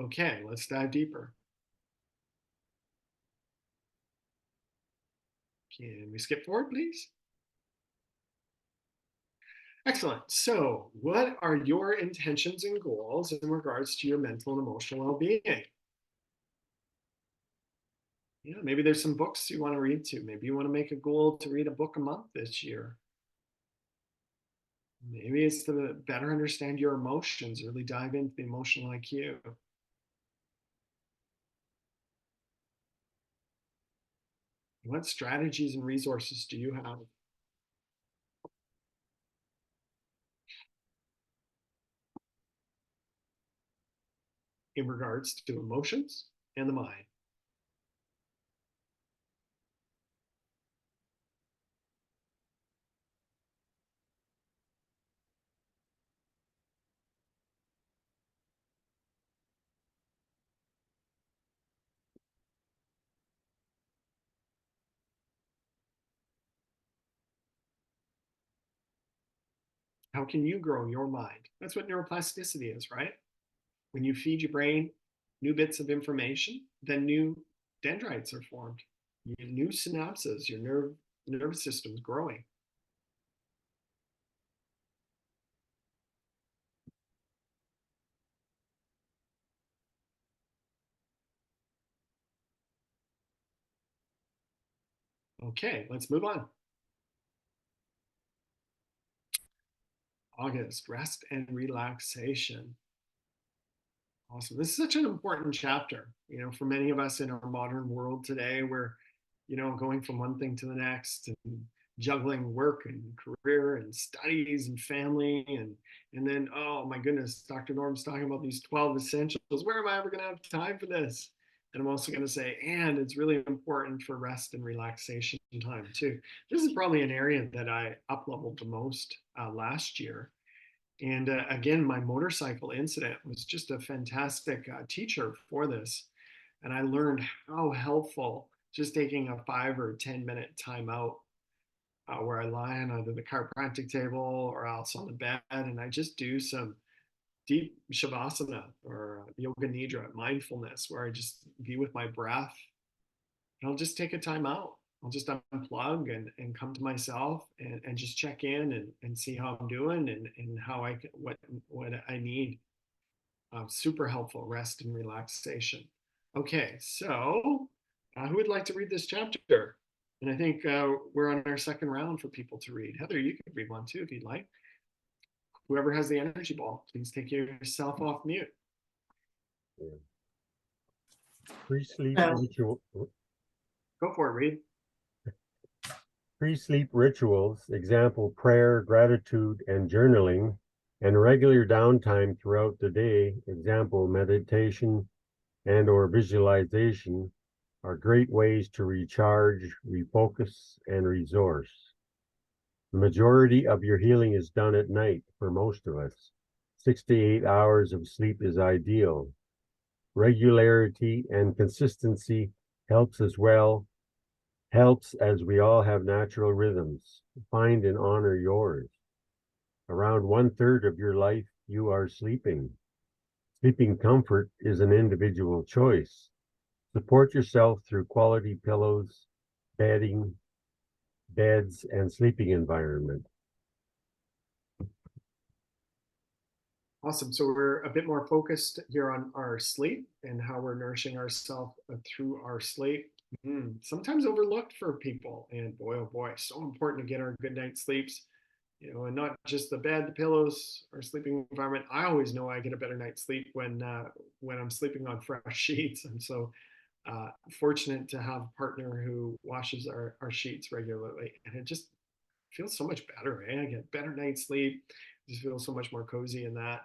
Okay, let's dive deeper. Can we skip forward, please? Excellent. So, what are your intentions and goals in regards to your mental and emotional well-being? Yeah, maybe there's some books you want to read to. Maybe you want to make a goal to read a book a month this year. Maybe it's to better understand your emotions, really dive into the emotional IQ. What strategies and resources do you have? In regards to emotions and the mind? How can you grow your mind? That's what neuroplasticity is, right? When you feed your brain new bits of information, then new dendrites are formed, new synapses, your nervous system's growing. Okay, let's move on. August, rest and relaxation. Awesome. This is such an important chapter, for many of us in our modern world today. We're, going from one thing to the next and juggling work and career and studies and family. And then, oh my goodness, Dr. Norm's talking about these 12 essentials. Where am I ever going to have time for this? And I'm also going to say, and it's really important for rest and relaxation time too. This is probably an area that I up-leveled the most last year. And again, my motorcycle incident was just a fantastic teacher for this. And I learned how helpful just taking a 5 or 10-minute time out where I lie on either the chiropractic table or else on the bed, and I just do some deep shavasana or yoga nidra, mindfulness, where I just be with my breath. And I'll just take a time out. I'll just unplug and come to myself and just check in and see how I'm doing and how I can, what I need. Super helpful, rest and relaxation. Okay, so who would like to read this chapter? And I think we're on our second round for people to read. Heather, you could read one too if you'd like. Whoever has the energy ball, please take yourself off mute. Pre-sleep ritual. Go for it, Reed. Pre-sleep rituals, example prayer, gratitude, and journaling, and regular downtime throughout the day, example meditation and or visualization, are great ways to recharge, refocus, and resource. The majority of your healing is done at night for most of us. 6 to 8 hours of sleep is ideal. Regularity and consistency helps as we all have natural rhythms. Find and honor yours. Around 1/3 of your life, you are sleeping. Sleeping comfort is an individual choice. Support yourself through quality pillows, bedding, beds, and sleeping environment. Awesome. So we're a bit more focused here on our sleep and how we're nourishing ourselves through our sleep. Sometimes overlooked for people, and boy, oh boy, so important to get our good night's sleeps, and not just the bed, the pillows, our sleeping environment. I always know I get a better night's sleep when I'm sleeping on fresh sheets. I'm so fortunate to have a partner who washes our sheets regularly, and it just feels so much better. I get better night's sleep. Just feel so much more cozy in that.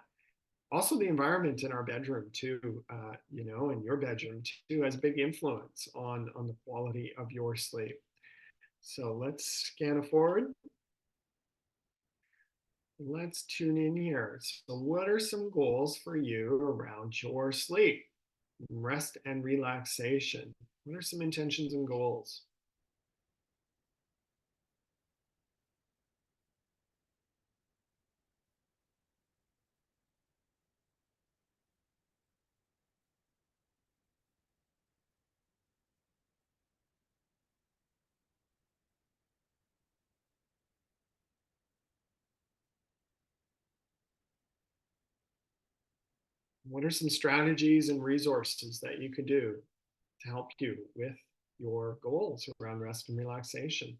Also, the environment in our bedroom too, in your bedroom too, has a big influence on the quality of your sleep. So let's scan forward. Let's tune in here. So what are some goals for you around your sleep, rest and relaxation? What are some intentions and goals? What are some strategies and resources that you could do to help you with your goals around rest and relaxation?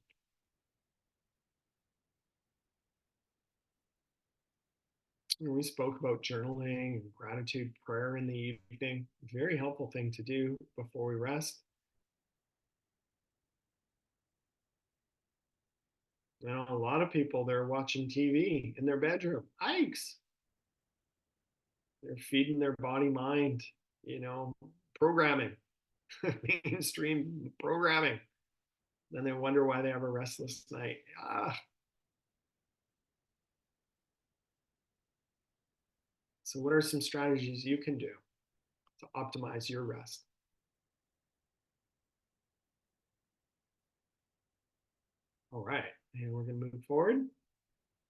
We spoke about journaling and gratitude prayer in the evening. Very helpful thing to do before we rest. Now, a lot of people, they're watching TV in their bedroom. Yikes. They're feeding their body mind, programming, mainstream programming. Then they wonder why they have a restless night. So what are some strategies you can do to optimize your rest? All right, and we're going to move forward.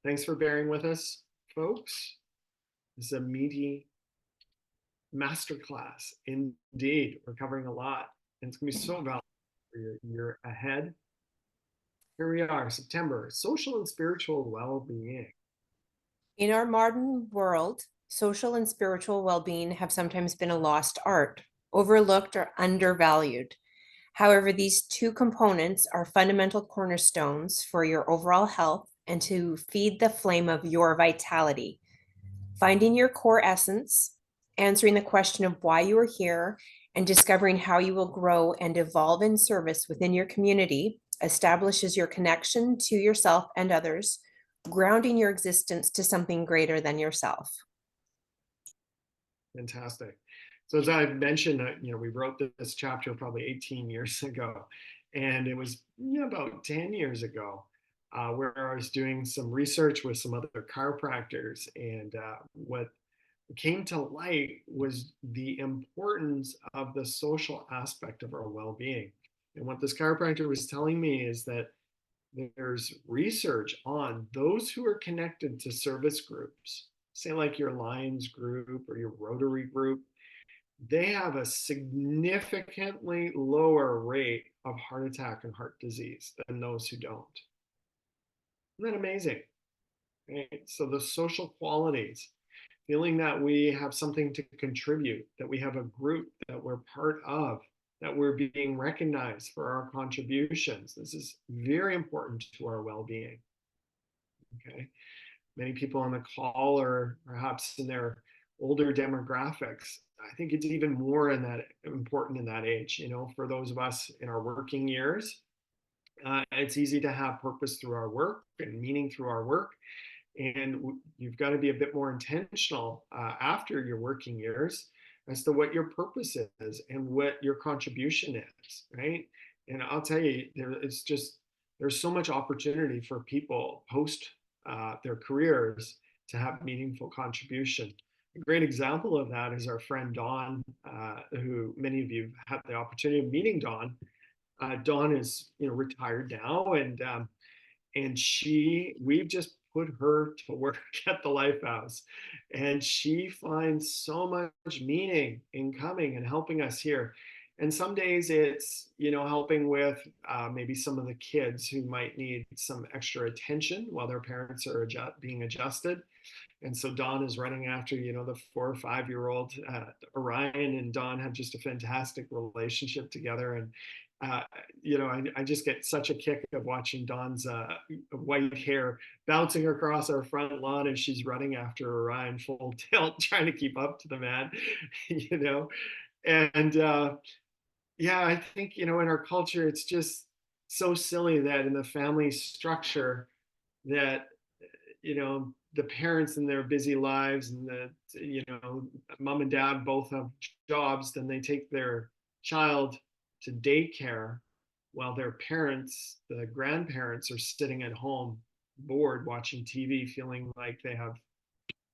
Thanks for bearing with us, folks. This is a meaty masterclass. Indeed, we're covering a lot, and it's going to be so valuable for your year ahead. Here we are, September, social and spiritual well-being. In our modern world, social and spiritual well-being have sometimes been a lost art, overlooked or undervalued. However, these two components are fundamental cornerstones for your overall health and to feed the flame of your vitality. Finding your core essence, answering the question of why you are here, and discovering how you will grow and evolve in service within your community establishes your connection to yourself and others, grounding your existence to something greater than yourself. Fantastic. So as I mentioned, we wrote this chapter probably 18 years ago, and it was about 10 years ago where I was doing some research with some other chiropractors, and what came to light was the importance of the social aspect of our well-being. And what this chiropractor was telling me is that there's research on those who are connected to service groups, say like your Lions group or your Rotary group, they have a significantly lower rate of heart attack and heart disease than those who don't. Isn't that amazing? Right? So the social qualities, feeling that we have something to contribute, that we have a group that we're part of, that we're being recognized for our contributions. This is very important to our well-being. Okay. Many people on the call are perhaps in their older demographics. I think it's even more important in that age. For those of us in our working years, it's easy to have purpose through our work and meaning through our work. And you've got to be a bit more intentional after your working years as to what your purpose is and what your contribution is, right? And I'll tell you, there's so much opportunity for people post their careers to have meaningful contribution. A great example of that is our friend Dawn, who many of you have had the opportunity of meeting. Dawn. Dawn is retired now, and we've just put her to work at the Lifehouse, and she finds so much meaning in coming and helping us here. And some days it's helping with maybe some of the kids who might need some extra attention while their parents are being adjusted. And so Dawn is running after the 4 or 5-year-old. Orion and Dawn have just a fantastic relationship together, and I just get such a kick of watching Dawn's white hair bouncing across our front lawn as she's running after Orion full tilt, trying to keep up to the man, And I think in our culture, it's just so silly that in the family structure that the parents in their busy lives and mom and dad both have jobs, then they take their child to daycare while their parents, the grandparents, are sitting at home bored watching TV, feeling like they have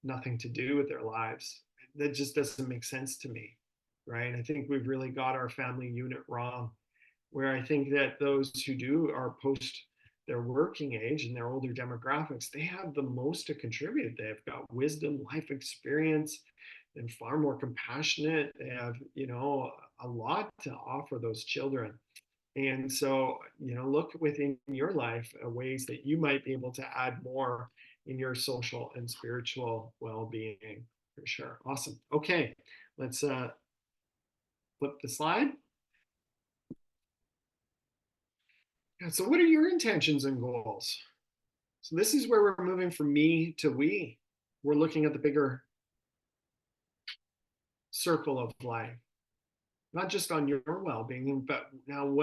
nothing to do with their lives. That just doesn't make sense to me, right? I think we've really got our family unit wrong, where I think that those who are post their working age and their older demographics, they have the most to contribute. They've got wisdom, life experience, and far more compassionate. They have, a lot to offer those children. And so, look within your life ways that you might be able to add more in your social and spiritual well-being, for sure. Awesome. Okay, let's flip the slide. So what are your intentions and goals? So this is where we're moving from me to we. We're looking at the bigger circle of life, not just on your well-being, but now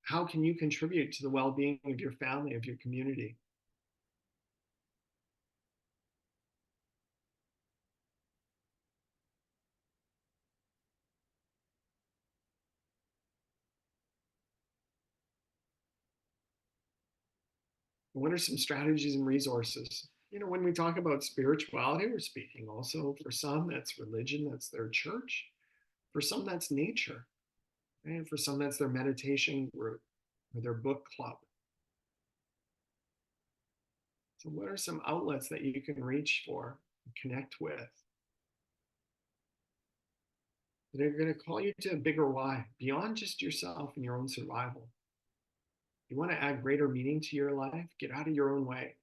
how can you contribute to the well-being of your family, of your community? What are some strategies and resources? When we talk about spirituality, we're speaking also for some that's religion, that's their church. For some, that's nature. And for some, that's their meditation group or their book club. So what are some outlets that you can reach for and connect with? They're going to call you to a bigger why, beyond just yourself and your own survival. You want to add greater meaning to your life? Get out of your own way.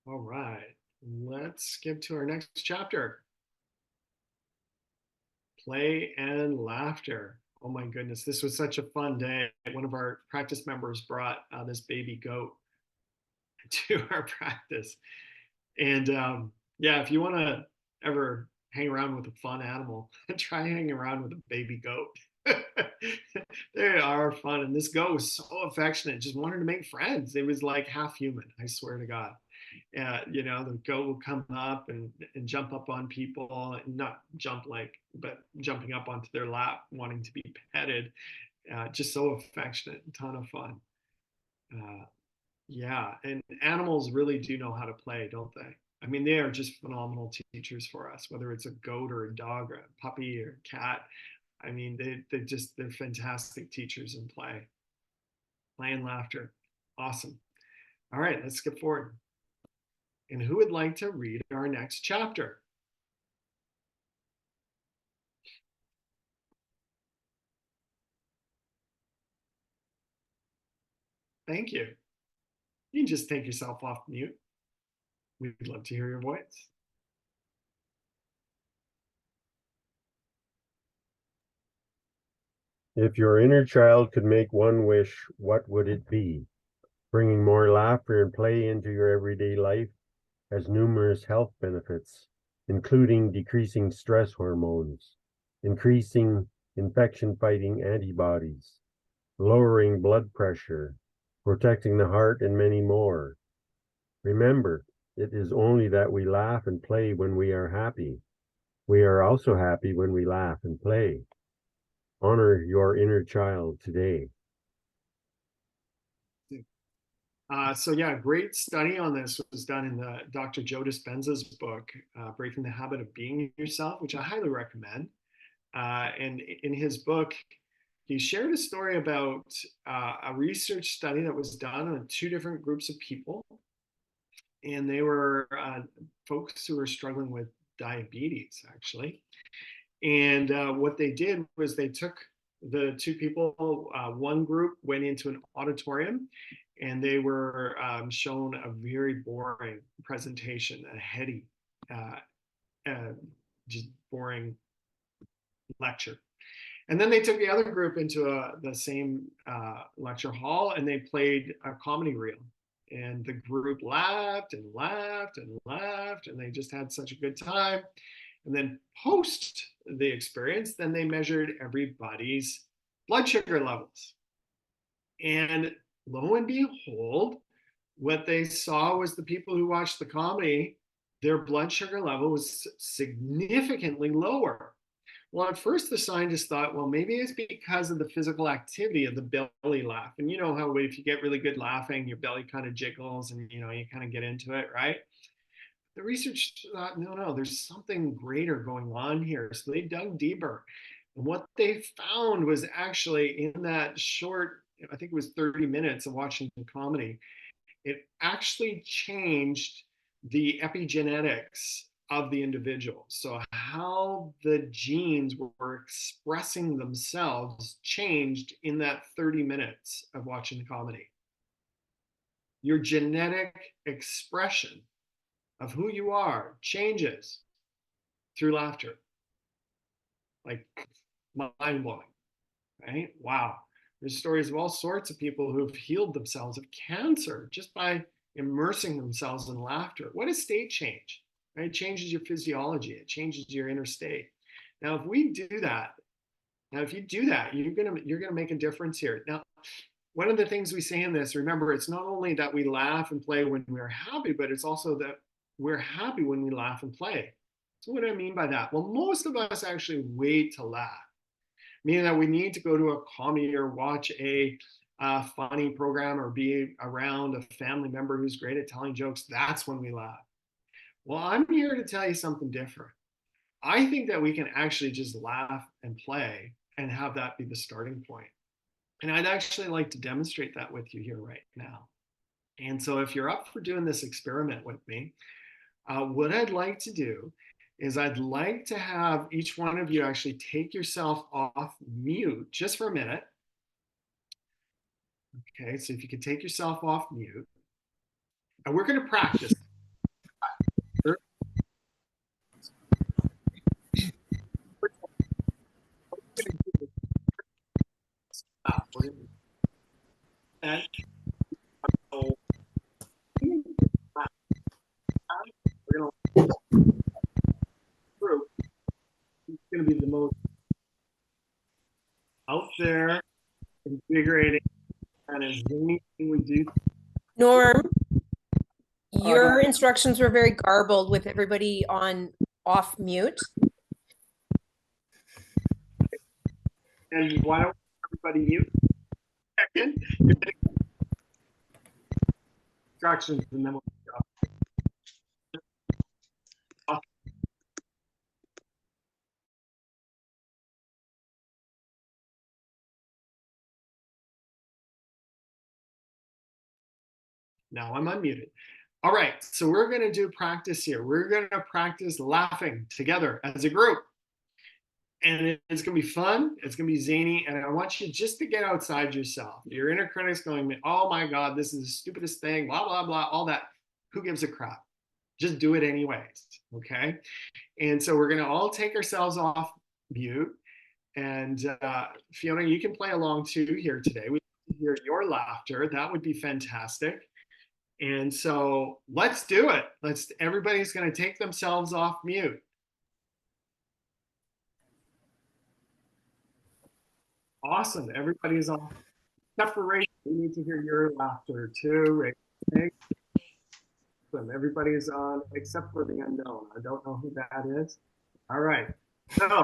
All right, let's skip to our next chapter. Play and laughter. Oh my goodness, this was such a fun day. One of our practice members brought this baby goat to our practice. And yeah, if you want to ever hang around with a fun animal, try hanging around with a baby goat. They are fun. And this goat was so affectionate, just wanted to make friends. It was like half human, I swear to God. You know, the goat will come up and jump up on people, and not jump like, but jumping up onto their lap, wanting to be petted. Just so affectionate, a ton of fun. Uh, yeah, and animals really do know how to play, don't they? I mean, they are just phenomenal teachers for us, whether it's a goat or a dog or a puppy or a cat. I mean, they're fantastic teachers in play. Play and laughter. Awesome. All right, let's skip forward. And who would like to read our next chapter? Thank you. You can just take yourself off mute. We'd love to hear your voice. If your inner child could make one wish, what would it be? Bringing more laughter and play into your everyday life has numerous health benefits, including decreasing stress hormones, increasing infection-fighting antibodies, lowering blood pressure, protecting the heart, and many more. Remember, it is only that we laugh and play when we are happy. We are also happy when we laugh and play. Honor your inner child today. So yeah, great study on this was done in the Dr. Joe Dispenza's book, Breaking the Habit of Being Yourself, which I highly recommend. And in his book, he shared a story about a research study that was done on two different groups of people. And they were folks who were struggling with diabetes, actually. And what they did was they took the two people, one group went into an auditorium and they were shown a very boring presentation, a heady, just boring lecture. And then they took the other group into the same lecture hall and they played a comedy reel. And the group laughed and laughed and laughed, and they just had such a good time. And then post the experience, then they measured everybody's blood sugar levels. And lo and behold, what they saw was the people who watched the comedy, their blood sugar level was significantly lower. Well, at first the scientists thought, well, maybe it's because of the physical activity of the belly laugh. And you know how if you get really good laughing, your belly kind of jiggles and you kind of get into it, right? The research thought, no, there's something greater going on here. So they dug deeper. And what they found was actually in that short, I think it was 30 minutes of watching the comedy, it actually changed the epigenetics of the individual. So how the genes were expressing themselves changed in that 30 minutes of watching the comedy. Your genetic expression of who you are changes through laughter. Like mind blowing, right? Wow. There's stories of all sorts of people who've healed themselves of cancer just by immersing themselves in laughter. What a state change, right? It changes your physiology. It changes your inner state. Now, if we do that, if you do that, you're gonna make a difference here. Now, one of the things we say in this, remember, it's not only that we laugh and play when we're happy, but it's also that we're happy when we laugh and play. So what do I mean by that? Well, most of us actually wait to laugh, meaning that we need to go to a comedy or watch a funny program or be around a family member who's great at telling jokes. That's when we laugh. Well, I'm here to tell you something different. I think that we can actually just laugh and play and have that be the starting point. And I'd actually like to demonstrate that with you here right now. And so if you're up for doing this experiment with me, what I'd like to do is I'd like to have each one of you actually take yourself off mute just for a minute. Okay, so if you could take yourself off mute. And we're going to practice. And so we're going to group. It's going to be the most out there, invigorating, and as anything we do. Norm, your instructions were very garbled with everybody on off mute. And why don't everybody mute? Second, instructions, and then we'll go. Now I'm unmuted. All right, so we're going to do practice here. We're going to practice laughing together as a group. And it's going to be fun. It's going to be zany. And I want you just to get outside yourself. Your inner critic's going, oh my God, this is the stupidest thing, blah, blah, blah, all that. Who gives a crap? Just do it anyways, okay? And so we're going to all take ourselves off mute. And Fiona, you can play along too here today. We hear your laughter. That would be fantastic. And so let's do it. Everybody's going to take themselves off mute. Awesome. Everybody's on. Except for Rachel, we need to hear your laughter too, Rachel. Awesome. Everybody's on except for the unknown. I don't know who that is. All right. So,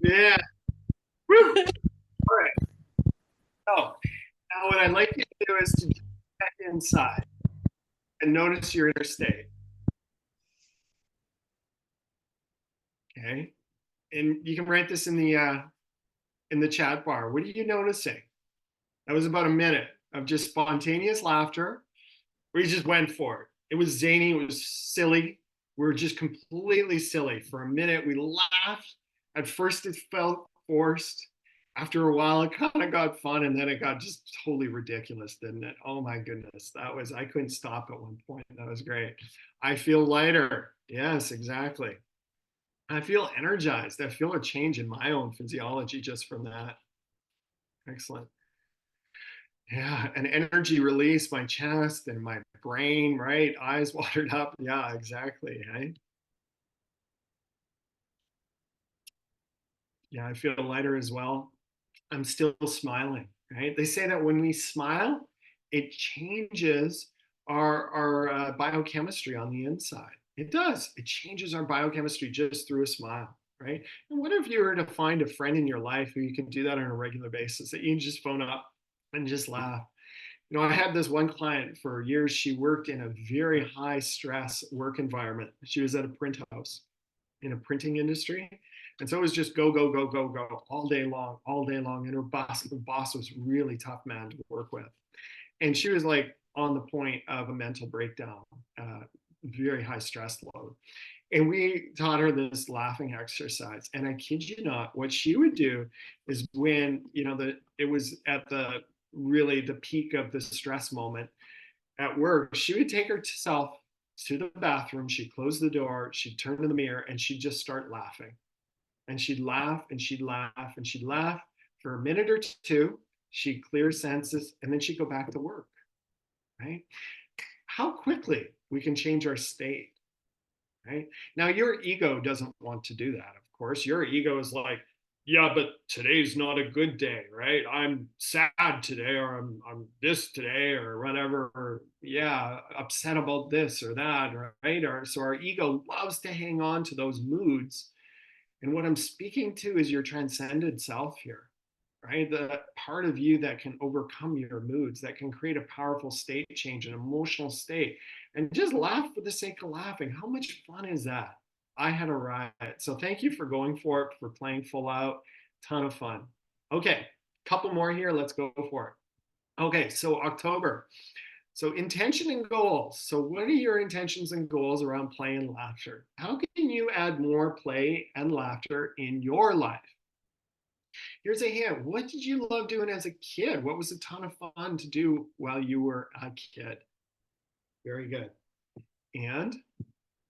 yeah. Woo. All right. So now what I'd like you to do is to check inside and notice your inner state. Okay. And you can write this in the chat bar. What are you noticing? That was about a minute of just spontaneous laughter. We just went for it. It was zany. It was silly. We were just completely silly. For a minute, we laughed. At first, it felt forced. After a while, it kind of got fun, and then it got just totally ridiculous, didn't it? Oh my goodness. I couldn't stop at one point. That was great. I feel lighter. Yes, exactly. I feel energized. I feel a change in my own physiology just from that. Excellent. Yeah, an energy release, my chest and my brain, right? Eyes watered up. Yeah, exactly. Right? Yeah, I feel lighter as well. I'm still smiling, right? They say that when we smile, it changes our biochemistry on the inside. It does. It changes our biochemistry just through a smile, right? And what if you were to find a friend in your life who you can do that on a regular basis, that you can just phone up and just laugh? You know, I had this one client for years. She worked in a very high stress work environment. She was at a print house in a printing industry. And so it was just go, go, go, go, go all day long, all day long. And her boss was a really tough man to work with. And she was like on the point of a mental breakdown, very high stress load. And we taught her this laughing exercise. And I kid you not, what she would do is when, you know, it was at the really the peak of the stress moment at work, she would take herself to the bathroom, she'd close the door, she'd turn to the mirror, and she'd just start laughing. And she'd laugh and she'd laugh and she'd laugh for a minute or two. She'd clear senses, and then she'd go back to work, right? How quickly we can change our state, right? Now, your ego doesn't want to do that, of course. Your ego is like, yeah, but today's not a good day, right? I'm sad today, or I'm this today, or whatever, or yeah, upset about this or that, right? Or so our ego loves to hang on to those moods. And what I'm speaking to is your transcended self here, right? The part of you that can overcome your moods, that can create a powerful state change, an emotional state, and just laugh for the sake of laughing. How much fun is that? I had a riot. So thank you for going for it, for playing full out. Ton of fun. Okay, couple more here. Let's go for it. Okay, so October. So intention and goals. So what are your intentions and goals around play and laughter? How can you add more play and laughter in your life? Here's a hint. What did you love doing as a kid? What was a ton of fun to do while you were a kid? Very good. And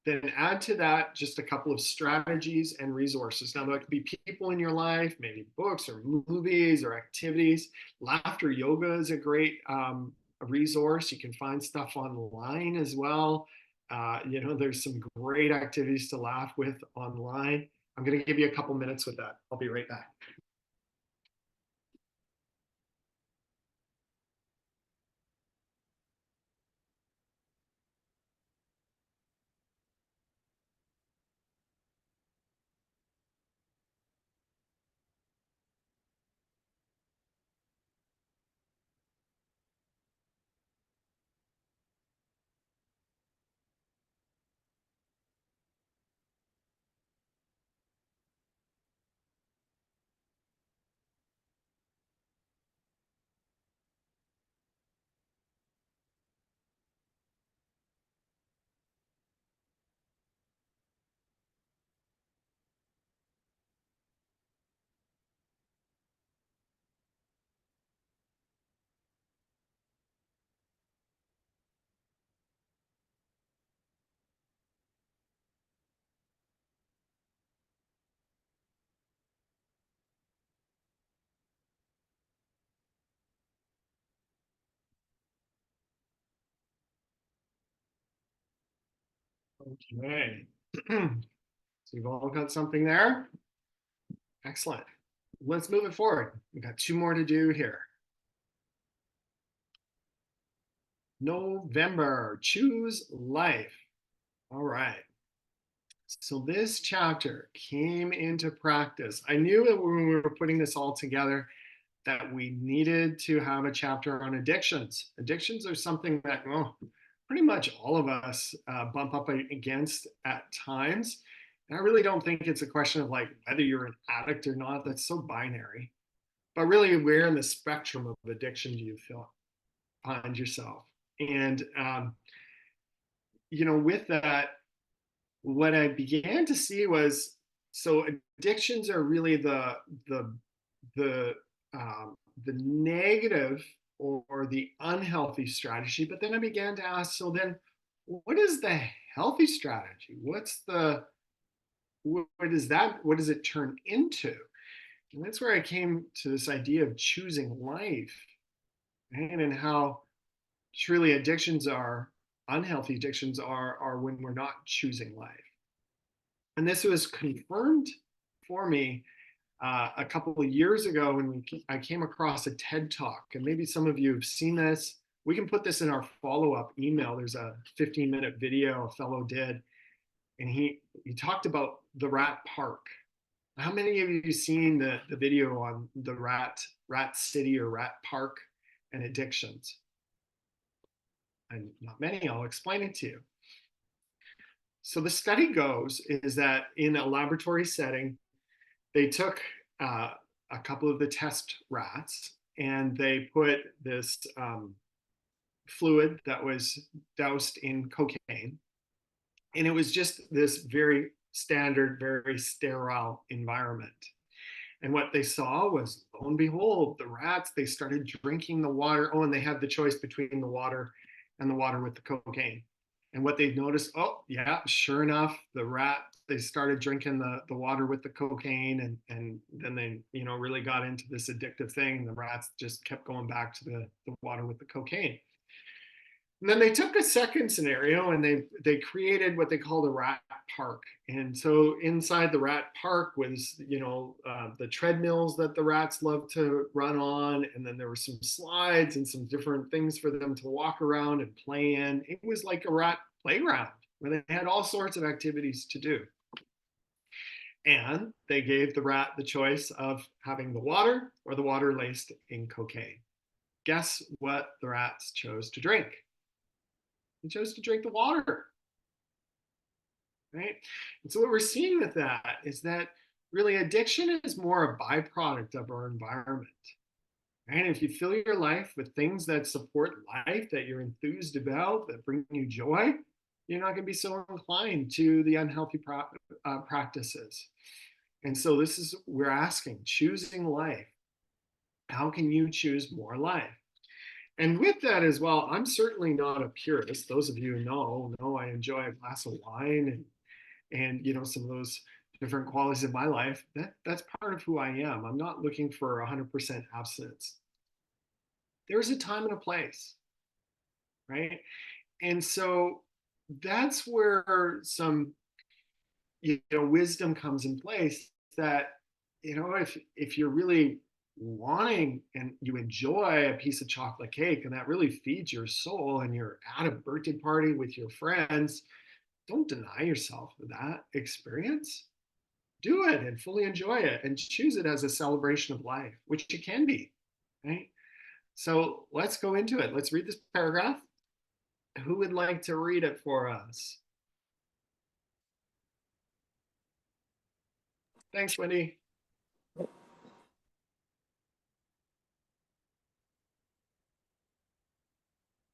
then add to that just a couple of strategies and resources. Now, there could be people in your life, maybe books or movies or activities. Laughter yoga is a great resource. You can find stuff online as well. There's some great activities to laugh with online. I'm going to give you a couple minutes with that. I'll be right back. Okay. So you've all got something there? Excellent. Let's move it forward. We've got two more to do here. November, choose life. All right. So this chapter came into practice. I knew that when we were putting this all together that we needed to have a chapter on addictions. Addictions are something that pretty much all of us bump up against at times. And I really don't think it's a question of like whether you're an addict or not. That's so binary. But really, where in the spectrum of addiction do you find yourself? And with that, what I began to see was so addictions are really the negative or the unhealthy strategy. But then I began to ask, so then what is the healthy strategy? What is that? What does it turn into? And that's where I came to this idea of choosing life, right? And how truly unhealthy addictions are when we're not choosing life. And this was confirmed for me a couple of years ago when I came across a TED Talk, and maybe some of you have seen this. We can put this in our follow-up email. There's a 15-minute video a fellow did, and he talked about the rat park. How many of you have seen the video on the rat city or rat park and addictions? And not many. I'll explain it to you. So the study goes is that in a laboratory setting, they took a couple of the test rats and they put this fluid that was doused in cocaine. And it was just this very standard, very sterile environment. And what they saw was, lo and behold, the rats, they started drinking the water. Oh, and they had the choice between the water and the water with the cocaine. And what they noticed, oh, yeah, sure enough, they started drinking the water with the cocaine, and then they, really got into this addictive thing. And the rats just kept going back to the water with the cocaine. And then they took a second scenario and they created what they called a rat park. And so inside the rat park was, the treadmills that the rats love to run on. And then there were some slides and some different things for them to walk around and play in. It was like a rat playground where they had all sorts of activities to do. And they gave the rat the choice of having the water or the water laced in cocaine. Guess what the rats chose to drink? They chose to drink the water, right? And so what we're seeing with that is that really addiction is more a byproduct of our environment. Right? If you fill your life with things that support life, that you're enthused about, that bring you joy, you're not going to be so inclined to the unhealthy practices. And so this is, we're asking, choosing life. How can you choose more life? And with that as well, I'm certainly not a purist. Those of you who know I enjoy a glass of wine and you know, some of those different qualities of my life. That's part of who I am. I'm not looking for 100% abstinence. There's a time and a place, right? And so that's where some wisdom comes in place, that if you're really wanting and you enjoy a piece of chocolate cake and that really feeds your soul and you're at a birthday party with your friends, don't deny yourself that experience. Do it and fully enjoy it and choose it as a celebration of life, which it can be, right? So let's go into it. Let's read this paragraph. Who would like to read it for us? Thanks, Wendy.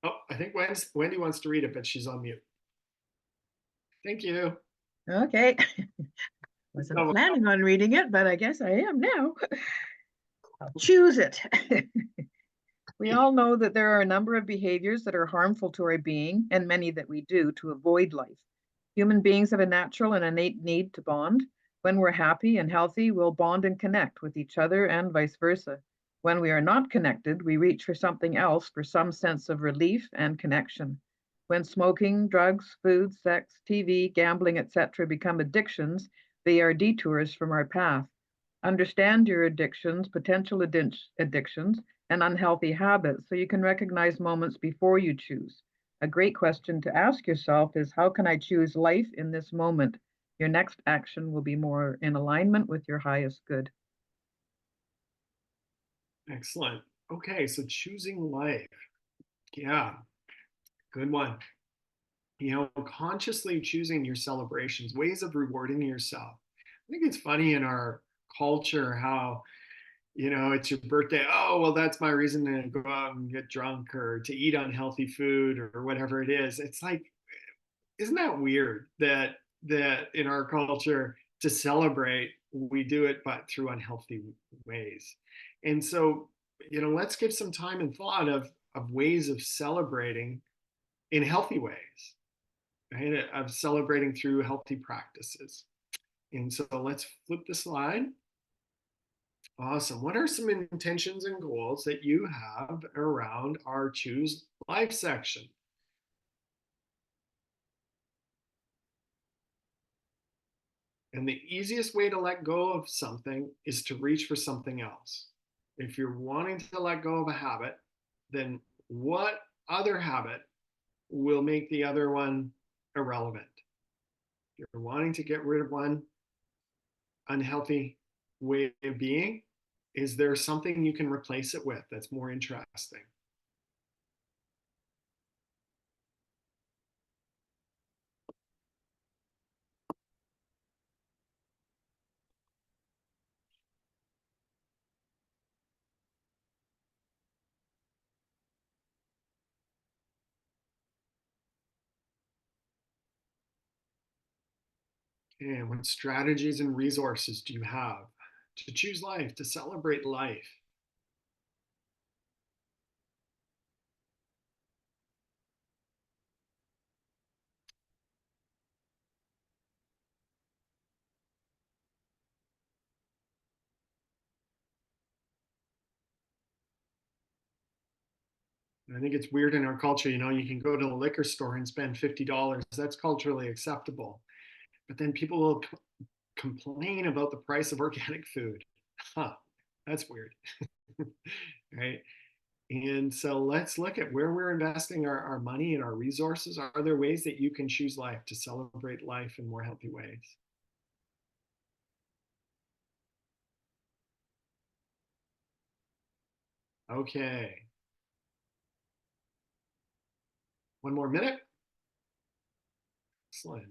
Oh, I think Wendy wants to read it, but she's on mute. Thank you. Okay. Wasn't planning on reading it, but I guess I am now. I'll choose it. We all know that there are a number of behaviors that are harmful to our being, and many that we do to avoid life. Human beings have a natural and innate need to bond. When we're happy and healthy, we'll bond and connect with each other and vice versa. When we are not connected, we reach for something else for some sense of relief and connection. When smoking, drugs, food, sex, TV, gambling, etc. become addictions, they are detours from our path. Understand your addictions, potential addictions, and unhealthy habits so you can recognize moments before you choose. A great question to ask yourself is, how can I choose life in this moment? Your next action will be more in alignment with your highest good. Excellent. Okay, so choosing life. Yeah, good one. Consciously choosing your celebrations, ways of rewarding yourself. I think it's funny in our culture how it's your birthday. Oh, well, that's my reason to go out and get drunk or to eat unhealthy food or whatever it is. It's like, isn't that weird that in our culture to celebrate, we do it but through unhealthy ways. And so, let's give some time and thought of ways of celebrating in healthy ways, right? Of celebrating through healthy practices. And so let's flip the slide. Awesome. What are some intentions and goals that you have around our Choose Life section? And the easiest way to let go of something is to reach for something else. If you're wanting to let go of a habit, then what other habit will make the other one irrelevant? If you're wanting to get rid of one unhealthy way of being, is there something you can replace it with that's more interesting? And what strategies and resources do you have to choose life, to celebrate life? I think it's weird in our culture, you can go to the liquor store and spend $50. That's culturally acceptable. But then people will complain about the price of organic food. Huh, that's weird. Right? And so let's look at where we're investing our money and our resources. Are there ways that you can choose life, to celebrate life in more healthy ways? Okay. 1 more minute. Excellent.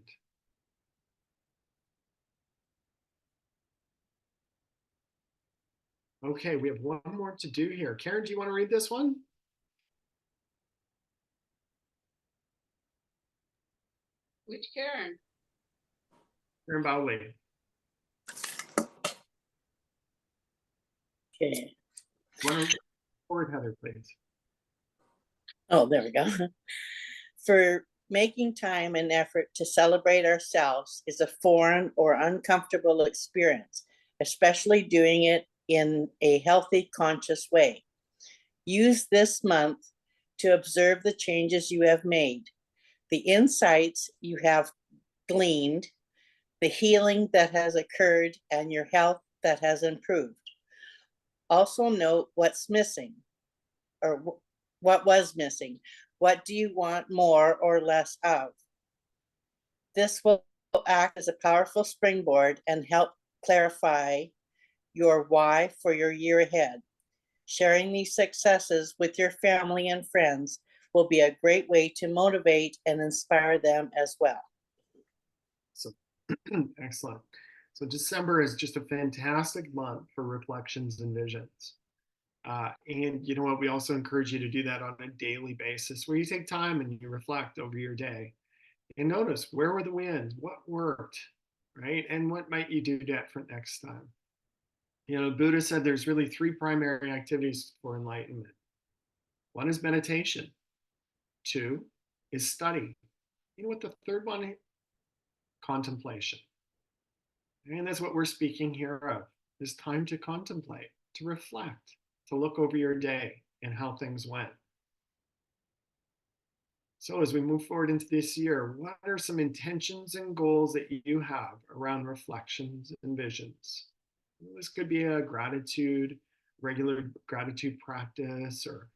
Okay, we have one more to do here. Karen, do you want to read this one? Which Karen? Karen Bowley. Okay. Want to forward, Heather, please. Oh, there we go. For making time and effort to celebrate ourselves is a foreign or uncomfortable experience, especially doing it in a healthy, conscious way. Use this month to observe the changes you have made, the insights you have gleaned, the healing that has occurred, and your health that has improved. Also note what's missing, or what was missing. What do you want more or less of? This will act as a powerful springboard and help clarify your why for your year ahead. Sharing these successes with your family and friends will be a great way to motivate and inspire them as well. So excellent. So December is just a fantastic month for reflections and visions. And you know what? We also encourage you to do that on a daily basis where you take time and you reflect over your day and notice where were the wins, what worked, right? And what might you do different next time? You know, Buddha said there's really 3 primary activities for enlightenment. 1 is meditation. 2 is study. You know what the third one is? Contemplation. And that's what we're speaking here of, is time to contemplate, to reflect, to look over your day and how things went. So as we move forward into this year, what are some intentions and goals that you have around reflections and visions? This could be a gratitude, regular gratitude practice, or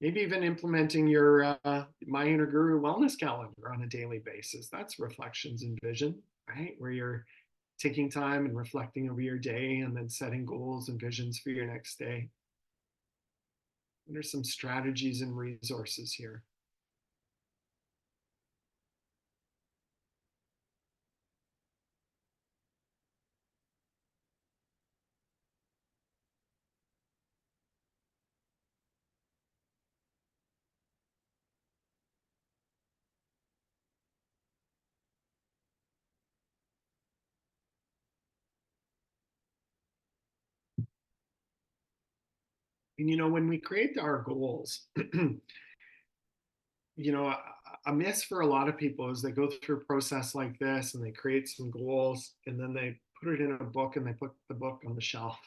maybe even implementing your My Inner Guru wellness calendar on a daily basis. That's reflections and vision, right? Where you're taking time and reflecting over your day and then setting goals and visions for your next day. What are some strategies and resources here? And you know, when we create our goals, you know, a miss for a lot of people is they go through a process like this and they create some goals and then they put it in a book and they put the book on the shelf.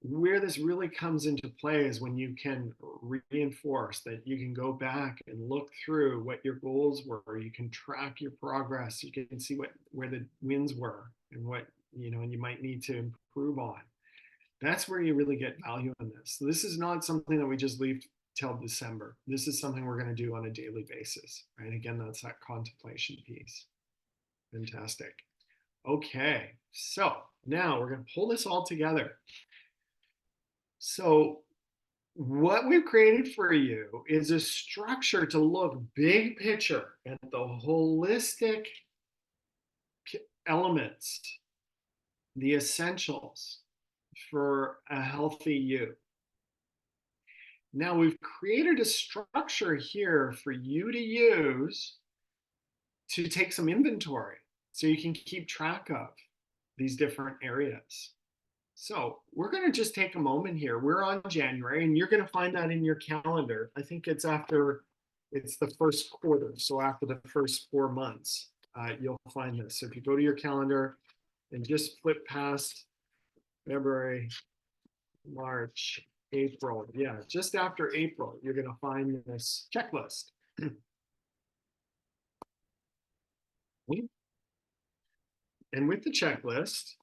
Where this really comes into play is when you can reinforce that you can go back and look through what your goals were. You can track your progress. You can see where the wins were and what, you know, and you might need to improve on. That's where you really get value in this. So this is not something that we just leave till December. This is something we're going to do on a daily basis, right? Again, that's that contemplation piece. Fantastic. Okay, so now we're going to pull this all together. So what we've created for you is a structure to look big picture at the holistic elements, the essentials for a healthy you. Now we've created a structure here for you to use to take some inventory so you can keep track of these different areas. So we're going to just take a moment here. We're on January and you're going to find that in your calendar. I think it's the first quarter. So after the first 4 months, you'll find this. So if you go to your calendar and just flip past February, March, April. Yeah, just after April, you're going to find this checklist. And with the checklist,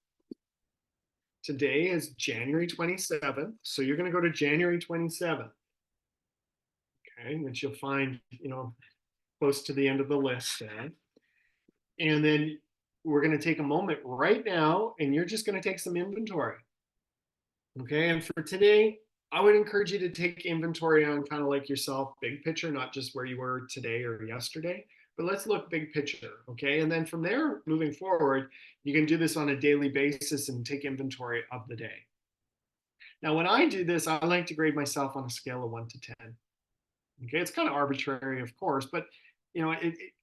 today is January 27th. So you're going to go to January 27th. Okay, which you'll find, you know, close to the end of the list there. And then we're going to take a moment right now, and you're just going to take some inventory. Okay, and for today, I would encourage you to take inventory on kind of like yourself, big picture, not just where you were today or yesterday, but let's look big picture. Okay, and then from there, moving forward, you can do this on a daily basis and take inventory of the day. Now, when I do this, I like to grade myself on a scale of 1 to 10. Okay, it's kind of arbitrary, of course, but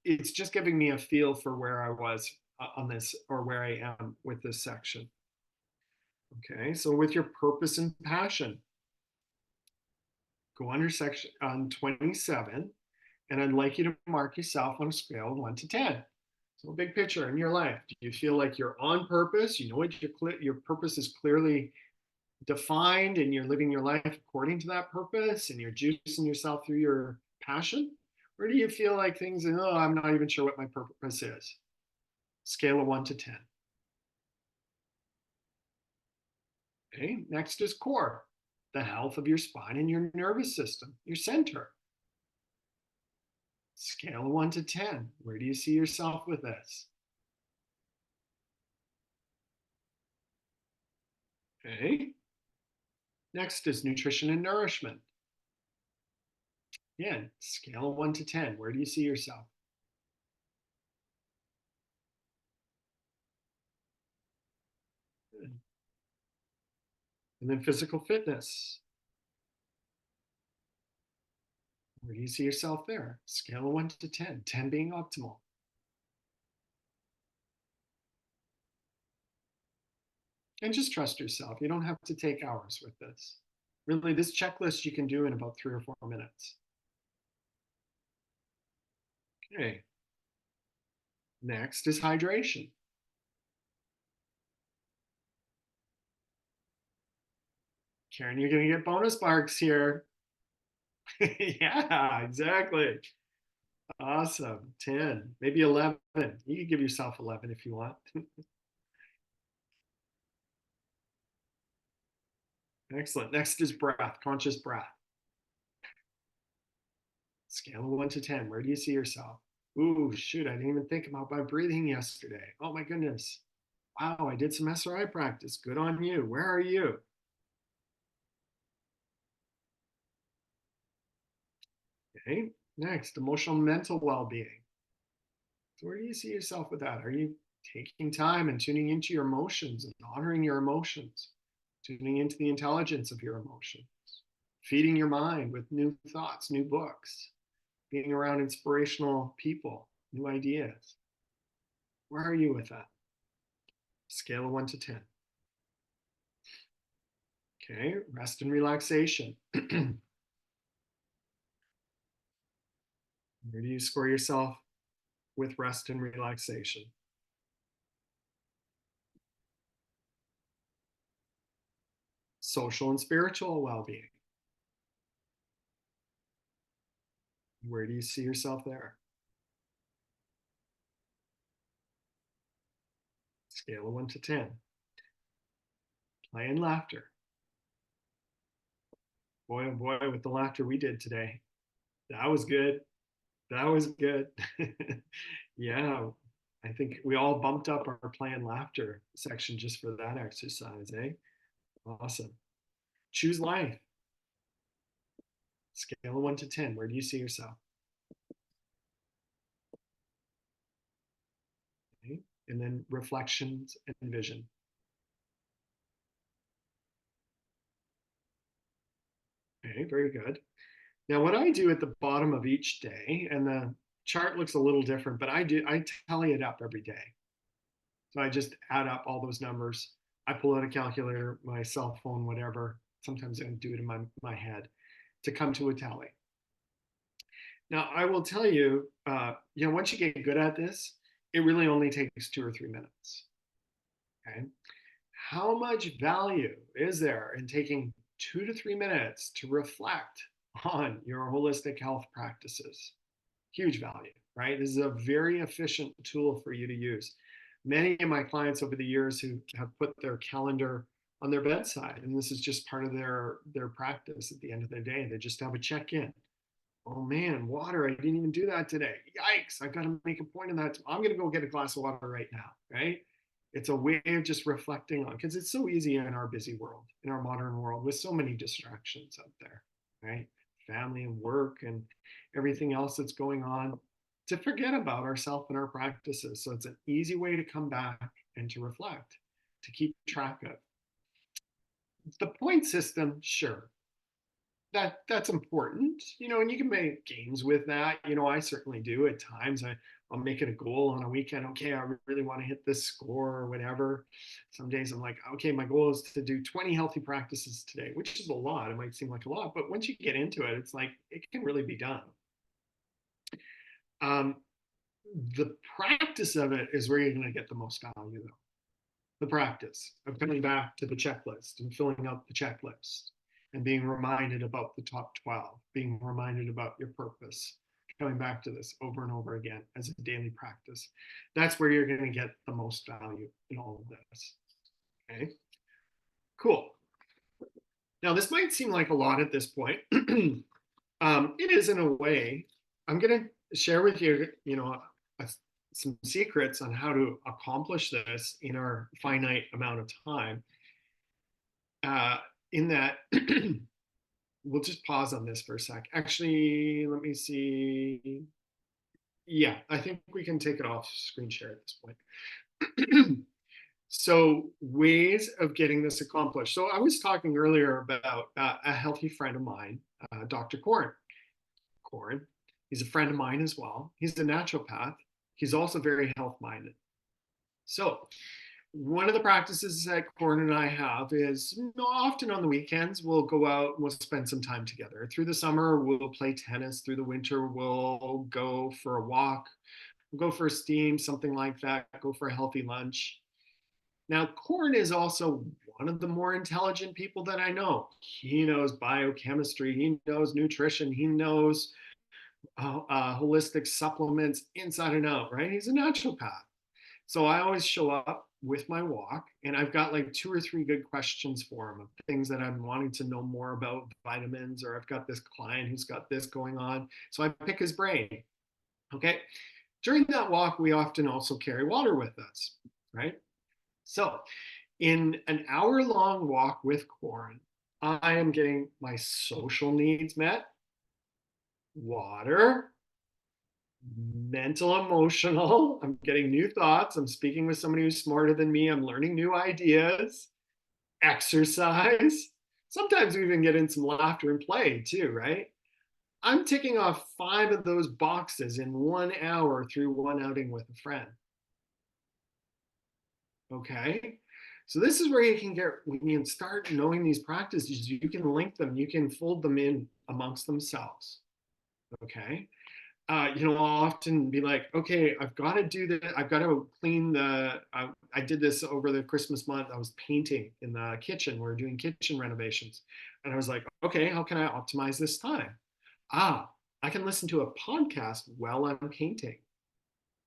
it's just giving me a feel for where I was on this, or where I am with this section. Okay, so with your purpose and passion, go under section on 27, and I'd like you to mark yourself on a scale of 1 to 10. So big picture in your life. Do you feel like you're on purpose? You know what your purpose is clearly defined, and you're living your life according to that purpose, and you're juicing yourself through your passion? Or do you feel like things, oh, I'm not even sure what my purpose is? Scale of 1 to 10. Okay, next is core, the health of your spine and your nervous system, your center. Scale of 1 to 10. Where do you see yourself with this? Okay. Next is nutrition and nourishment. Again, scale of 1 to 10. Where do you see yourself? Good. And then physical fitness. Where do you see yourself there? Scale of 1 to 10, 10 being optimal. And just trust yourself. You don't have to take hours with this. Really, this checklist you can do in about 3 or 4 minutes. Okay. Next is hydration. Karen, you're going to get bonus marks here. Yeah, exactly. Awesome. 10, maybe 11. You can give yourself 11 if you want. Excellent. Next is breath, conscious breath. Scale of 1 to 10. Where do you see yourself? Ooh, shoot, I didn't even think about my breathing yesterday. Oh my goodness. Wow, I did some SRI practice. Good on you. Where are you? Okay, next, emotional mental well-being. So where do you see yourself with that? Are you taking time and tuning into your emotions and honoring your emotions, tuning into the intelligence of your emotions, feeding your mind with new thoughts, new books, being around inspirational people, new ideas? Where are you with that? Scale of 1 to 10. Okay, rest and relaxation. Where do you score yourself with rest and relaxation? Social and spiritual well-being. Where do you see yourself there? Scale of 1 to 10. Play and laughter. Boy, oh boy, with the laughter we did today. That was good. That was good. Yeah, I think we all bumped up our play and laughter section just for that exercise, eh? Awesome. Choose life. Scale of 1 to 10. Where do you see yourself? Okay. And then reflections and vision. Okay, very good. Now, what I do at the bottom of each day, and the chart looks a little different, but I tally it up every day. So I just add up all those numbers. I pull out a calculator, my cell phone, whatever. Sometimes I do it in my head to come to a tally. Now, I will tell you, once you get good at this, it really only takes 2 or 3 minutes. Okay. How much value is there in taking 2 to 3 minutes to reflect on your holistic health practices? Huge value, right? This is a very efficient tool for you to use. Many of my clients over the years who have put their calendar on their bedside, and this is just part of their practice at the end of the day. They just have a check-in. Oh man, water, I didn't even do that today. Yikes, I've got to make a point of that. I'm going to go get a glass of water right now, right? It's a way of just reflecting on, because it's so easy in our busy world, in our modern world, with so many distractions out there, right? Family and work and everything else that's going on, to forget about ourselves and our practices. So it's an easy way to come back and to reflect, to keep track of. The point system, sure, that's important, and you can make games with that. I certainly do at times. I'll make it a goal on a weekend. Okay, I really want to hit this score or whatever. Some days I'm like, okay, my goal is to do 20 healthy practices today, which is a lot. It might seem like a lot, but once you get into it, it's like it can really be done. The practice of it is where you're going to get the most value, though. The practice of coming back to the checklist and filling out the checklist and being reminded about the top 12, being reminded about your purpose, coming back to this over and over again as a daily practice. That's where you're going to get the most value in all of this. Okay, cool. Now, this might seem like a lot at this point. It is in a way. I'm going to share with you, some secrets on how to accomplish this in our finite amount of time. In that, we'll just pause on this for a sec. Actually, let me see. Yeah, I think we can take it off screen share at this point. So, ways of getting this accomplished. So I was talking earlier about a healthy friend of mine, Dr. Corin. He's a friend of mine as well. He's a naturopath. He's also very health-minded. So one of the practices that Corin and I have is often on the weekends, we'll go out and we'll spend some time together. Through the summer, we'll play tennis. Through the winter, we'll go for a walk. We'll go for a steam, something like that, go for a healthy lunch. Now, Corin is also one of the more intelligent people that I know. He knows biochemistry, he knows nutrition, he knows holistic supplements inside and out, right? He's a naturopath. So I always show up with my walk and I've got like 2 or 3 good questions for him of things that I'm wanting to know more about, vitamins, or I've got this client who's got this going on. So I pick his brain. Okay. During that walk, we often also carry water with us, right? So in an hour-long walk with Corin, I am getting my social needs met, water, mental, emotional. I'm getting new thoughts. I'm speaking with somebody who's smarter than me. I'm learning new ideas, exercise. Sometimes we even get in some laughter and play too, right? I'm ticking off 5 of those boxes in 1 hour through one outing with a friend. Okay. So this is where you can get, when you start knowing these practices, you can link them, you can fold them in amongst themselves. Okay. I'll often be like, okay, I've got to do that. I've got to clean the, I did this over the Christmas month. I was painting in the kitchen. We're doing kitchen renovations. And I was like, okay, how can I optimize this time? I can listen to a podcast while I'm painting.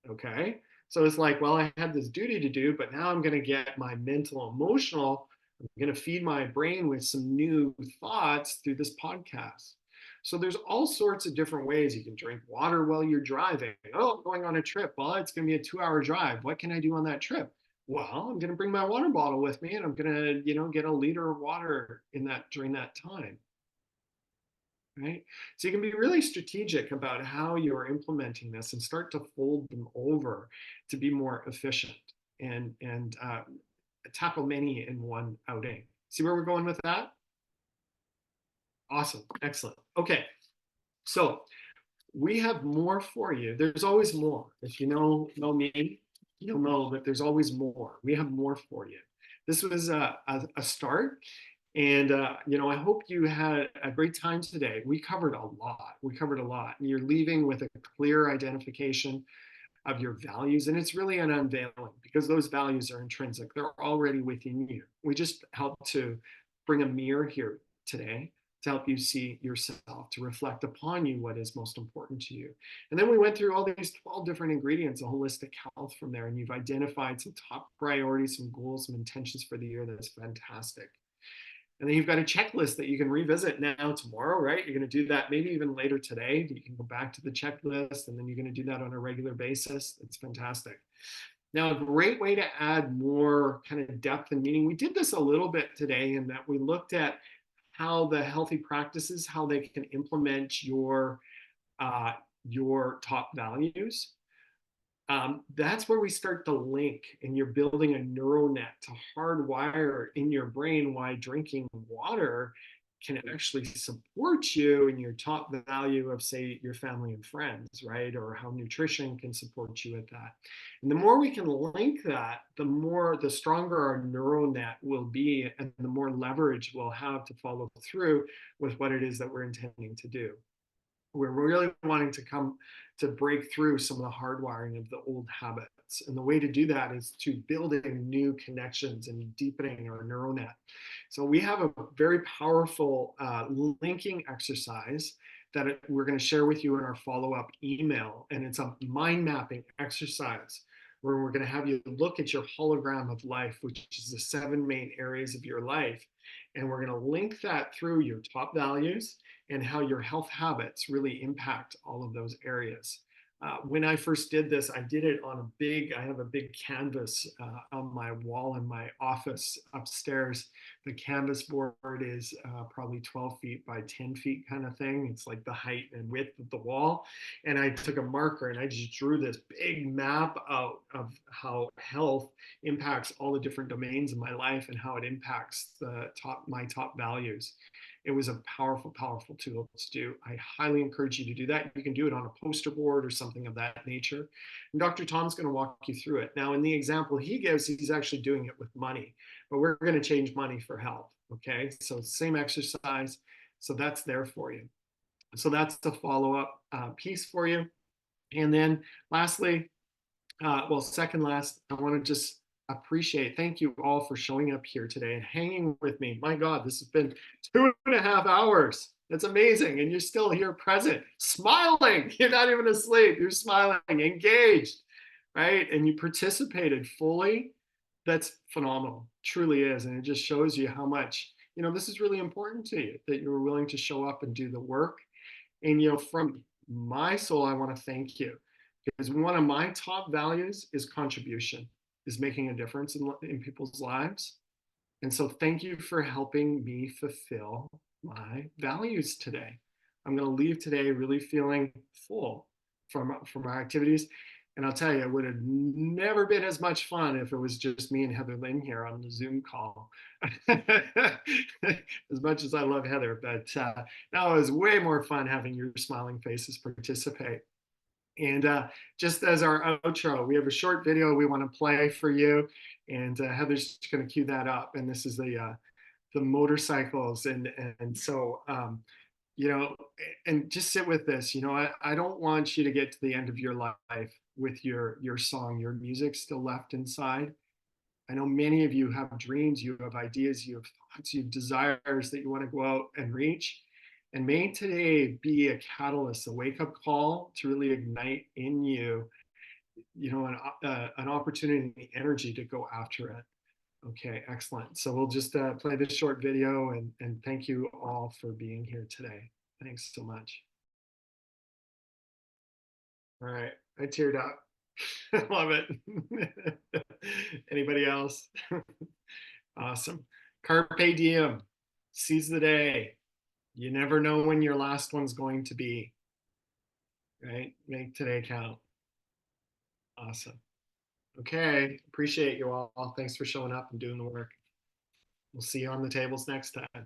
Okay. So it's like, well, I had this duty to do, but now I'm going to get my mental, emotional, I'm going to feed my brain with some new thoughts through this podcast. So there's all sorts of different ways. You can drink water while you're driving. Oh, I'm going on a trip. Well, it's going to be a 2-hour drive. What can I do on that trip? Well, I'm going to bring my water bottle with me and I'm going to, get a liter of water in that during that time. Right? So you can be really strategic about how you're implementing this and start to fold them over to be more efficient and tackle many in one outing. See where we're going with that? Awesome. Excellent. Okay. So we have more for you. There's always more. If you know me, you'll know that there's always more. We have more for you. This was a start. And, I hope you had a great time today. We covered a lot. And you're leaving with a clear identification of your values. And it's really an unveiling because those values are intrinsic. They're already within you. We just help to bring a mirror here today to help you see yourself, to reflect upon you what is most important to you. And then we went through all these 12 different ingredients of holistic health from there. And you've identified some top priorities, some goals, some intentions for the year. That's fantastic. And then you've got a checklist that you can revisit now tomorrow, right? You're going to do that maybe even later today. You can go back to the checklist and then you're going to do that on a regular basis. It's fantastic. Now, a great way to add more kind of depth and meaning, we did this a little bit today in that we looked at how the healthy practices, how they can implement your top values. That's where we start to link, and you're building a neural net to hardwire in your brain why drinking water can actually support you in your top value of, say, your family and friends, right? Or how nutrition can support you at that. And the more we can link that, the stronger our neural net will be, and the more leverage we'll have to follow through with what it is that we're intending to do. We're really wanting to come to break through some of the hardwiring of the old habits. And the way to do that is to building new connections and deepening our neural net. So we have a very powerful linking exercise that we're going to share with you in our follow-up email. And it's a mind mapping exercise where we're going to have you look at your hologram of life, which is the 7 main areas of your life. And we're going to link that through your top values and how your health habits really impact all of those areas. When I first did this, I did it on I have a big canvas on my wall in my office upstairs. The canvas board is probably 12 feet by 10 feet kind of thing. It's like the height and width of the wall. And I took a marker and I just drew this big map out of how health impacts all the different domains of my life and how it impacts my top values. It was a powerful, powerful tool to do. I highly encourage you to do that. You can do it on a poster board or something of that nature. And Dr. Tom's going to walk you through it. Now, in the example he gives, he's actually doing it with money, but we're going to change money for health. Okay, so same exercise. So that's there for you. So that's the follow-up piece for you. And then lastly, second last, I want to just thank you all for showing up here today and hanging with me. My God, this has been 2.5 hours. That's amazing. And you're still here present, smiling. You're not even asleep. You're smiling, engaged, right? And you participated fully. That's phenomenal. Truly is. And it just shows you how much, this is really important to you, that you were willing to show up and do the work. And, from my soul, I want to thank you, because one of my top values is contribution, is making a difference in people's lives. And so thank you for helping me fulfill my values today. I'm going to leave today really feeling full from our activities. And I'll tell you, it would have never been as much fun if it was just me and Heather Lynn here on the Zoom call. As much as I love Heather, but no, it was way more fun having your smiling faces participate. And just as our outro, we have a short video we want to play for you, and Heather's going to cue that up. And this is the motorcycles, and so and just sit with this. I don't want you to get to the end of your life with your song, your music still left inside. I know many of you have dreams, you have ideas, you have thoughts, you have desires that you want to go out and reach. And may today be a catalyst, a wake-up call to really ignite in you, an opportunity and the energy to go after it. Okay, excellent. So we'll just play this short video, and thank you all for being here today. Thanks so much. All right, I teared up. I love it. Anybody else? Awesome. Carpe diem. Seize the day. You never know when your last one's going to be, right? Make today count. Awesome. Okay, appreciate you all. Thanks for showing up and doing the work. We'll see you on the tables next time.